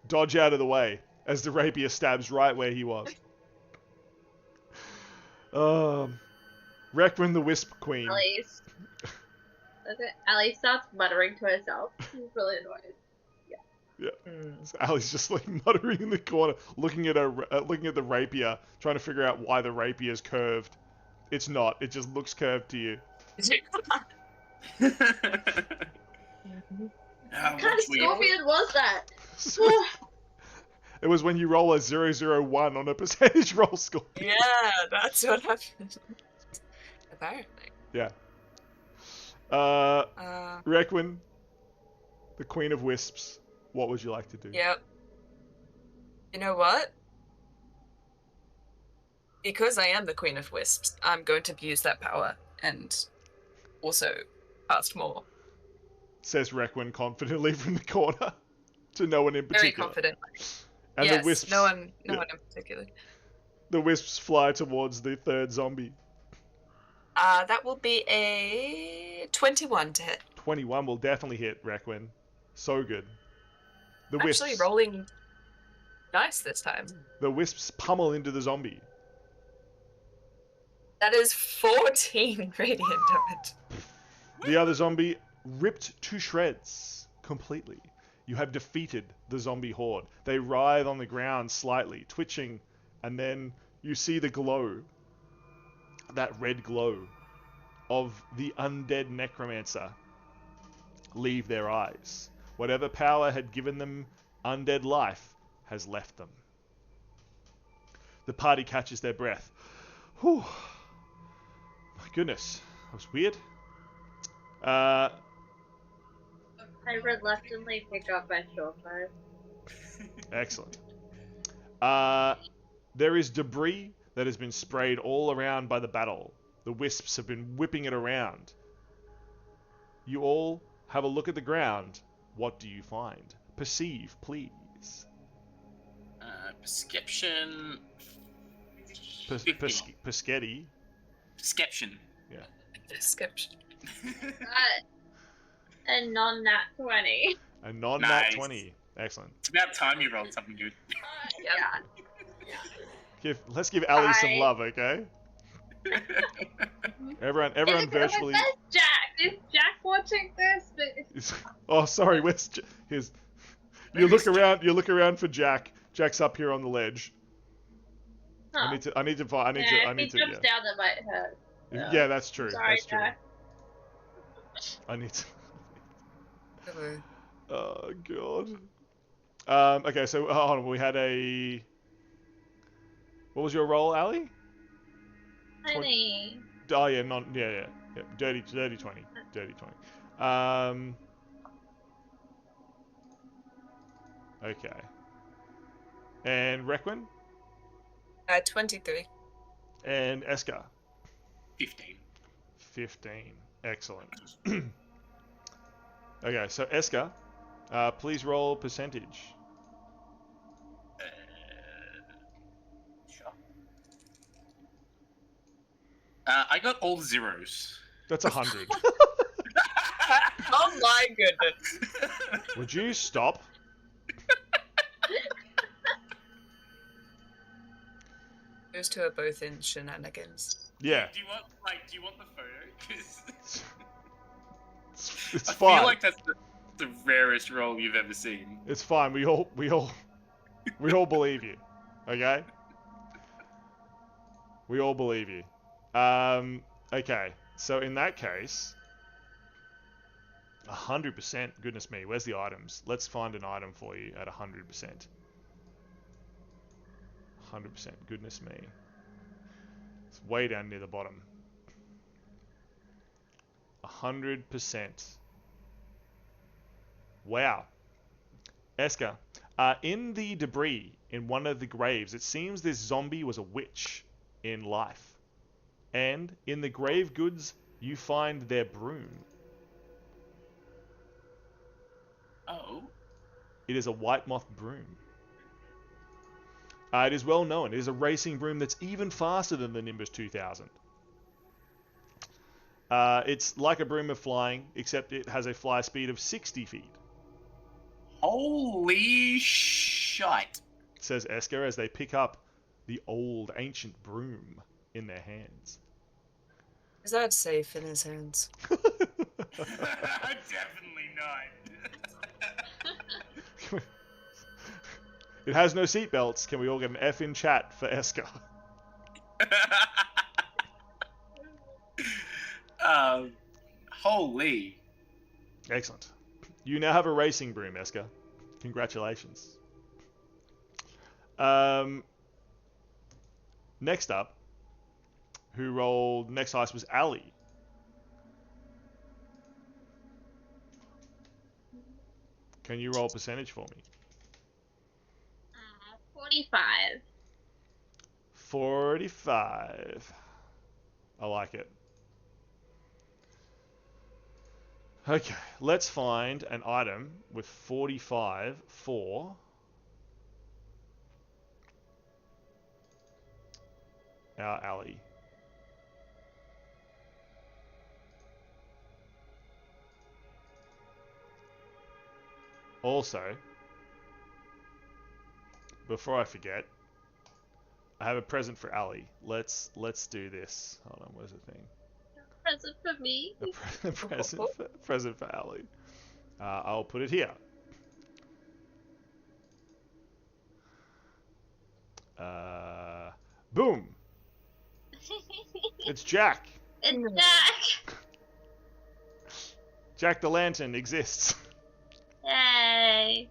dodge out of the way as the rapier stabs right where he was. Requin the Wisp Queen. Ellie starts muttering to herself. She's really annoyed. Yeah. So Ali's just like muttering in the corner, looking at the rapier, trying to figure out why the rapier is curved. It's not. It just looks curved to you. What kind of scorpion was that? It was when you roll a 001 on a percentage roll score. Yeah, that's what happened. Apparently. Yeah. Requin, the Queen of Wisps, what would you like to do? Yep. You know what? Because I am the Queen of Wisps, I'm going to use that power and also cast more. Says Requin confidently from the corner to no one in particular. Very confident. And yes, the wisps, no one in particular. The wisps fly towards the third zombie. That will be a 21 to hit. 21 will definitely hit, Requin. So good. The Actually wisps, rolling nice this time. the wisps pummel into the zombie. That is 14 radiant damage. The other zombie ripped to shreds completely. You have defeated the zombie horde. They writhe on the ground slightly, twitching, and then you see the glow, that red glow of the undead necromancer leave their eyes. Whatever power had given them undead life has left them. The party catches their breath. Whew. My goodness, that was weird. I reluctantly pick up my short bow. Excellent. There is debris that has been sprayed all around by the battle. The wisps have been whipping it around. You all have a look at the ground. What do you find? Perceive, please. Perception. Percetti. Perception. Yeah. Description. A non-nat 20. A non-nat Nice. 20. Excellent. It's about time you rolled something good. Yeah. Let's give Ali some Bye. love, okay? Everyone virtually. Where's Jack? Is Jack watching this? Oh, sorry. Where's here's? You look around. You look around for Jack. Jack's up here on the ledge. Huh. I need to find. If he jumps down, that might hurt. Yeah, that's true. Sorry, That's true. Jack. I need to. Hello. Oh god. Okay, so hold on. We had a. What was your roll, Ali? Honey. Oh yeah, yeah. Dirty 20. Dirty 20. Okay. And Requin 23. and Eska 15. 15. Excellent. Okay, so Eska, please roll percentage. Sure. I got all zeros. That's 100. Oh my goodness. Would you stop? Those two are both in shenanigans. Yeah. Do you want the photo? 'Cause It's I fine. feel like that's the rarest roll you've ever seen. It's fine. We all believe you. Okay? We all believe you. Okay. So in that case, 100%. Goodness me. Where's the items? Let's find an item for you at 100%. 100%. Goodness me. It's way down near the bottom. 100%. Wow. Eska, in the debris in one of the graves, it seems this zombie was a witch in life. And in the grave goods, you find their broom. Oh. It is a white moth broom. It is well known. It is a racing broom that's even faster than the Nimbus 2000. It's like a broom of flying, except it has a fly speed of 60 feet. Holy shite. Says Eska as they pick up the old ancient broom in their hands. Is that safe in his hands? Definitely not. It has no seatbelts. Can we all get an F in chat for Eska? Holy. Excellent. You now have a racing broom, Eska. Congratulations. Next up, who rolled next highest was Ali. Can you roll percentage for me? 45. 45. I like it. Okay, let's find an item with 45 for our alley. Also, before I forget, I have a present for Ali. Let's do this. Hold on, where's the thing? Present for me. A present for Ali. I'll put it here. Boom! It's Jack. It's Jack. Jack the Lantern exists. Yay.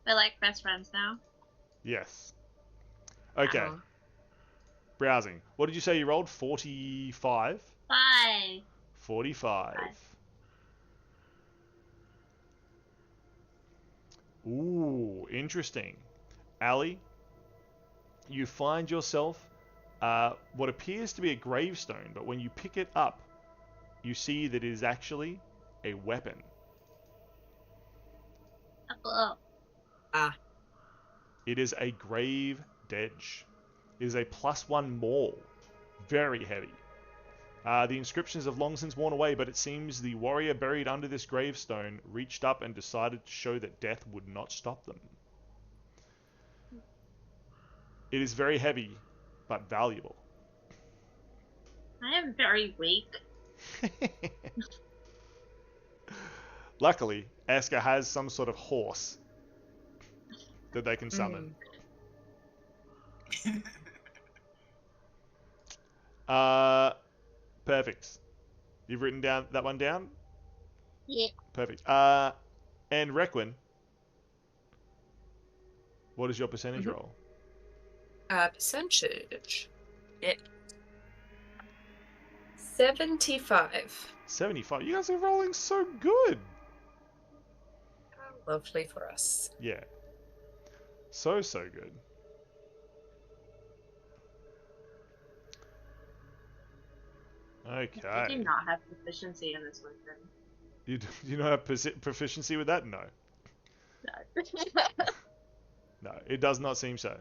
We're like best friends now. Yes. Okay. Ow. Browsing. What did you say you rolled? 45? 5. 45. Ooh, interesting. Ali, you find yourself what appears to be a gravestone, but when you pick it up, you see that it is actually a weapon. Oh. It is a grave dedge. It is a +1 maul. Very heavy. The inscriptions have long since worn away, but it seems the warrior buried under this gravestone reached up and decided to show that death would not stop them. It is very heavy, but valuable. I am very weak. Luckily, Eska has some sort of horse that they can summon. Perfect. You've written down that one down? Yeah. Perfect. And Requin, what is your percentage roll? Percentage. Yeah. 75. 75. You guys are rolling so good. How lovely for us. Yeah. So good. I Okay. do not have proficiency in this weapon. You don't have proficiency with that? No. No. No, it does not seem so.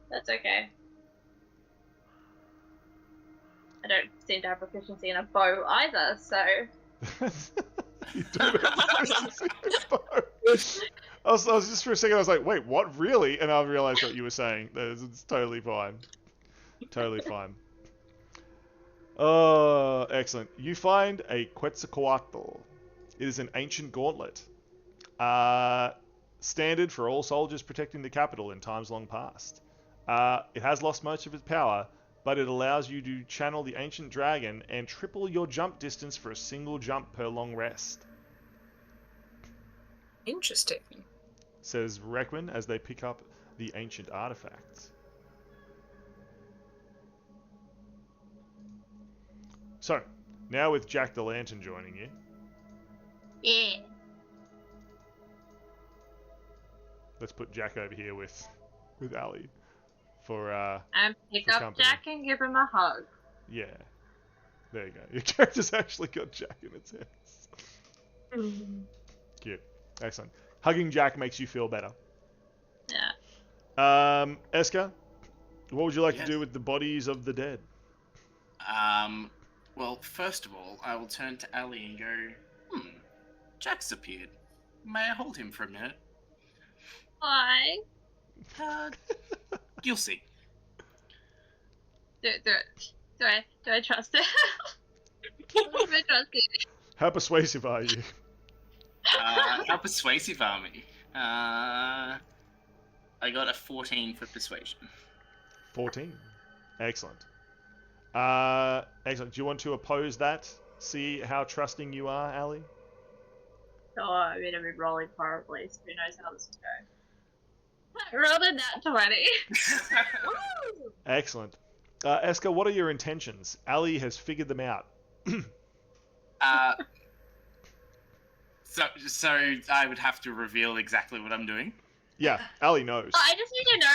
That's okay. I don't seem to have proficiency in a bow either, so... You don't have proficiency in a bow. I was just for a second, I was like, wait, what, really? And I realized what you were saying. It's totally fine. Totally fine. Oh, excellent. You find a Quetzalcoatl. It is an ancient gauntlet. Standard for all soldiers protecting the capital in times long past. It has lost most of its power, but it allows you to channel the ancient dragon and triple your jump distance for a single jump per long rest. Interesting. Says Requin as they pick up the ancient artifacts. So, now with Jack the Lantern joining you. Yeah. Let's put Jack over here with Ali for And pick for up company. Jack and give him a hug. Yeah. There you go. Your character's actually got Jack in its hands. Cute. Excellent. Hugging Jack makes you feel better. Yeah. Eska, what would you like Yes. to do with the bodies of the dead? Well, first of all, I will turn to Ali and go, Jack's appeared. May I hold him for a minute? Why? You'll see. Do I trust it? Do I trust it? How persuasive are you? How persuasive are we? I got a 14 for persuasion. 14. Excellent. Excellent. Do you want to oppose that? See how trusting you are, Ali? Oh, I mean, I've been rolling horribly, so who knows how this will go. Rolled a nat 20. Excellent. Eska, what are your intentions? Ali has figured them out. So I would have to reveal exactly what I'm doing. Yeah, Ali knows. I just need to know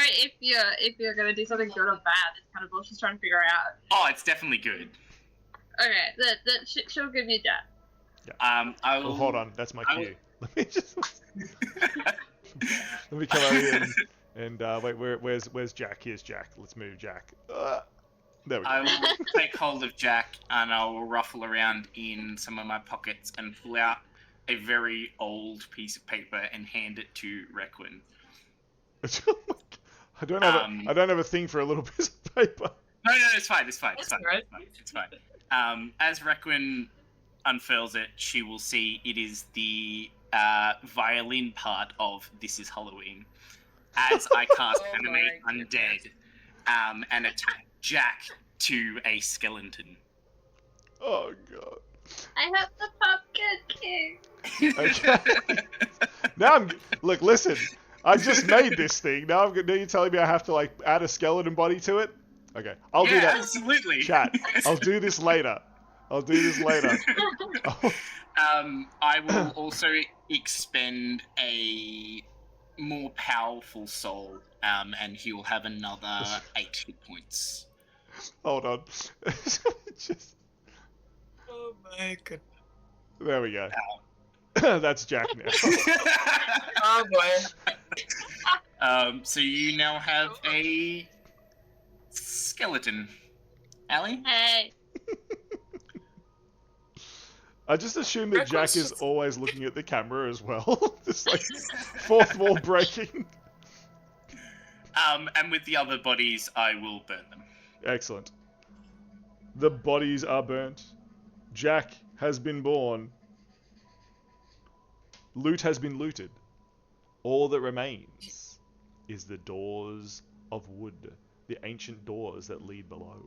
if you're gonna do something good or bad. It's kind of all she's trying to figure out. Oh, it's definitely good. Okay, she'll give you that. I will. Oh, hold on, that's my I cue. Let me just let me come over here and wait. Where's Jack? Here's Jack. Let's move Jack. There we go. I will take hold of Jack and I will ruffle around in some of my pockets and pull out a very old piece of paper and hand it to Requin. I don't have a thing for a little piece of paper. No, it's fine. It's fine. That's right. It's fine. As Requin unfurls it, she will see it is the violin part of This Is Halloween. As I cast Oh Animate my Undead and attack Jack to a skeleton. Oh god. I have the pumpkin king. Okay. Look, listen. I just made this thing. Now you're telling me I have to like add a skeleton body to it? Okay, I'll do that. Absolutely. Chat. I'll do this later. Oh. I will also expend a more powerful soul, and he will have another 8 hit points. Hold on. Just... Oh my god. There we go. That's Jack now. Oh boy. So you now have a skeleton. Allie? Hey. I just assume that Jack is always looking at the camera as well. Just like fourth wall breaking. And with the other bodies, I will burn them. Excellent. The bodies are burnt. Jack has been born. Loot has been looted. All that remains is the doors of wood. The ancient doors that lead below.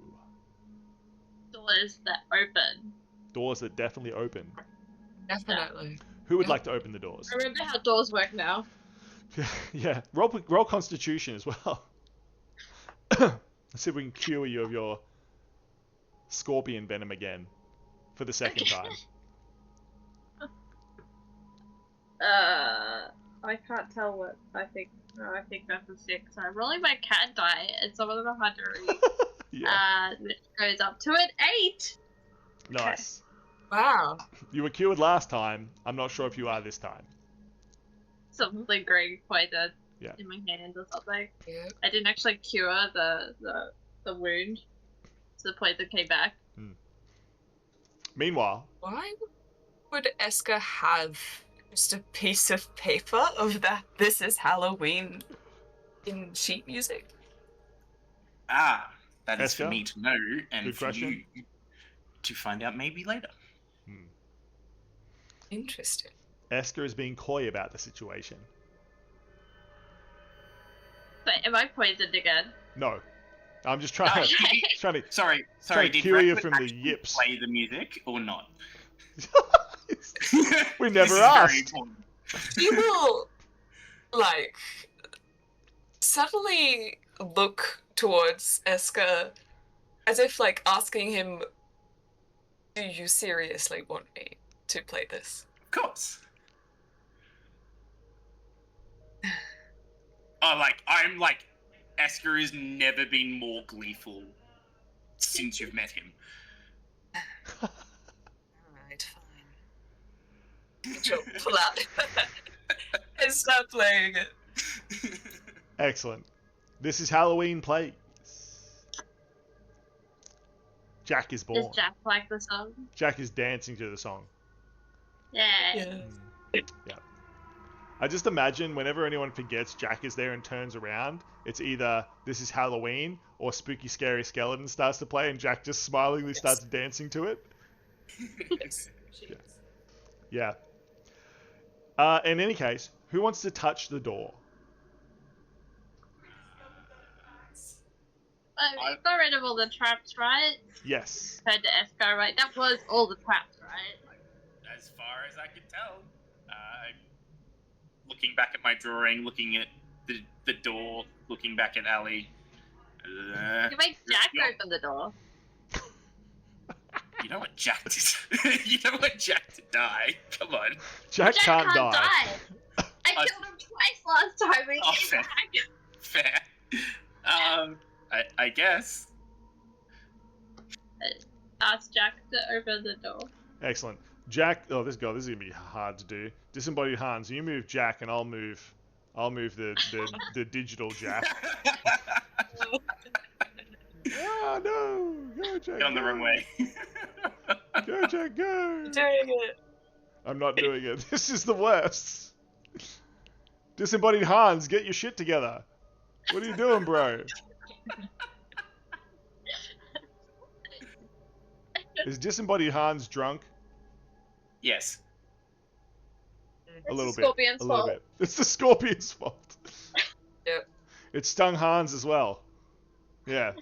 Doors that open. Doors that definitely open. Definitely. Who would like to open the doors? I remember how doors work now. Yeah, roll Constitution as well. Let's see if we can cure you of your scorpion venom again for the second time. I can't tell what I think. Oh, I think that's a 6. So I'm rolling my cat die, and some of them are huntery. Yeah. Which goes up to an 8. Nice. Wow. You were cured last time. I'm not sure if you are this time. Some lingering poison Yeah. in my hand or something. Yeah. I didn't actually cure the wound, so the poison came back. Meanwhile, Why would Eska have just a piece of paper of that "This is Halloween" in sheet music? Ah, that is Eska? for me to know, and Good for question. you to find out maybe later. Interesting. Esker is being coy about the situation. But am I poisoned again? No. I'm just trying to... trying to Sorry, trying to did cure you Reckwood from the actually yips. play the music or not? We This never is very asked. important. You will, like, subtly look towards Eska as if, like, asking him, "Do you seriously want me to play this?" Of course. Oh, I'm like, Esker has never been more gleeful since you've met him. Alright, fine. She'll pull out and start playing it. Excellent. This is Halloween plays. Jack is born. Does Jack like the song? Jack is dancing to the song. Yeah. Yeah. I just imagine whenever anyone forgets Jack is there and turns around, it's either This is Halloween or Spooky Scary Skeleton starts to play and Jack just smilingly starts dancing to it. Yes. Yeah. In any case, who wants to touch the door? We got rid of all the traps, right? Yes. Heard to Esco, right? That was all the traps, right? As far as I can tell, looking back at my drawing, looking at the door, looking back at Ali. You make Jack open the door. You know what Jack did? You know what Jack did die? Come on. Jack can't die. I killed him twice last time. We Oh, came fair. back. Fair. I guess. Ask Jack to open the door. Excellent. Jack, oh, this is gonna be hard to do. Disembodied Hans, you move Jack, and I'll move the digital Jack. Oh no! Go Jack! Gone the wrong way. Go Jack, go! Doing it. I'm not doing it. This is the worst. Disembodied Hans, get your shit together. What are you doing, bro? Is Disembodied Hans drunk? Yes. A little It's the bit. Scorpion's A little fault. bit. It's the Scorpion's fault. Yep. It stung Hans as well. Yeah.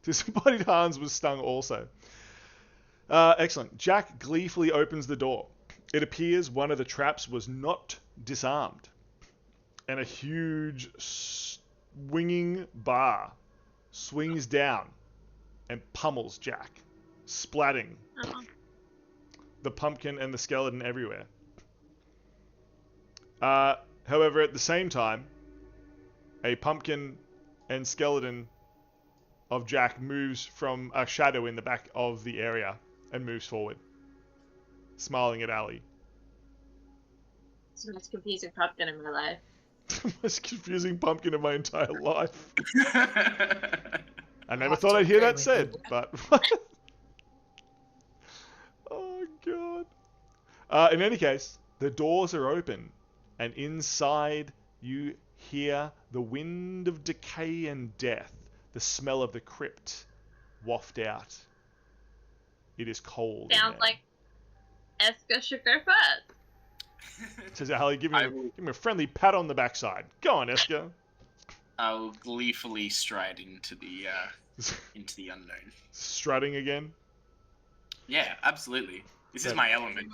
Disembodied Hans was stung also. Excellent. Jack gleefully opens the door. It appears one of the traps was not disarmed, and a huge swinging bar swings down and pummels Jack, splatting the pumpkin and the skeleton everywhere. However, at the same time, a pumpkin and skeleton of Jack moves from a shadow in the back of the area and moves forward, smiling at Ali. It's the most confusing pumpkin in my life. The most confusing pumpkin of my entire life. I never have thought to I'd hear agree that with said, you. but... Oh, God. In any case, the doors are open, and inside you hear the wind of decay and death, the smell of the crypt waft out. It is cold. Sounds like Eska should go first. Says Ali, give me a friendly pat on the backside. Go on, Eska. I'll gleefully stride into the unknown. Strutting again. Yeah, absolutely. This is my element.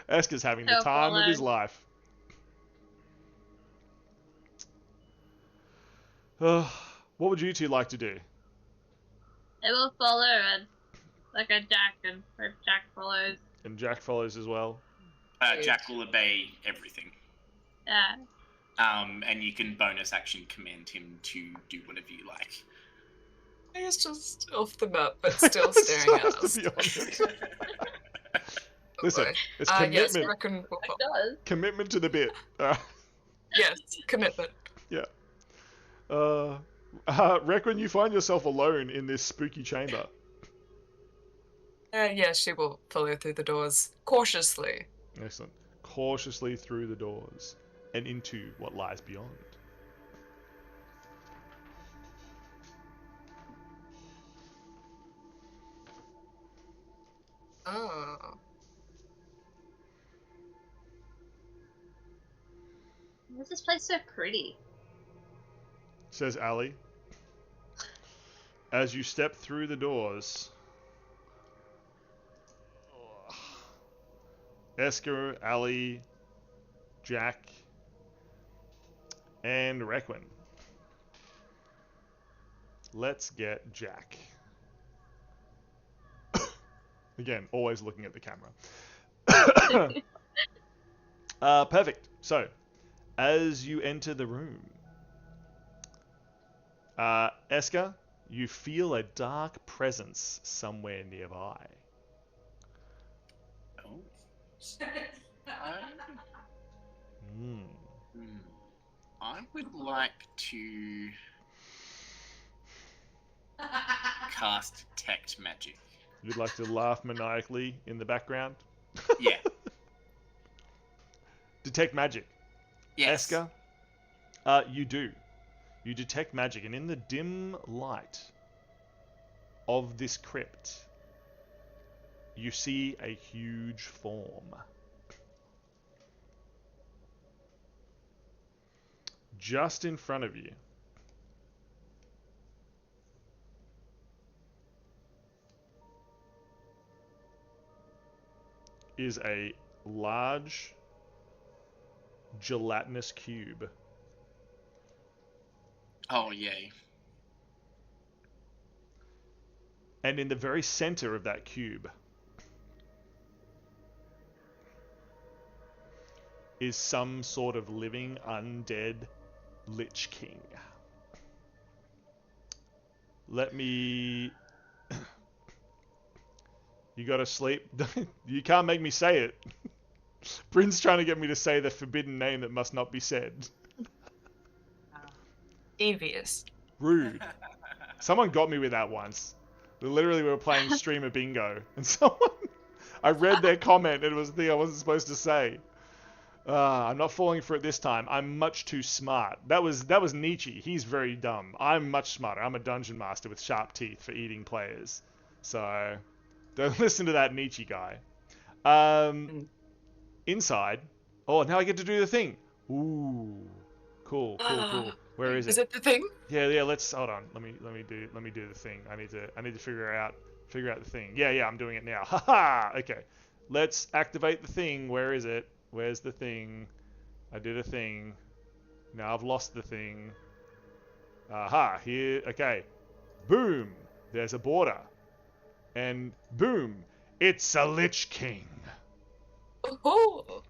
Eska's having the time of his life. What would you two like to do? It will follow and like a Jack, and hope Jack follows. And Jack follows as well. Jack will obey everything. Yeah. And you can bonus action command him to do whatever you like. He's just off the map, but still staring at us. Listen, it's Yes, commitment. I reckon we'll It does. Commitment to the bit. yes, commitment. Yeah. Reckon you find yourself alone in this spooky chamber. Yeah, she will follow through the doors cautiously. Excellent. Cautiously through the doors and into what lies beyond. Oh. Why is this place so pretty? Says Ali. As you step through the doors, Esker, Ali, Jack, and Requin. Let's get Jack. Again, always looking at the camera. Perfect. So, as you enter the room, Esker, you feel a dark presence somewhere nearby. Oh. Hmm. I would like to cast Detect Magic. You'd like to laugh maniacally in the background? Yeah. Detect magic. Yes. Esker, you do. You detect magic, and in the dim light of this crypt, you see a huge form. Just in front of you is a large gelatinous cube. Oh, yay. And in the very center of that cube is some sort of living undead Lich King. Let me... You gotta sleep. You can't make me say it. Bryn's trying to get me to say the forbidden name that must not be said. Devious. Rude. Someone got me with that once. Literally, we were playing streamer bingo, and I read their comment, and it was the thing I wasn't supposed to say. I'm not falling for it this time. I'm much too smart. That was Nietzsche. He's very dumb. I'm much smarter. I'm a dungeon master with sharp teeth for eating players. So, don't listen to that Nietzsche guy. Inside. Oh, now I get to do the thing. Ooh. Cool. Where is Is it? it the thing? Yeah. Let's hold on. Let me do the thing. I need to figure out the thing. Yeah. I'm doing it now. Haha. Okay. Let's activate the thing. Where is it? Where's the thing? I did a thing. Now I've lost the thing. Aha. Here. Okay. Boom. There's a border. And boom. It's a Lich King. Oh.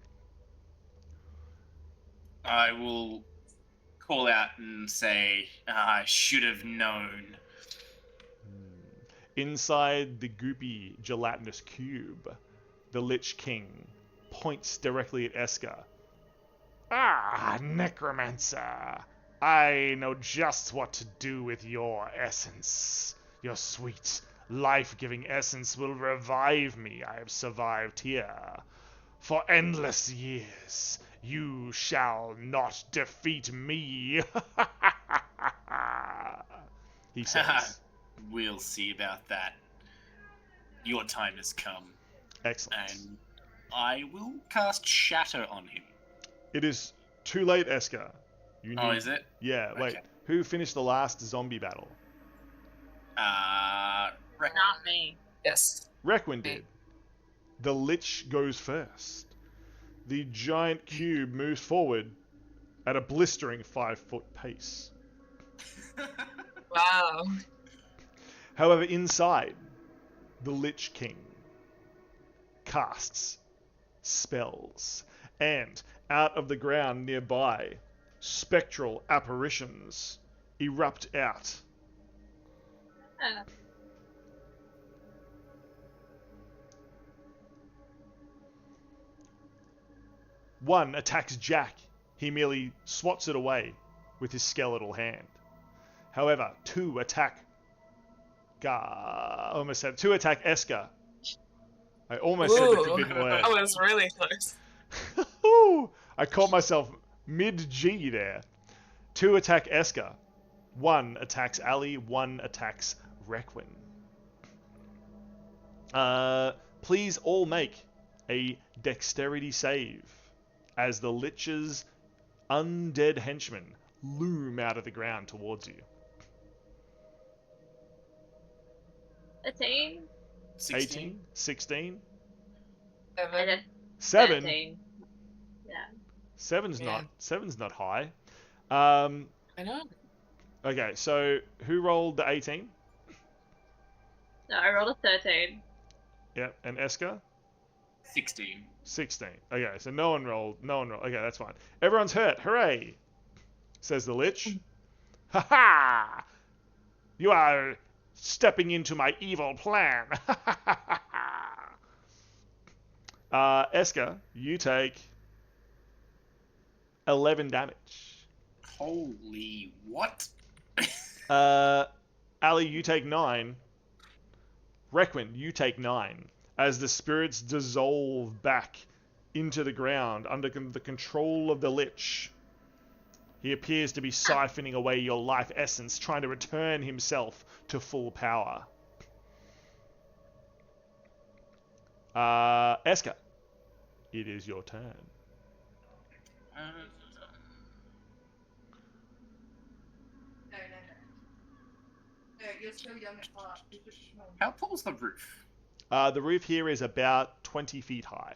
I will call out and say, I should have known. Inside the goopy gelatinous cube, the Lich King points directly at Eska. Ah, Necromancer! I know just what to do with your essence. Your sweet, life-giving essence will revive me. I have survived here. For endless years, you shall not defeat me. He says. We'll see about that. Your time has come. Excellent. And I will cast Shatter on him. It is too late, Eska. You Oh, is it? Yeah, wait. Okay. Who finished the last zombie battle? Not me. Yes. Requin did. The Lich goes first. The giant cube moves forward at a blistering 5-foot pace. Wow. However, inside, the Lich King casts spells, and out of the ground nearby, spectral apparitions erupt out. One attacks Jack. He merely swats it away with his skeletal hand. However, two attack Eska. I almost said the forbidden word. That was really close. I caught myself mid-G there. Two attack Eska. One attacks Ali. One attacks Requin. Please all make a dexterity save as the Lich's undead henchmen loom out of the ground towards you. 13. 18, 16, 7. 13. Yeah. Seven's Yeah. not high. I know. Okay, so who rolled the 18? No, I rolled a 13. Yep, and Eska? 16. 16. Okay, so no one rolled. Okay, that's fine. Everyone's hurt. Hooray! Says the Lich. Ha ha! You are stepping into my evil plan. Eska, you take 11 damage. Holy what? Ali, you take 9. Requin, you take 9. As the spirits dissolve back into the ground under the control of the Lich. He appears to be siphoning away your life essence, trying to return himself to full power. Eska, it is your turn. No, you're still young at heart. You're just small. How tall's the roof? The roof here is about 20 feet high.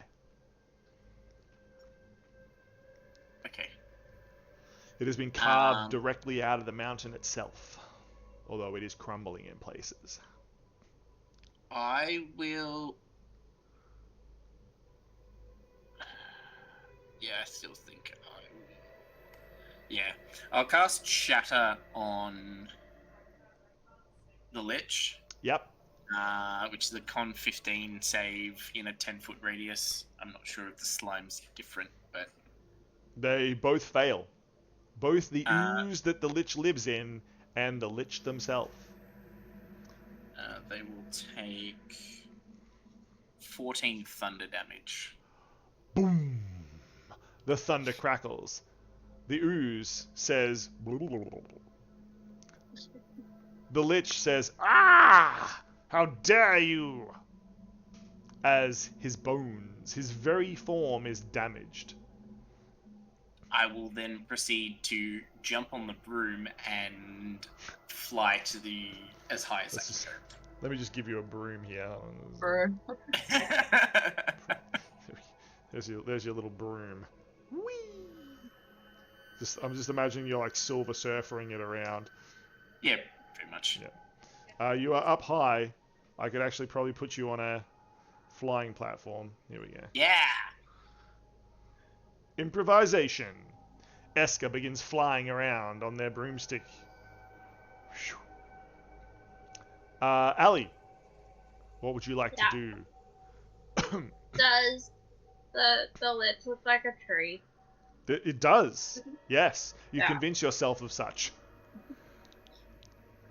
Okay. It has been carved directly out of the mountain itself, although it is crumbling in places. I will... Yeah, I still think I will... Yeah. I'll cast Shatter on the Lich. Yep. Which is a con 15 save in a 10-foot radius. I'm not sure if the slime's different, but... They both fail. Both the ooze that the Lich lives in and the Lich themselves. They will take 14 thunder damage. Boom! The thunder crackles. The ooze says... The Lich says, "Ah! How dare you!" As his bones, his very form is damaged. I will then proceed to jump on the broom and fly to the as high as Let's I Let me just give you a broom here. can. There's your little broom. Whee! I'm just imagining you're like Silver Surfering it around. Yeah, pretty much. Yeah. You are up high. I could actually probably put you on a flying platform. Here we go. Yeah. Improvisation. Eska begins flying around on their broomstick. Ali, what would you like to do? Does the lips look like a tree? It does. Yes. You Yeah. convince yourself of such.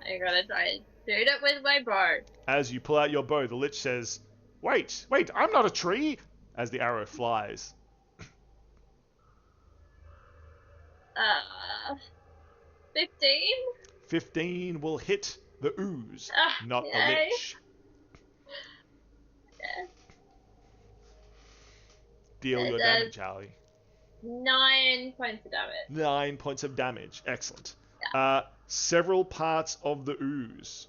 I'm gonna try and shoot it with my bow. As you pull out your bow, the Lich says, Wait, I'm not a tree! As the arrow flies. 15? 15 will hit the ooze, not the yay. Lich. Yeah. Deal your damage, Ali. 9 points of damage. 9 points of damage. Excellent. Several parts of the ooze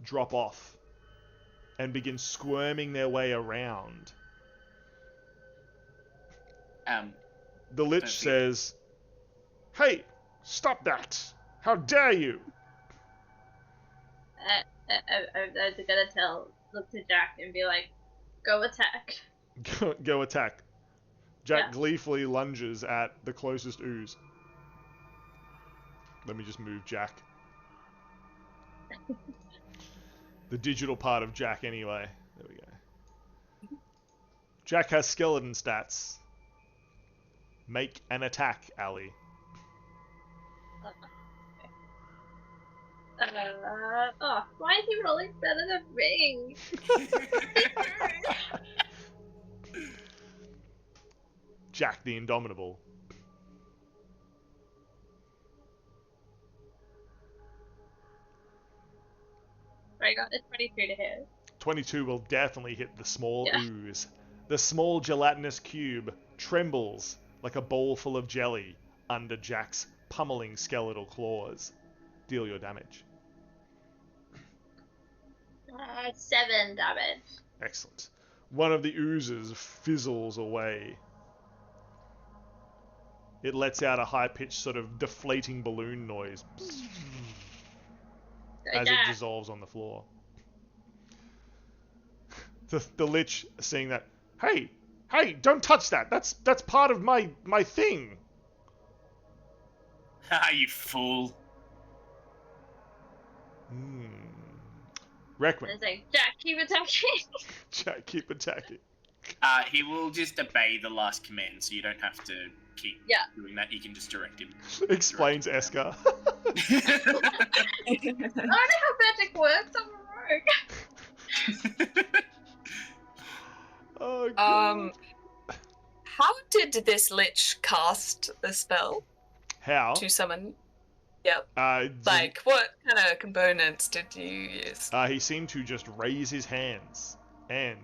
drop off and begin squirming their way around. The Lich says, Hey, stop that! How dare you! I'm gonna look to Jack and be like, go attack. Go attack. Jack gleefully lunges at the closest ooze. Let me just move Jack. The digital part of Jack anyway. There we go. Jack has skeleton stats. Make an attack, Ali. Why is he rolling better than me? Jack the Indomitable. I got a 22 to hit. 22 will definitely hit the small ooze. The small gelatinous cube trembles like a bowl full of jelly under Jack's pummeling skeletal claws. Deal your damage. 7 damage. Excellent. One of the oozes fizzles away. It lets out a high-pitched sort of deflating balloon noise as it dissolves on the floor. The Lich, seeing that, hey, don't touch that. That's part of my thing. Ah, you fool. Reckman. It's like, Jack, keep attacking. Jack, keep attacking. He will just obey the last command, so you don't have to keep doing that. You can just direct him. Explains Eska. I don't know how magic works. I'm a rogue. Oh, God. How did this Lich cast the spell? How? To summon? Yep. Like, what kind of components did you use? He seemed to just raise his hands, and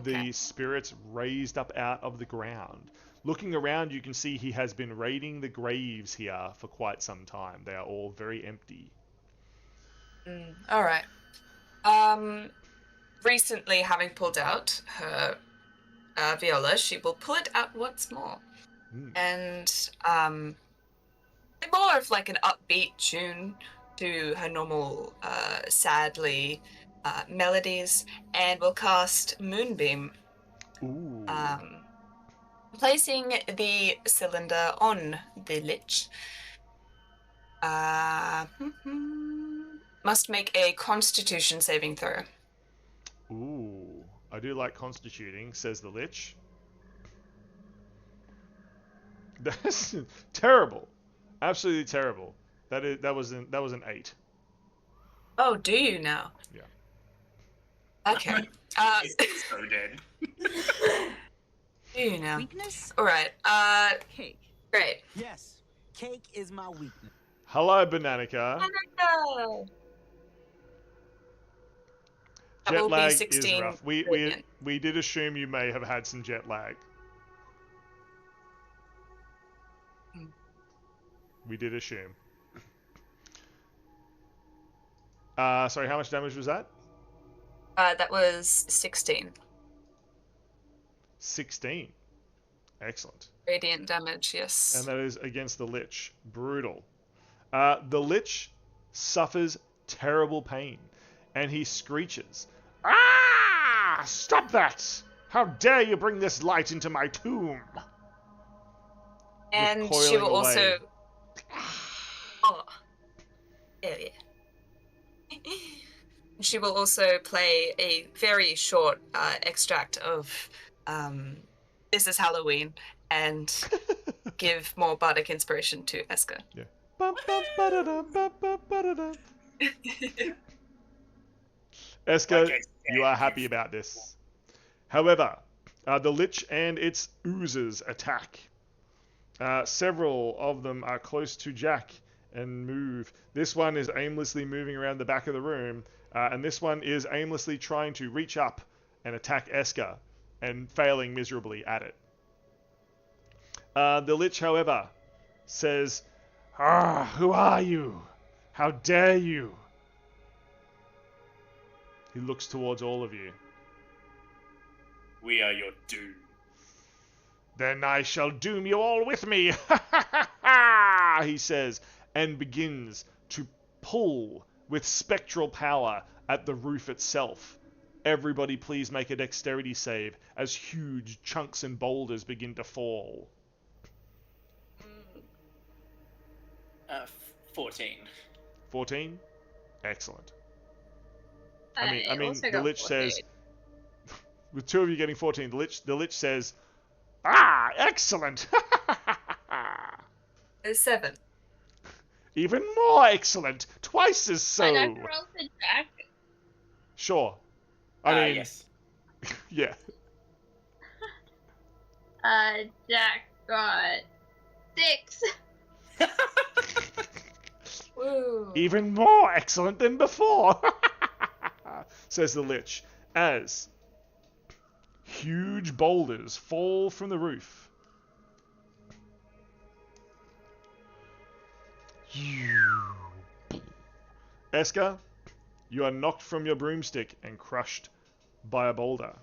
the spirits raised up out of the ground. Looking around, you can see he has been raiding the graves here for quite some time. They are all very empty. All right. Recently, having pulled out her viola, she will pull it out once more, and more of like an upbeat tune to her normal sadly melodies, and will cast Moonbeam. Ooh. Placing the cylinder on the Lich. Must make a Constitution saving throw. Ooh. I do like constituting, says the Lich. That's terrible. Absolutely terrible. That was an 8. Oh, do you now? Yeah. Okay. So dead. Do you now? Weakness? Alright. Cake. Great. Yes. Cake is my weakness. Hello, Bananica. Hello. That Jet will be lag 16 is rough. We did assume you may have had some jet lag. We did assume. Sorry, how much damage was that? That was 16 16. Excellent. radiant damage. Yes. And that is against the Lich. Brutal. The Lich suffers terrible pain, and he screeches, "Ah! Stop that! How dare you bring this light into my tomb!" And she recoiling will also. away. Oh. Yeah. She will also play a very short extract of This Is Halloween and give more bardic inspiration to Eska. Yeah. Bum, bum, ba-da-dum, bum, bum, ba-da-dum. Eska, Okay, you are happy about this. However, the Lich and its oozes attack. Several of them are close to Jack and move. This one is aimlessly moving around the back of the room, and this one is aimlessly trying to reach up and attack Eska, and failing miserably at it. The Lich, however, says, "Ah, who are you? How dare you?" He looks towards all of you. We are your doom. "Then I shall doom you all with me," he says, and begins to pull with spectral power at the roof itself. Everybody please make a dexterity save as huge chunks and boulders begin to fall. 14. 14? Excellent. I I mean, also the got Lich 14. says, with two of you getting 14, the Lich says, "Ah, excellent!" There's 7. "Even more excellent! Twice as so!" I'd have to roll for Jack. Sure. I mean, Yes. yeah. Jack got 6. Woo. "Even more excellent than before," says the Lich, as huge boulders fall from the roof. Eska, you are knocked from your broomstick and crushed by a boulder.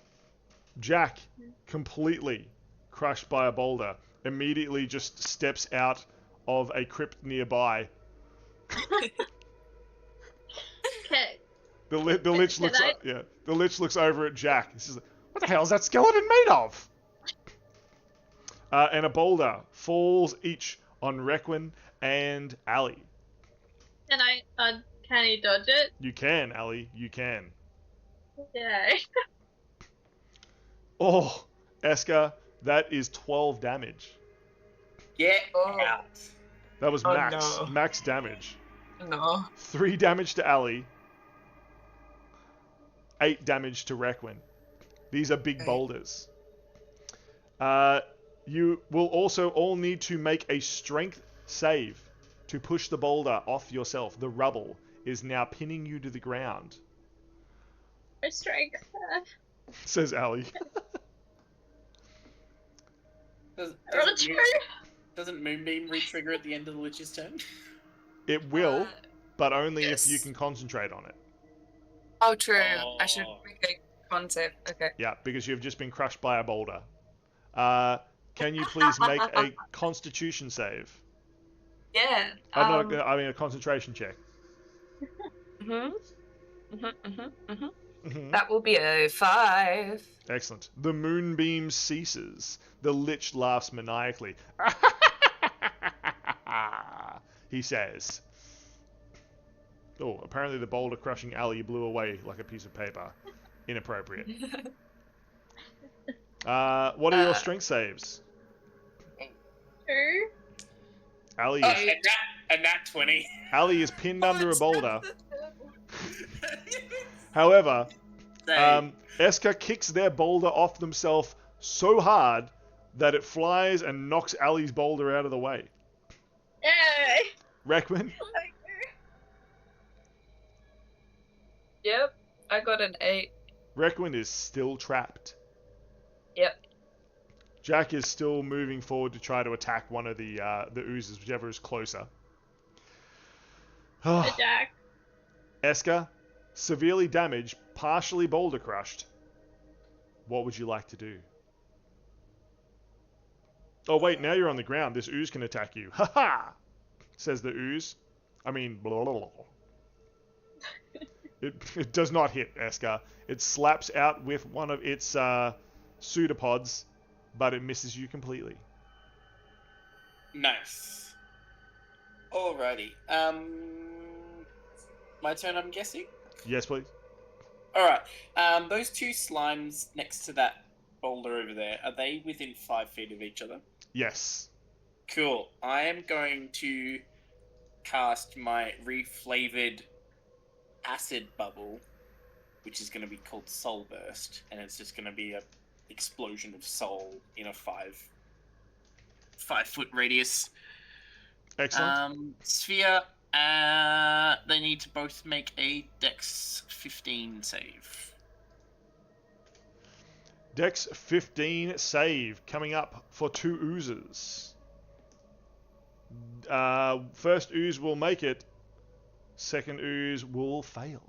Jack, completely crushed by a boulder, immediately just steps out of a crypt nearby. Okay. The Lich Can looks I- the Lich looks over at Jack. He says, "What the hell is that skeleton made of?" And a boulder falls each on Requin and Ali. Can I uncanny dodge it? You can, Ali. You can. Yeah. Oh, Eska, that is 12 damage. Get Oh. out. That was Oh, max. no. Max damage. No. 3 damage to Ali. 8 damage to Requin. These are big Okay. boulders. You will also all need to make a strength save to push the boulder off yourself. The rubble is now pinning you to the ground, My strength. says Ali. I rolled a 2. Doesn't Moonbeam re-trigger at the end of the Lich's turn? It will, but only yes. if you can concentrate on it. Oh, true. I should Oh. make a concept. Okay. Yeah, because you've just been crushed by a boulder. Can you please make a constitution save? Yeah. I mean a concentration check. That will be a 5. Excellent. The moonbeam ceases. The Lich laughs maniacally. He says. Oh, apparently the boulder crushing Ali blew away like a piece of paper. Inappropriate. What are your strength saves? 2. Ali Oh, is, a nat 20. Ali is pinned under a boulder. However, Eska kicks their boulder off themselves so hard that it flies and knocks Ali's boulder out of the way. Yay! Requin, Yep. I got an 8. Requin is still trapped. Yep. Jack is still moving forward to try to attack one of the oozes, whichever is closer. Hey, Jack. Eska, severely damaged, partially boulder crushed. What would you like to do? Oh wait, now you're on the ground. This ooze can attack you. Ha ha! Says the ooze. I mean, blah, blah, blah. It does not hit Eska. It slaps out with one of its pseudopods, but it misses you completely. Nice. Alrighty. My turn, I'm guessing? Yes, please. Alright. Those two slimes next to that boulder over there, are they within 5 feet of each other? Yes. Cool. I am going to cast my reflavored acid bubble, which is going to be called Soul Burst, and it's just going to be a explosion of soul in a 5 foot radius. Excellent. Sphere. They need to both make a Dex 15 save. Dex 15 save coming up for 2 oozes. First ooze will make it. Second ooze will fail.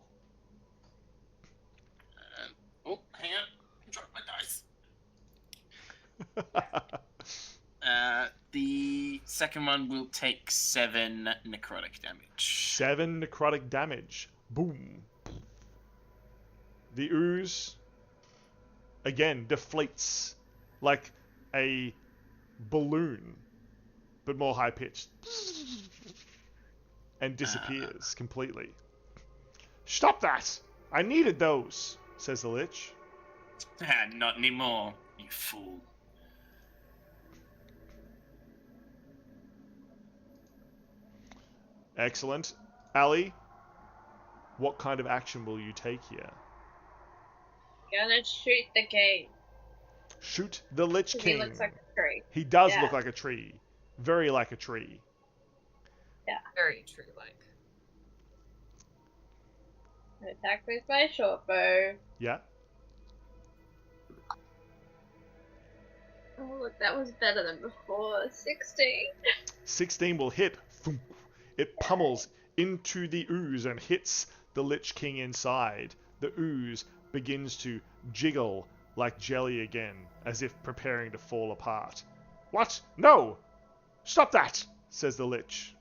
Oh, hang on. Drop my dice. The second one will take 7 necrotic damage. 7 necrotic damage. Boom. The ooze, again, deflates like a balloon, but more high-pitched. And disappears completely. Stop that! I needed those, says the Lich. Not anymore, you fool. Excellent. Ali, what kind of action will you take here? Gonna shoot the king. Shoot the Lich 'Cause King. he looks like a tree. He does Yeah. look like a tree. Very like a tree. Very true-like. Attack with my short bow. Yeah. Oh look, that was better than before. 16. 16 will hit. Thump. It pummels into the ooze and hits the Lich King inside. The ooze begins to jiggle like jelly again, as if preparing to fall apart. What? No! Stop that! Says the Lich.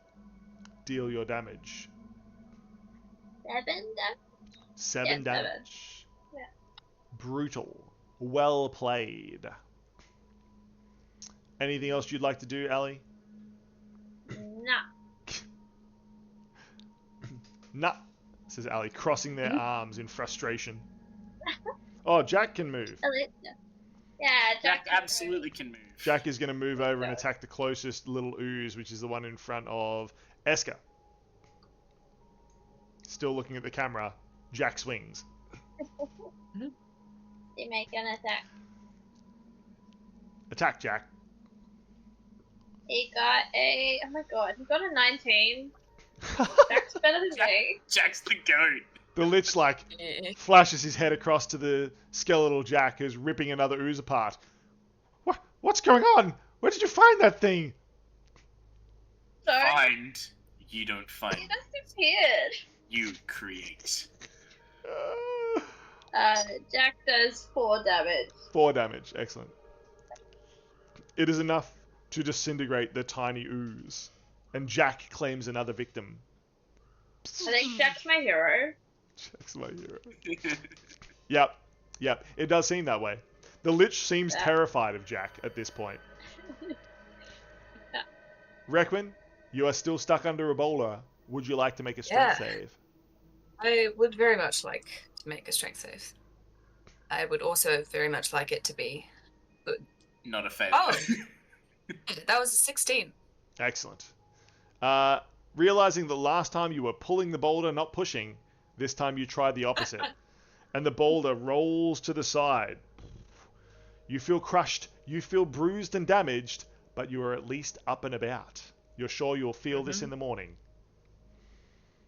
Deal your damage. 7 damage. 7 Yeah, damage. Yeah. Brutal. Well played. Anything else you'd like to do, Ali? Nah. Nah, says Ali, crossing their arms in frustration. Oh, Jack can move. Yeah, Jack absolutely can move. Jack is going to move over and attack the closest little ooze, which is the one in front of Eska. Still looking at the camera, Jack swings. They make an attack. Attack, Jack. He got a. Oh my god, he got a 19. Jack's better than me. Jack's the goat. The Lich, flashes his head across to the skeletal Jack, who's ripping another ooze apart. What's going on? Where did you find that thing? Sorry. Find. You don't find. He just disappeared. You create. Jack does 4 damage. 4 damage, excellent. It is enough to disintegrate the tiny ooze, and Jack claims another victim. I think Jack's my hero. Jack's my hero. Yep, it does seem that way. The Lich seems terrified of Jack at this point. Requin, you are still stuck under a boulder. Would you like to make a strength save? I would very much like to make a strength save. I would also very much like it to be good. Not a fail. Oh! That was a 16. Excellent. Realizing that last time you were pulling the boulder, not pushing, this time you tried the opposite. And the boulder rolls to the side. You feel crushed, you feel bruised and damaged, but you are at least up and about. You're sure you'll feel this in the morning.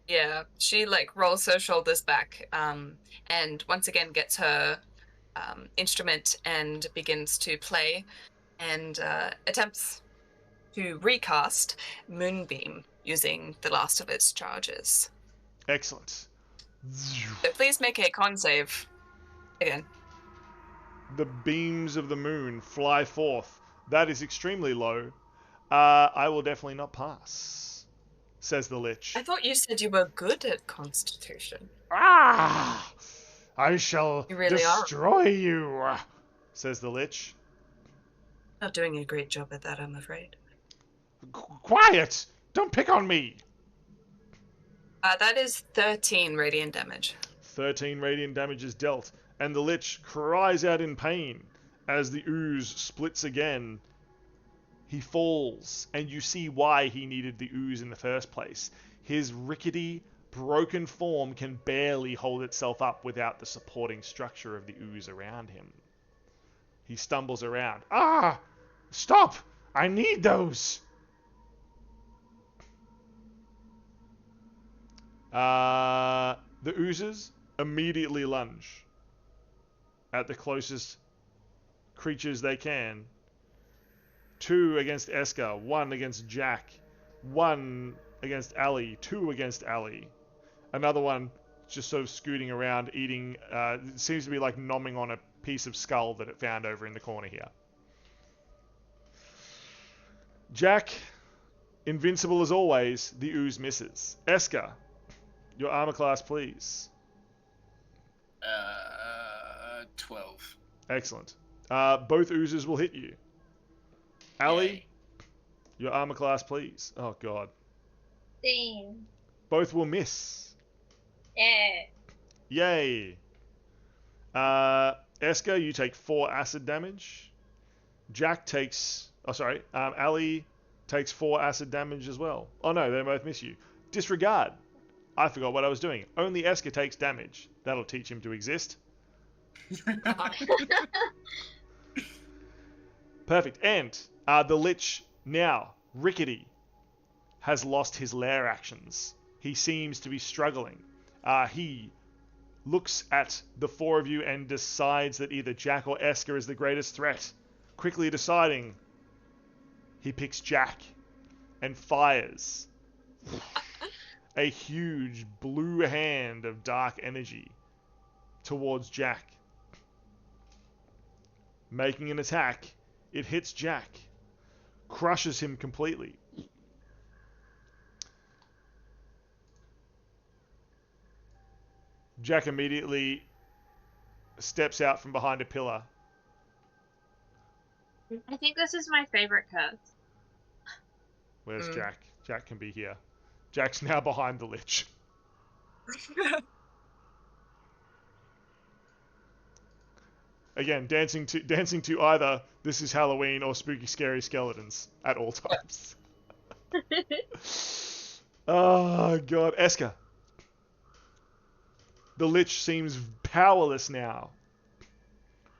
Yeah, she rolls her shoulders back, and once again gets her instrument and begins to play. and attempts to recast Moonbeam using the last of its charges. Excellent. So please make a con save again. The beams of the moon fly forth. That is extremely low. I will definitely not pass, says the Lich. I thought you said you were good at Constitution. Ah! I shall You really destroy you, says the Lich. Not doing a great job at that, I'm afraid. Quiet! Don't pick on me! That is 13 radiant damage. 13 radiant damage is dealt, and the Lich cries out in pain as the ooze splits again. He falls, and you see why he needed the ooze in the first place. His rickety, broken form can barely hold itself up without the supporting structure of the ooze around him. He stumbles around. Ah! Stop! I need those! The oozes immediately lunge at the closest creatures they can. 2 against Eska, 1 against Jack, 1 against Ali, 2 against Ali. Another one just sort of scooting around, eating, it seems to be like nomming on a piece of skull that it found over in the corner here. Jack, invincible as always, the ooze misses. Eska, your armor class, please. 12. Excellent. Both oozes will hit you. Ali, Yay. your armor class, please. Oh, God. 16. Both will miss. Yeah. Yay. Eska, you take 4 acid damage. Jack takes... Oh, sorry. Ali takes 4 acid damage as well. Oh, no, they both miss you. Disregard. I forgot what I was doing. Only Eska takes damage. That'll teach him to exist. Perfect. And the Lich, now, Rickety, has lost his lair actions. He seems to be struggling. He looks at the 4 of you and decides that either Jack or Eska is the greatest threat. Quickly deciding, he picks Jack and fires a huge blue hand of dark energy towards Jack. Making an attack, it hits Jack, crushes him completely. Jack immediately steps out from behind a pillar. I think this is my favorite curse. Where's Jack? Jack can be here. Jack's now behind the Lich. Again, dancing to either This Is Halloween or Spooky Scary Skeletons at all times. Oh, God. Eska. The Lich seems powerless now.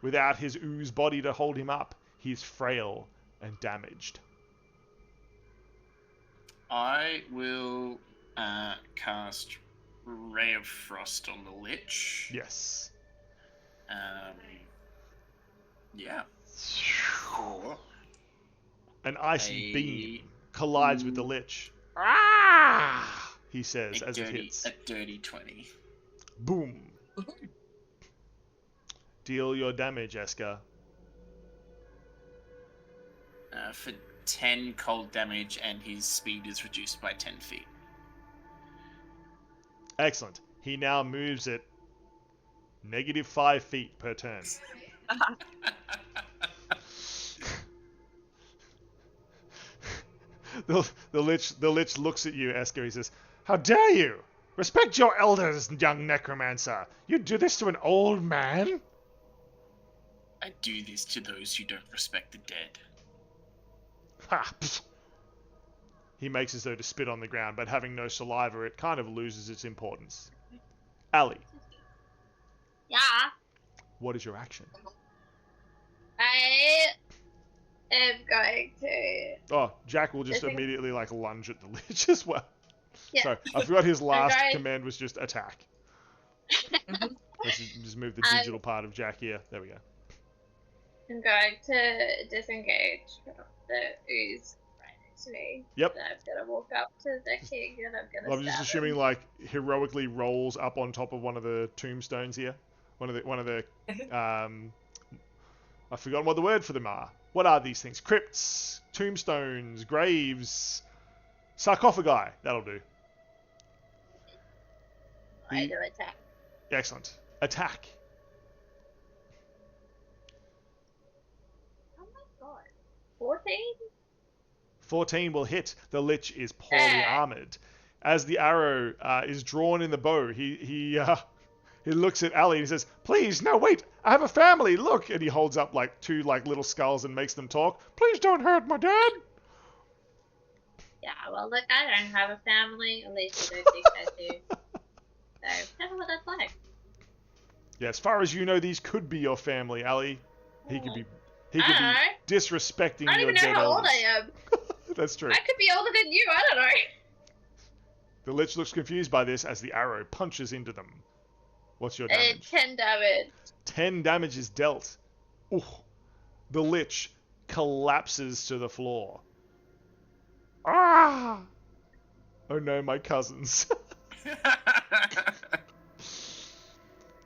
Without his ooze body to hold him up, he's frail and damaged. I will cast Ray of Frost on the Lich. Yes. Yeah. An icy beam collides with the Lich. Ah! He says as it hits. A dirty 20. Boom. Deal your damage, Eska. For 10 cold damage, and his speed is reduced by 10 feet. Excellent. He now moves at -5 feet per turn. The Lich looks at you, Eska. He says, "How dare you! Respect your elders, young necromancer! You do this to an old man?" I do this to those who don't respect the dead. Ha! Pfft. He makes as though to spit on the ground, but having no saliva, it kind of loses its importance. Ali, Yeah. what is your action? I am going to. Oh, Jack will just I think- immediately lunge at the Lich as well. Yeah. Sorry, I forgot his last going- command was just attack. Let's just move the digital part of Jack here. There we go. I'm going to disengage from the ooze right next to me. Yep. And I'm gonna walk up to the king and I'm gonna I'm just stab assuming him. like heroically rolls up on top of one of the tombstones here. One of the I've forgotten what the word for them are. What are these things? Crypts, tombstones, graves, sarcophagi. That'll do. I do attack. Excellent. Attack. Oh my god. 14? 14 will hit. The Lich is poorly armored. As the arrow is drawn in the bow, he looks at Ali and he says, "Please, no, wait! I have a family. Look!" And he holds up like two like little skulls and makes them talk. "Please don't hurt my dad." Yeah, well, look, I don't have a family. At least I don't think I do. So, tell me what that's like. Yeah, as far as you know, these could be your family, Ali. He could be disrespecting I don't your even know dead how old elders. I am. That's true. I could be older than you. I don't know. The Lich looks confused by this as the arrow punches into them. What's your damage? 10 damage. 10 damage is dealt. Ooh. The Lich collapses to the floor. Ah! Oh no, my cousins.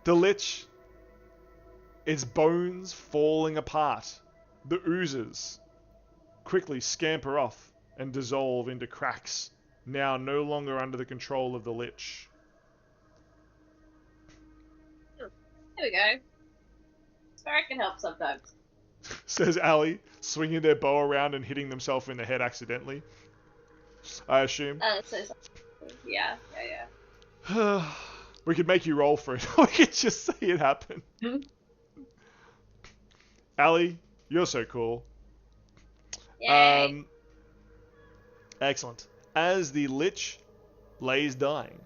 The Lich, its bones falling apart. The oozes quickly scamper off and dissolve into cracks, now no longer under the control of the Lich. There we go. Sorry, I can help sometimes. Says Ali, swinging their bow around and hitting themselves in the head accidentally. I assume. Yeah. We could make you roll for it. We could just say it happened. Ali, you're so cool. Yay. Excellent. As the Lich lays dying.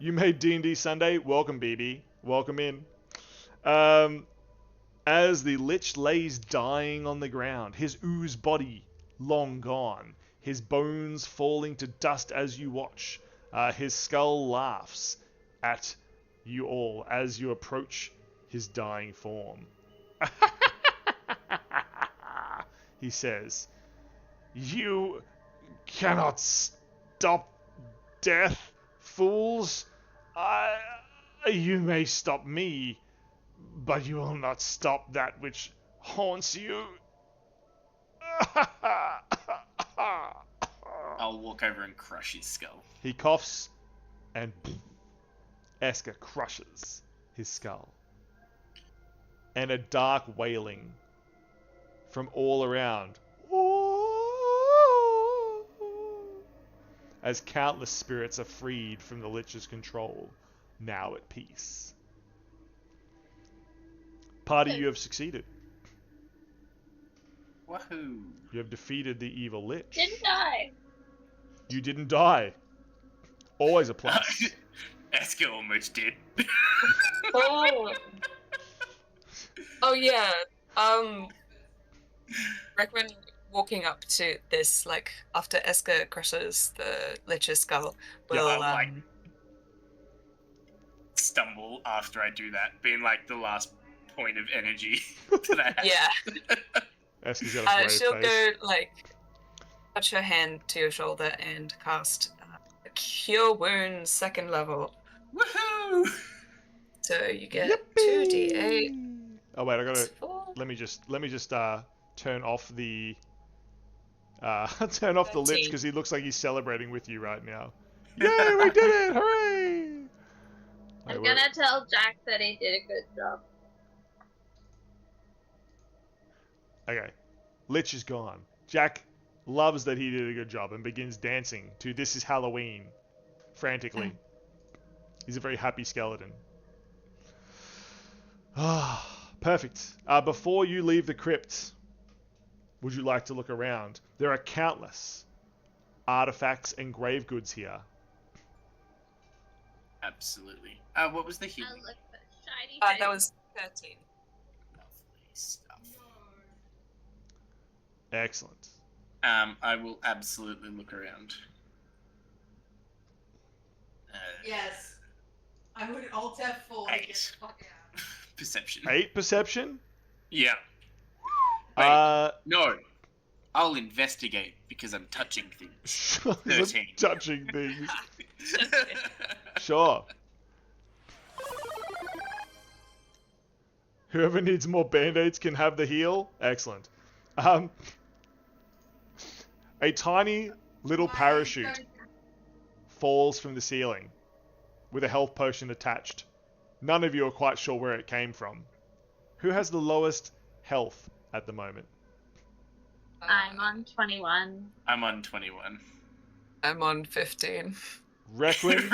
You made D&D Sunday. Welcome, BB. Welcome in. As the Lich lays dying on the ground, his ooze body long gone, his bones falling to dust as you watch, his skull laughs at you all as you approach his dying form. He says, "You cannot stop death, fools. You may stop me, but you will not stop that which haunts you." I'll walk over and crush his skull. He coughs, and Eska crushes his skull. And a dark wailing from all around, as countless spirits are freed from the Lich's control, now at peace. Party, you have succeeded. Woohoo! You have defeated the evil Lich. Didn't die. You didn't die. Always a plus. Eska almost did. Oh yeah. Recommend walking up to this, like, after Eska crushes the Lich's skull. Yeah, Will I'll, stumble after I do that, being like the last point of energy that I have. yeah. Eska's got a brave She'll face. go like touch her hand to your shoulder and cast Cure Wounds 2nd level. Woohoo! So you get Yippee! 2d8. Oh wait, I gotta. 4. Let me just turn off the turn off the Lich 13. because he looks like he's celebrating with you right now. Yay, we did it! Hooray! I'm gonna tell Jack that he did a good job. Okay, Lich is gone. Jack loves that he did a good job and begins dancing to "This Is Halloween" frantically. He's a very happy skeleton. Ah, perfect. Before you leave the crypt, would you like to look around? There are countless artifacts and grave goods here. Absolutely. What was the I healing? look for shiny That things. was 13. Lovely stuff. Excellent. I will absolutely look around. Yes. I would alt F4 to get the fuck out. Perception. 8 perception? Yeah. Wait. No. I'll investigate because I'm touching things. 13. Touching things. Sure. Whoever needs more band-aids can have the heal. Excellent. A tiny little parachute falls from the ceiling with a health potion attached. None of you are quite sure where it came from. Who has the lowest health at the moment? I'm on 21. I'm on 21. I'm on 15. Requin,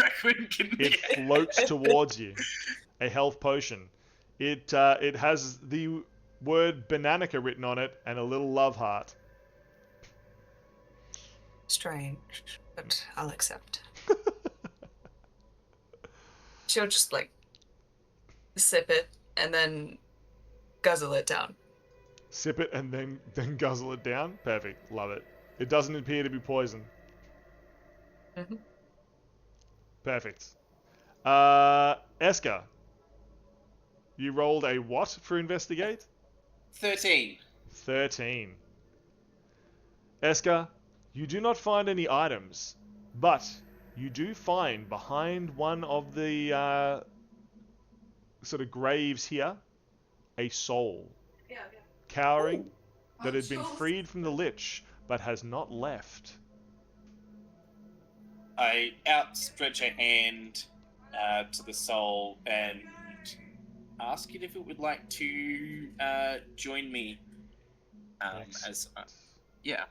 it floats towards you. A health potion. It has the word Bananica written on it and a little love heart. Strange, but I'll accept. She'll just like sip it and then guzzle it down. Sip it and then guzzle it down? Perfect. Love it. It doesn't appear to be poison. Mm-hmm. Perfect. Eska, you rolled a what for investigate? 13. 13. Eska, you do not find any items, but you do find behind one of the sort of graves here a soul cowering that had been freed from the lich but has not left. I outstretch a hand to the soul and ask it if it would like to join me. Yeah.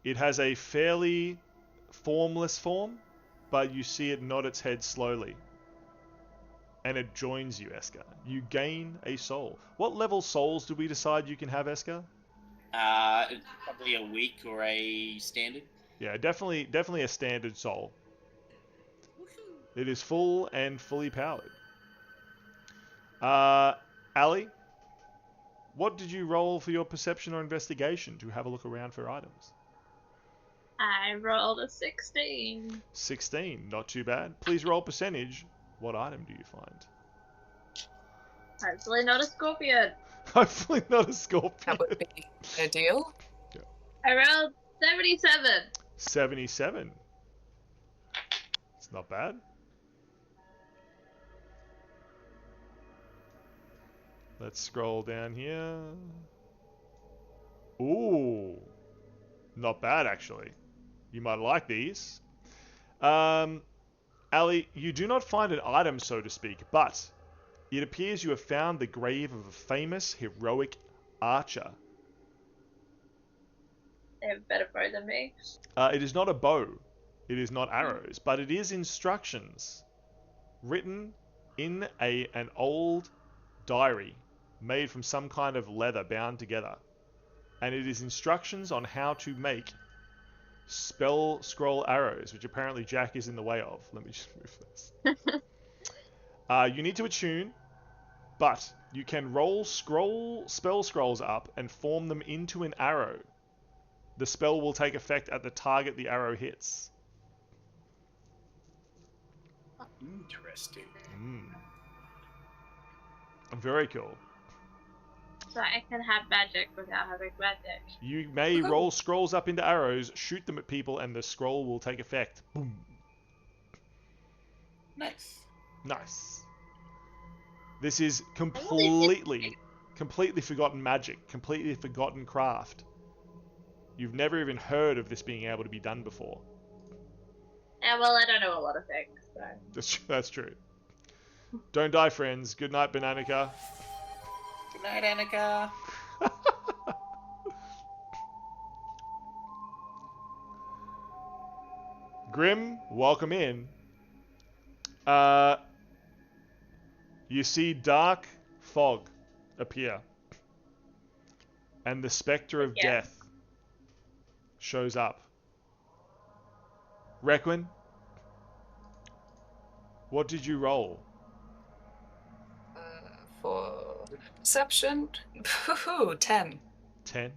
It has a fairly formless form, but you see it nod its head slowly. And it joins you, Eska. You gain a soul. What level souls do we decide you can have, Eska? Probably a weak or a standard. Yeah, definitely a standard soul. It is full and fully powered. Ali, what did you roll for your perception or investigation to have a look around for items? I rolled a 16. 16, not too bad. Please roll percentage. What item do you find? Hopefully not a scorpion. Hopefully not a scorpion. That would be ideal. I rolled 77. 77. It's not bad. Let's scroll down here. Ooh. Not bad, actually. You might like these. Ali, you do not find an item, so to speak, but it appears you have found the grave of a famous, heroic archer. They have a better bow than me. It is not a bow. It is not arrows, but it is instructions written in an old diary made from some kind of leather bound together. And it is instructions on how to make spell scroll arrows, which apparently Jack is in the way of. Let me just move this. You need to attune, but you can roll spell scrolls up and form them into an arrow. The spell will take effect at the target the arrow hits. Interesting. Very cool. So I can have magic without having magic. You may roll scrolls up into arrows, shoot them at people, and the scroll will take effect. Boom. Nice. This is completely forgotten magic, completely forgotten craft. You've never even heard of this being able to be done before. Yeah, well, I don't know a lot of things, so. That's true. Don't die, friends. Good night, Bananica. Good night, Annika. Grim, welcome in. You see dark fog appear. And the spectre of death shows up. Requin, what did you roll? For perception, 10. 10.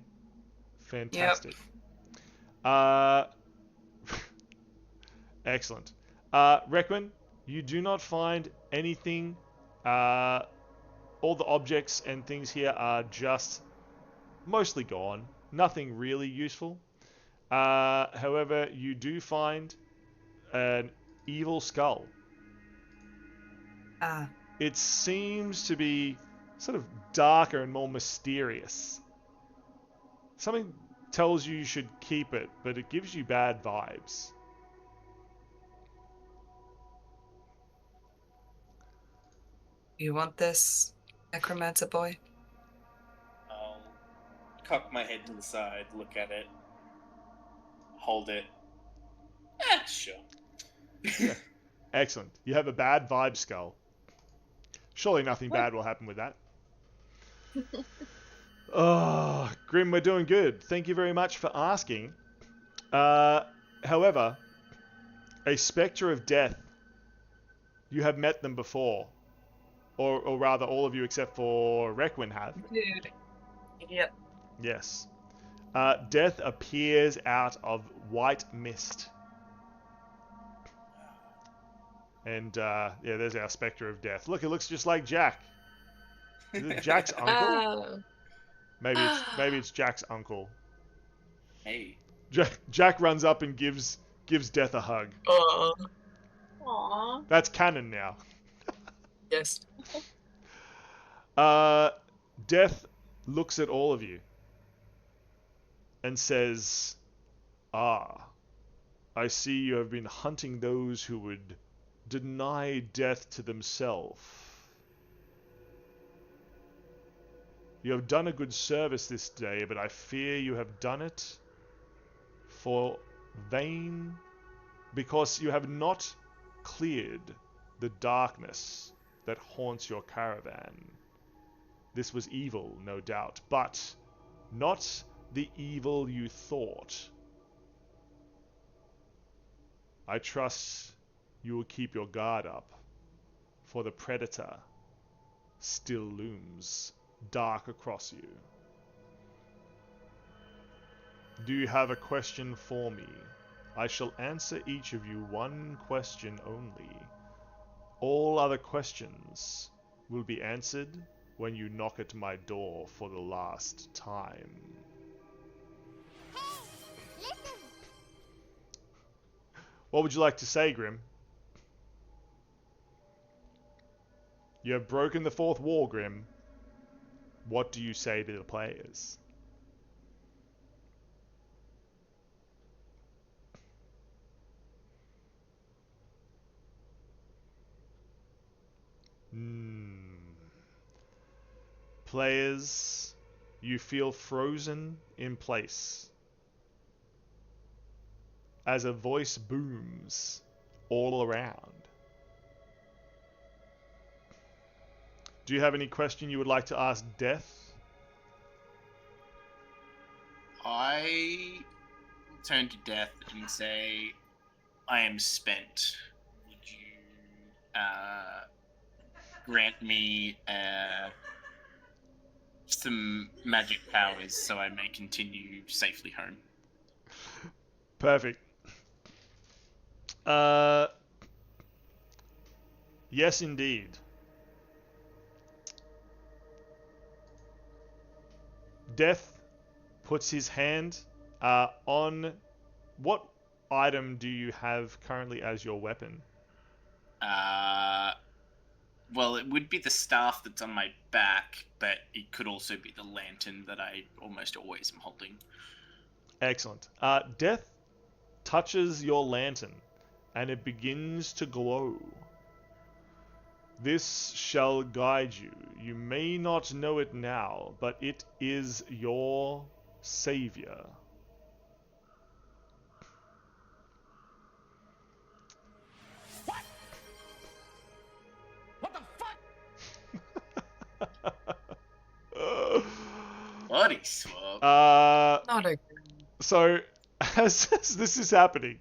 Fantastic. Yep. Excellent. Requin, you do not find anything. All the objects and things here are just mostly gone. Nothing really useful. However, you do find an evil skull. Ah. It seems to be sort of darker and more mysterious. Something tells you should keep it, but it gives you bad vibes. You want this, necromancer boy? I'll cock my head to the side, look at it, hold it. Sure. Excellent. You have a bad vibe skull. Surely nothing bad will happen with that. Oh, Grim, we're doing good. Thank you very much for asking. However, a spectre of death, you have met them before. Or rather, all of you except for Requin have. Dude. Yep. Yes. Death appears out of white mist. And, yeah, there's our spectre of death. Look, it looks just like Jack. Is it Jack's uncle? Oh. Maybe it's Jack's uncle. Hey. Jack runs up and gives Death a hug. Oh. Aww. That's canon now. Yes. Death looks at all of you and says, "Ah, I see you have been hunting those who would deny death to themselves. You have done a good service this day, but I fear you have done it for vain, because you have not cleared the darkness that haunts your caravan. This was evil, no doubt, but not the evil you thought. I trust you will keep your guard up, for the predator still looms dark across you. Do you have a question for me? I shall answer each of you one question only. All other questions will be answered when you knock at my door for the last time." What would you like to say, Grim? You have broken the fourth wall, Grim. What do you say to the players? Players, you feel frozen in place as a voice booms all around. Do you have any question you would like to ask Death? I turn to Death and say, I am spent. Would you grant me some magic powers so I may continue safely home? Perfect. Yes, indeed. Death puts his hand on... What item do you have currently as your weapon? Well, it would be the staff that's on my back, but it could also be the lantern that I almost always am holding. Excellent. Death touches your lantern, and it begins to glow. This shall guide you. You may not know it now, but it is your savior. What the fuck? Bloody swap. Not a... So, as this is happening,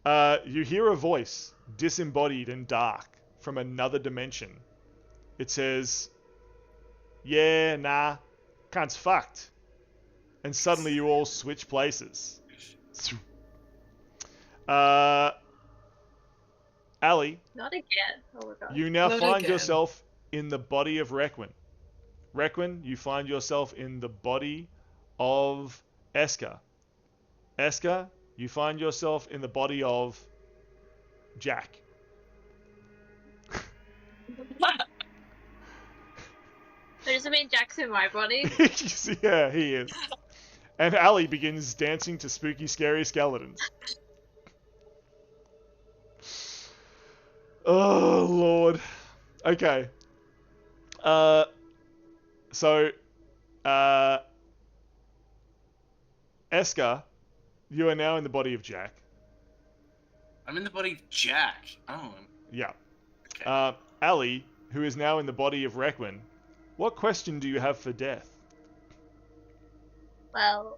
you hear a voice, disembodied and dark, from another dimension. It says, "Yeah, nah, cunt's fucked." And suddenly you all switch places. Ali, Not again. Oh my god. you now Not find again. yourself in the body of Requin. Requin, you find yourself in the body of Eska. Eska, you find yourself in the body of Jack. Does it mean Jack's in my body? Yeah, he is. And Ali begins dancing to spooky, scary skeletons. Oh, Lord. Okay. So, Eska, you are now in the body of Jack. I'm in the body of Jack. Oh. Yeah. Okay. Ali, who is now in the body of Requin, what question do you have for Death? Well,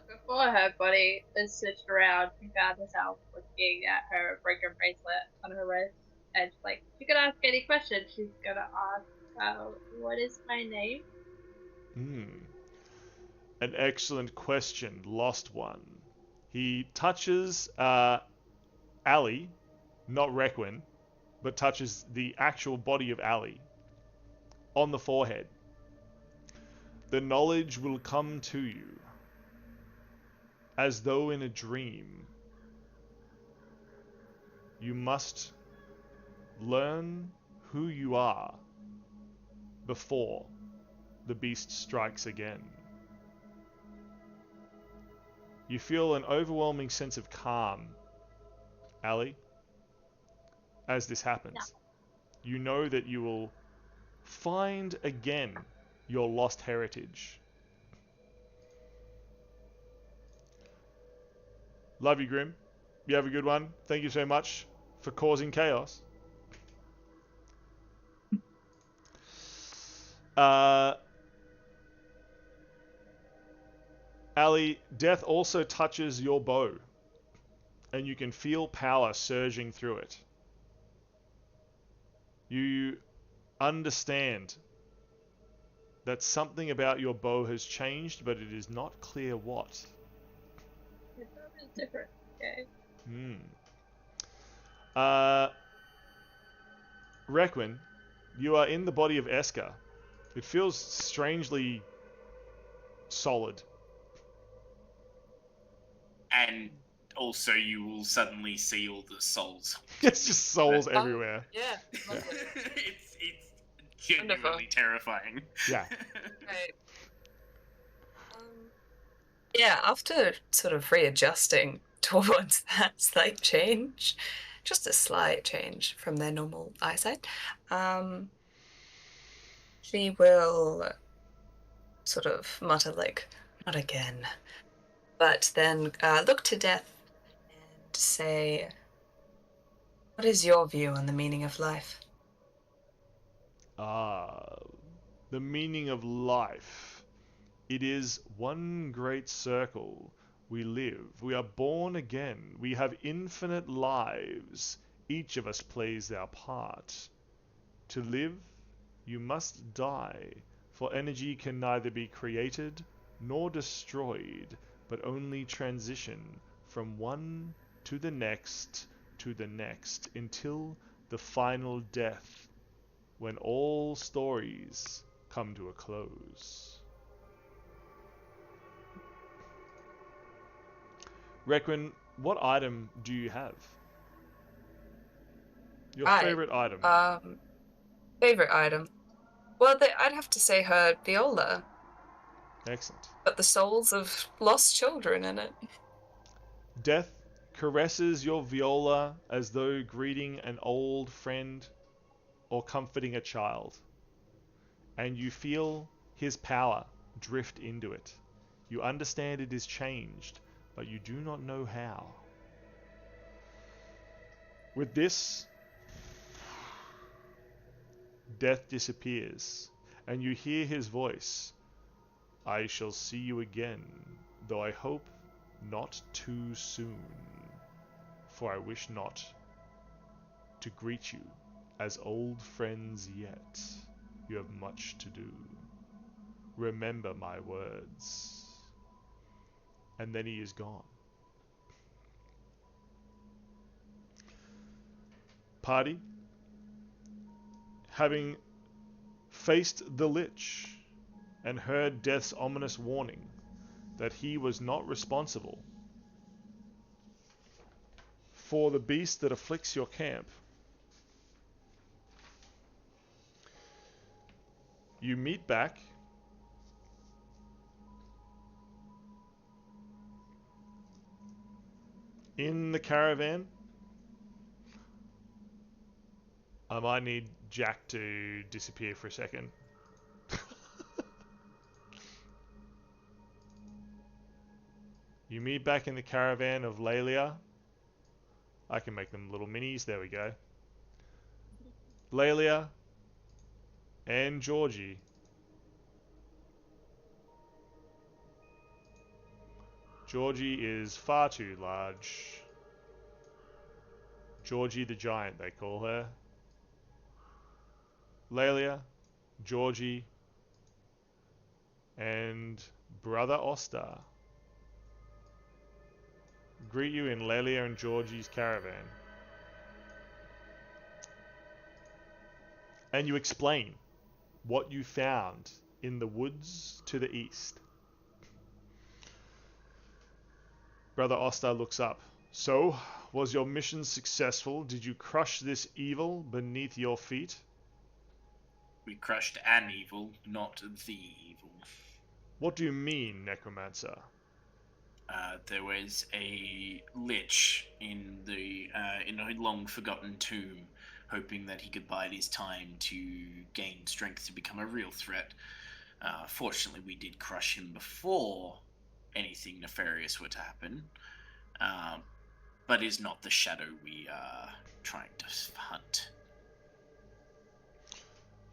before her body was switched around, she found herself looking at her breaker bracelet on her wrist, and like, she could ask any question. She's gonna ask, what is my name? An excellent question, lost one. He touches Ali, not Requin, but touches the actual body of Ali on the forehead. The knowledge will come to you as though in a dream. You must learn who you are before the beast strikes again. You feel an overwhelming sense of calm, Ali, as this happens. No. You know that you will find again your lost heritage. Love you, Grim. You have a good one. Thank you so much for causing chaos. Ali, Death also touches your bow, and you can feel power surging through it. You understand that something about your bow has changed, but it is not clear what. Your bow is different, okay? Requin, you are in the body of Eska. It feels strangely solid. And also, you will suddenly see all the souls. It's just souls everywhere. Yeah. Lovely. it's genuinely Wonderful. terrifying. Yeah. Right. Yeah, after sort of readjusting towards that slight change, just a slight change from their normal eyesight, she will sort of mutter like, not again, but then look to Death and say, what is your view on the meaning of life? The meaning of life. It is one great circle. We live. We are born again. We have infinite lives. Each of us plays our part. To live, you must die, for energy can neither be created nor destroyed, but only transition from one to the next, until the final death, when all stories come to a close. Requin, what item do you have? Your favorite item? Favorite item? Well, I'd have to say her viola. Excellent. But the souls of lost children in it. Death caresses your viola as though greeting an old friend or comforting a child. And you feel his power drift into it. You understand it is changed, but you do not know how. With this, Death disappears, and you hear his voice. I shall see you again, though I hope not too soon, for I wish not to greet you as old friends yet. You have much to do. Remember my words. And then he is gone. Party, having faced the Lich and heard Death's ominous warning, that he was not responsible for the beast that afflicts your camp. You meet back in the caravan. I might need Jack to disappear for a second. You meet back in the caravan of Lelia. I can make them little minis. There we go. Lelia and Georgie. Georgie is far too large. Georgie the Giant, they call her. Lelia, Georgie, and Brother Oster greet you in Lelia and Georgie's caravan. And you explain what you found in the woods to the east. Brother Oster looks up. So, was your mission successful? Did you crush this evil beneath your feet? We crushed an evil, not the evil. What do you mean, Necromancer? There was a lich in a long-forgotten tomb, hoping that he could bide his time to gain strength to become a real threat. Fortunately, we did crush him before anything nefarious were to happen, but is not the shadow we are trying to hunt.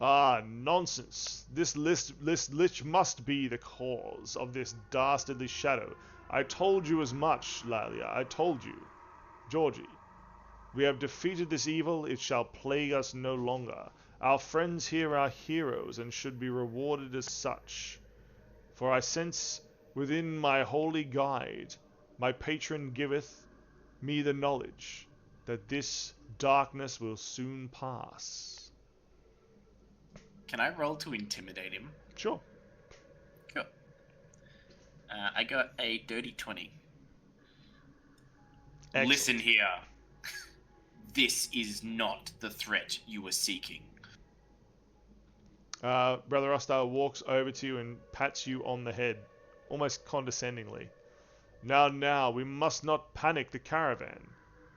Ah, nonsense. This lich must be the cause of this dastardly shadow. I told you as much, Lalia. I told you. Georgie, we have defeated this evil. It shall plague us no longer. Our friends here are heroes and should be rewarded as such. For I sense within my holy guide, my patron giveth me the knowledge that this darkness will soon pass. Can I roll to intimidate him? Sure. Cool. I got a dirty 20. Excellent. Listen here. This is not the threat you were seeking. Brother Oster walks over to you and pats you on the head, almost condescendingly. Now, we must not panic the caravan.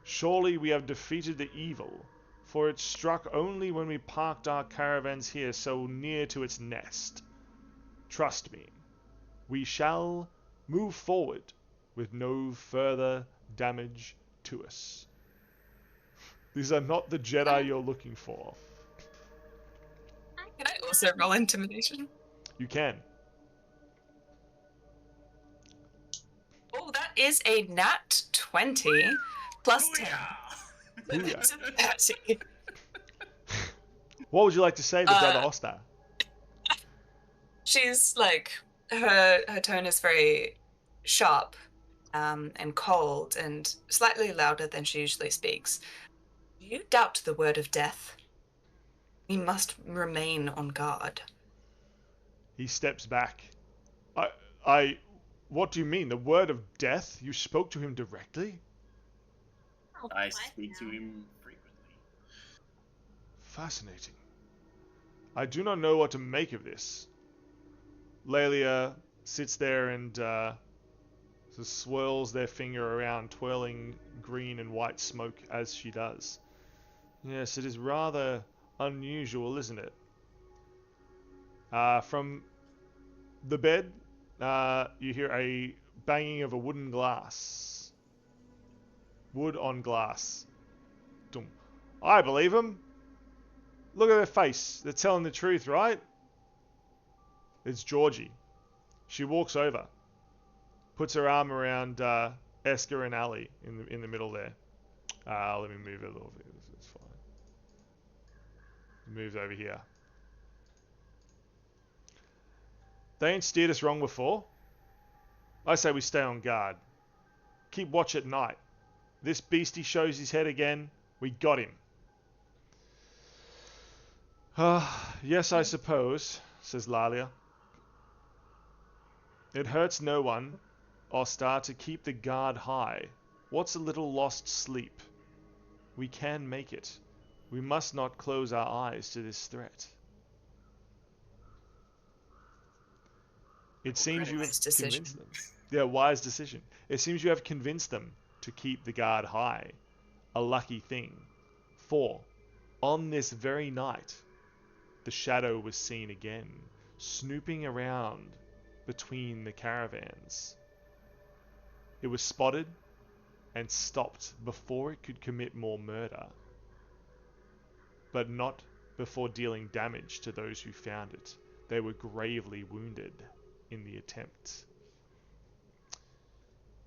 Surely we have defeated the evil, for it struck only when we parked our caravans here so near to its nest. Trust me, we shall move forward with no further damage to us. These are not the Jedi you're looking for. Can I also roll intimidation? You can. Oh, that is a nat 20 plus 10. Booyah. It's a 30. What would you like to say to Brother Oster? She's like, her tone is very sharp and cold and slightly louder than she usually speaks. Do you doubt the word of death? We must remain on guard. He steps back. What do you mean? The word of death? You spoke to him directly? I speak to him frequently. Fascinating. I do not know what to make of this. Lelia sits there and sort of swirls their finger around, twirling green and white smoke as she does. Yes, it is rather unusual, isn't it? From the bed, you hear a banging of a wooden glass. Wood on glass. Dum. I believe them. Look at their face. They're telling the truth, right? It's Georgie. She walks over, puts her arm around Esker and Ali in the middle there. Let me move it a little bit. It's fine. Moves over here. They ain't steered us wrong before. I say we stay on guard. Keep watch at night. This beastie shows his head again. We got him. Yes, I suppose, says Lalia. It hurts no one, Ostar, to keep the guard high. What's a little lost sleep? We can make it. We must not close our eyes to this threat. It seems you have Wise decision. convinced them. Yeah, wise decision. It seems you have convinced them to keep the guard high. A lucky thing. For, on this very night, the shadow was seen again, snooping around between the caravans. It was spotted and stopped before it could commit more murder, but not before dealing damage to those who found it. They were gravely wounded in the attempt.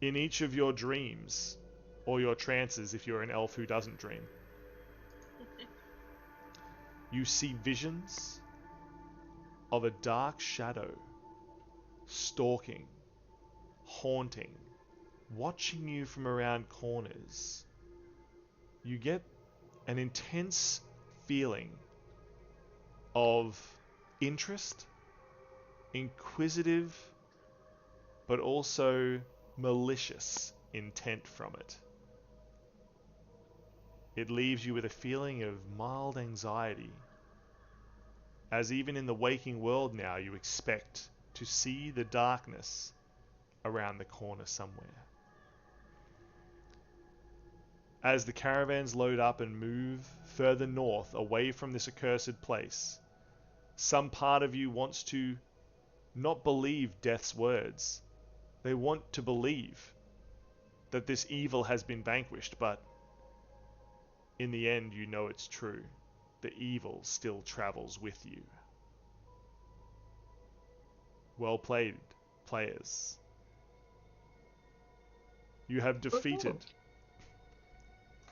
In each of your dreams, or your trances if you're an elf who doesn't dream, you see visions of a dark shadow stalking, haunting, watching you from around corners. You get an intense feeling of interest, inquisitive, but also malicious intent from it. It leaves you with a feeling of mild anxiety, as even in the waking world now you expect to see the darkness around the corner somewhere. As the caravans load up and move further north away from this accursed place, some part of you wants to not believe Death's words. They want to believe that this evil has been vanquished, but in the end you know it's true. The evil still travels with you. Well played, players. You have defeated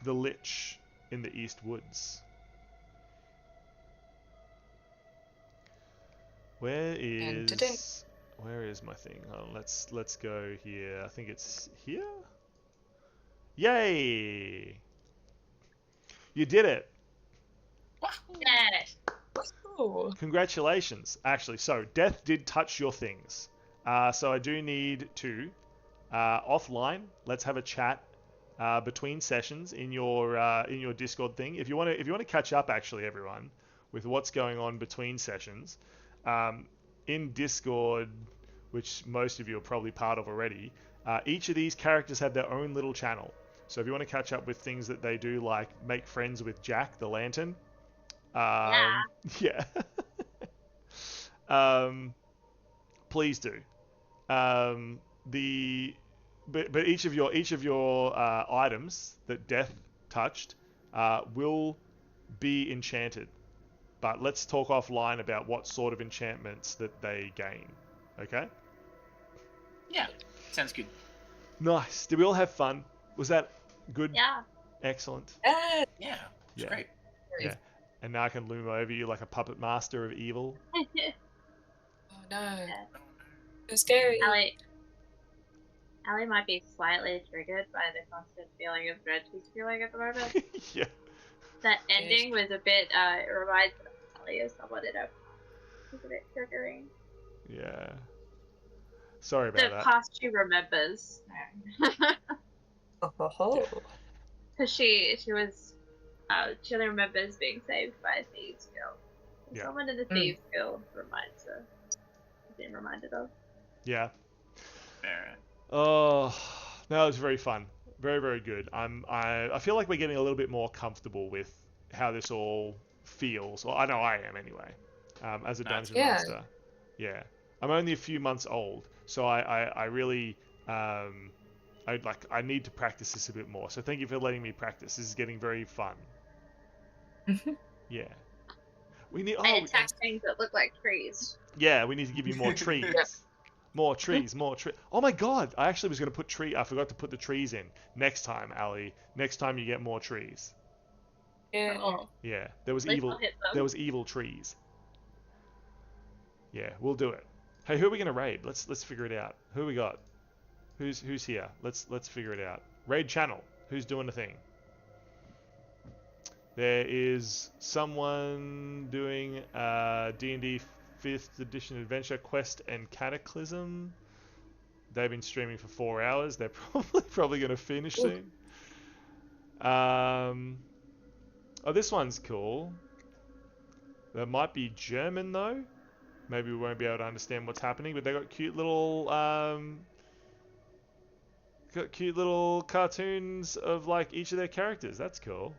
the Lich in the East Woods. Where is my thing? Oh, let's go here. I think it's here. Yay! You did it. Yes. Ooh. Congratulations. Actually, so Death did touch your things. So I do need to offline. Let's have a chat between sessions in your Discord thing. If you want to catch up, actually, everyone, with what's going on between sessions, in Discord, which most of you are probably part of already, each of these characters have their own little channel. So if you want to catch up with things that they do, like make friends with Jack the Lantern, yeah, please do. But each of your items that Death touched will be enchanted. But let's talk offline about what sort of enchantments that they gain. Okay? Yeah, sounds good. Nice. Did we all have fun? Was that good? Yeah. Excellent. Yeah, it's great. Yeah. And now I can loom over you like a puppet master of evil. Oh no. So scary. Allie might be slightly triggered by the constant feeling of dread she's feeling at the moment. Yeah. That ending was a bit, it reminds Allie of someone in a, was a bit triggering. Yeah. Sorry about The that. past she remembers. Oh. Because she was, she only remembers being saved by a thieves guild. Yeah. Someone in the thieves guild reminds her. Being reminded of. Yeah. Fair. Oh, no, it was very fun. Very, very good. I feel like we're getting a little bit more comfortable with how this all feels. Well, I know I am anyway. As a dungeon master. Yeah. I'm only a few months old, so I really I need to practice this a bit more. So thank you for letting me practice. This is getting very fun. Yeah. We need And attack things that look like trees. Yeah, we need to give you more trees. More trees. Oh my god! I actually was going to put I forgot to put the trees in. Next time, Allie. Next time you get more trees. Yeah. Oh. Yeah, there was evil trees. Yeah, we'll do it. Hey, who are we going to raid? Let's figure it out. Who we got? Who's here? Let's figure it out. Raid channel. Who's doing the thing? There is someone doing D&D 5th edition adventure quest and cataclysm. They've been streaming for 4 hours. They're probably going to finish soon. Oh, this one's cool. That might be German though. Maybe we won't be able to understand what's happening, but they got cute little cartoons of like each of their characters. That's cool.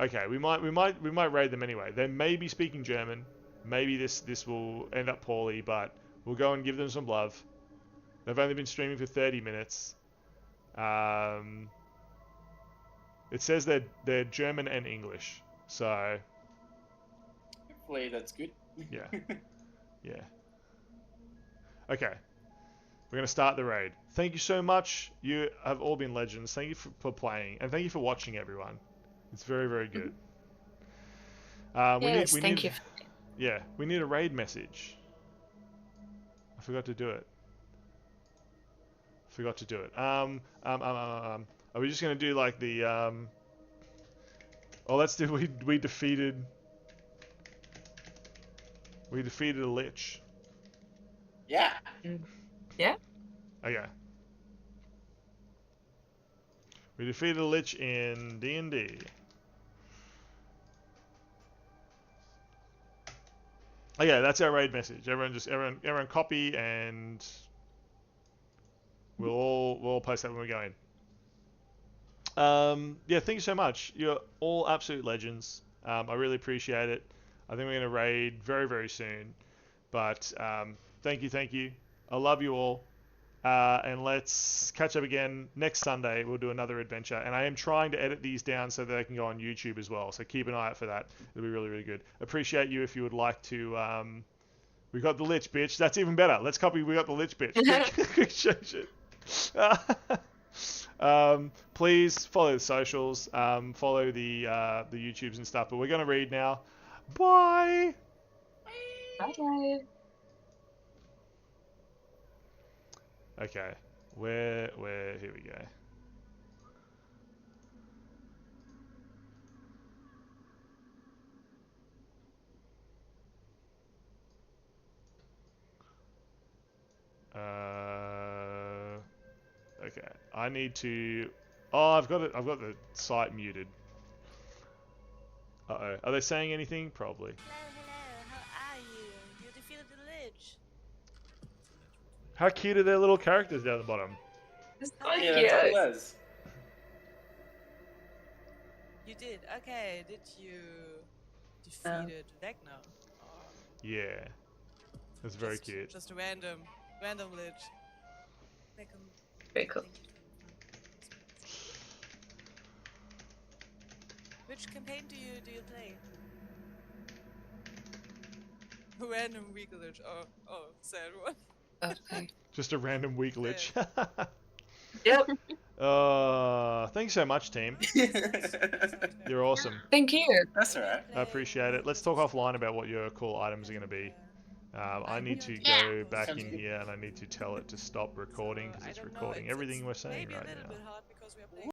Okay, we might raid them anyway. They may be speaking German. Maybe this will end up poorly, but we'll go and give them some love. They've only been streaming for 30 minutes. It says they're German and English, so Hopefully that's good. yeah, yeah. Okay, we're gonna start the raid. Thank you so much. You have all been legends. Thank you for playing, and thank you for watching, everyone. It's very, very good. Thank you. Yeah, we need a raid message. I forgot to do it. Are we just gonna do like the Oh, let's do we defeated a lich. Yeah. Yeah. Okay. We defeated a lich in D&D. Okay, that's our raid message. Everyone copy, and we'll all post that when we go in. Yeah, thank you so much. You're all absolute legends. I really appreciate it. I think we're going to raid very, very soon. But thank you. I love you all. And let's catch up again next Sunday. We'll do another adventure. And I am trying to edit these down so that they can go on YouTube as well. So keep an eye out for that. It'll be really, really good. Appreciate you if you would like to... we got the lich, bitch. That's even better. Let's copy we got the lich, bitch. Quick shit. Please follow the socials. Follow the YouTubes and stuff. But we're going to read now. Bye. Bye. Okay, here we go. Okay, I need to. Oh, I've got the site muted. Uh-oh. Are they saying anything? Probably. Hello, how are you? You defeated the lich. How cute are their little characters down the bottom? It's so Yeah, cute. that's what it was. You did? Okay, did you defeated Vecna? Yeah. That's very cute. Just a random lich. Very cool. Which campaign do you play? Random weak lich. Oh, sad one. Okay. Just a random weak lich. Yep. Thanks so much, team. You're awesome. Thank you. That's alright. I appreciate it. Let's talk offline about what your cool items are going to be. I need to go back Sounds in good. here and I need to tell it to stop recording because it's recording everything we're saying right now.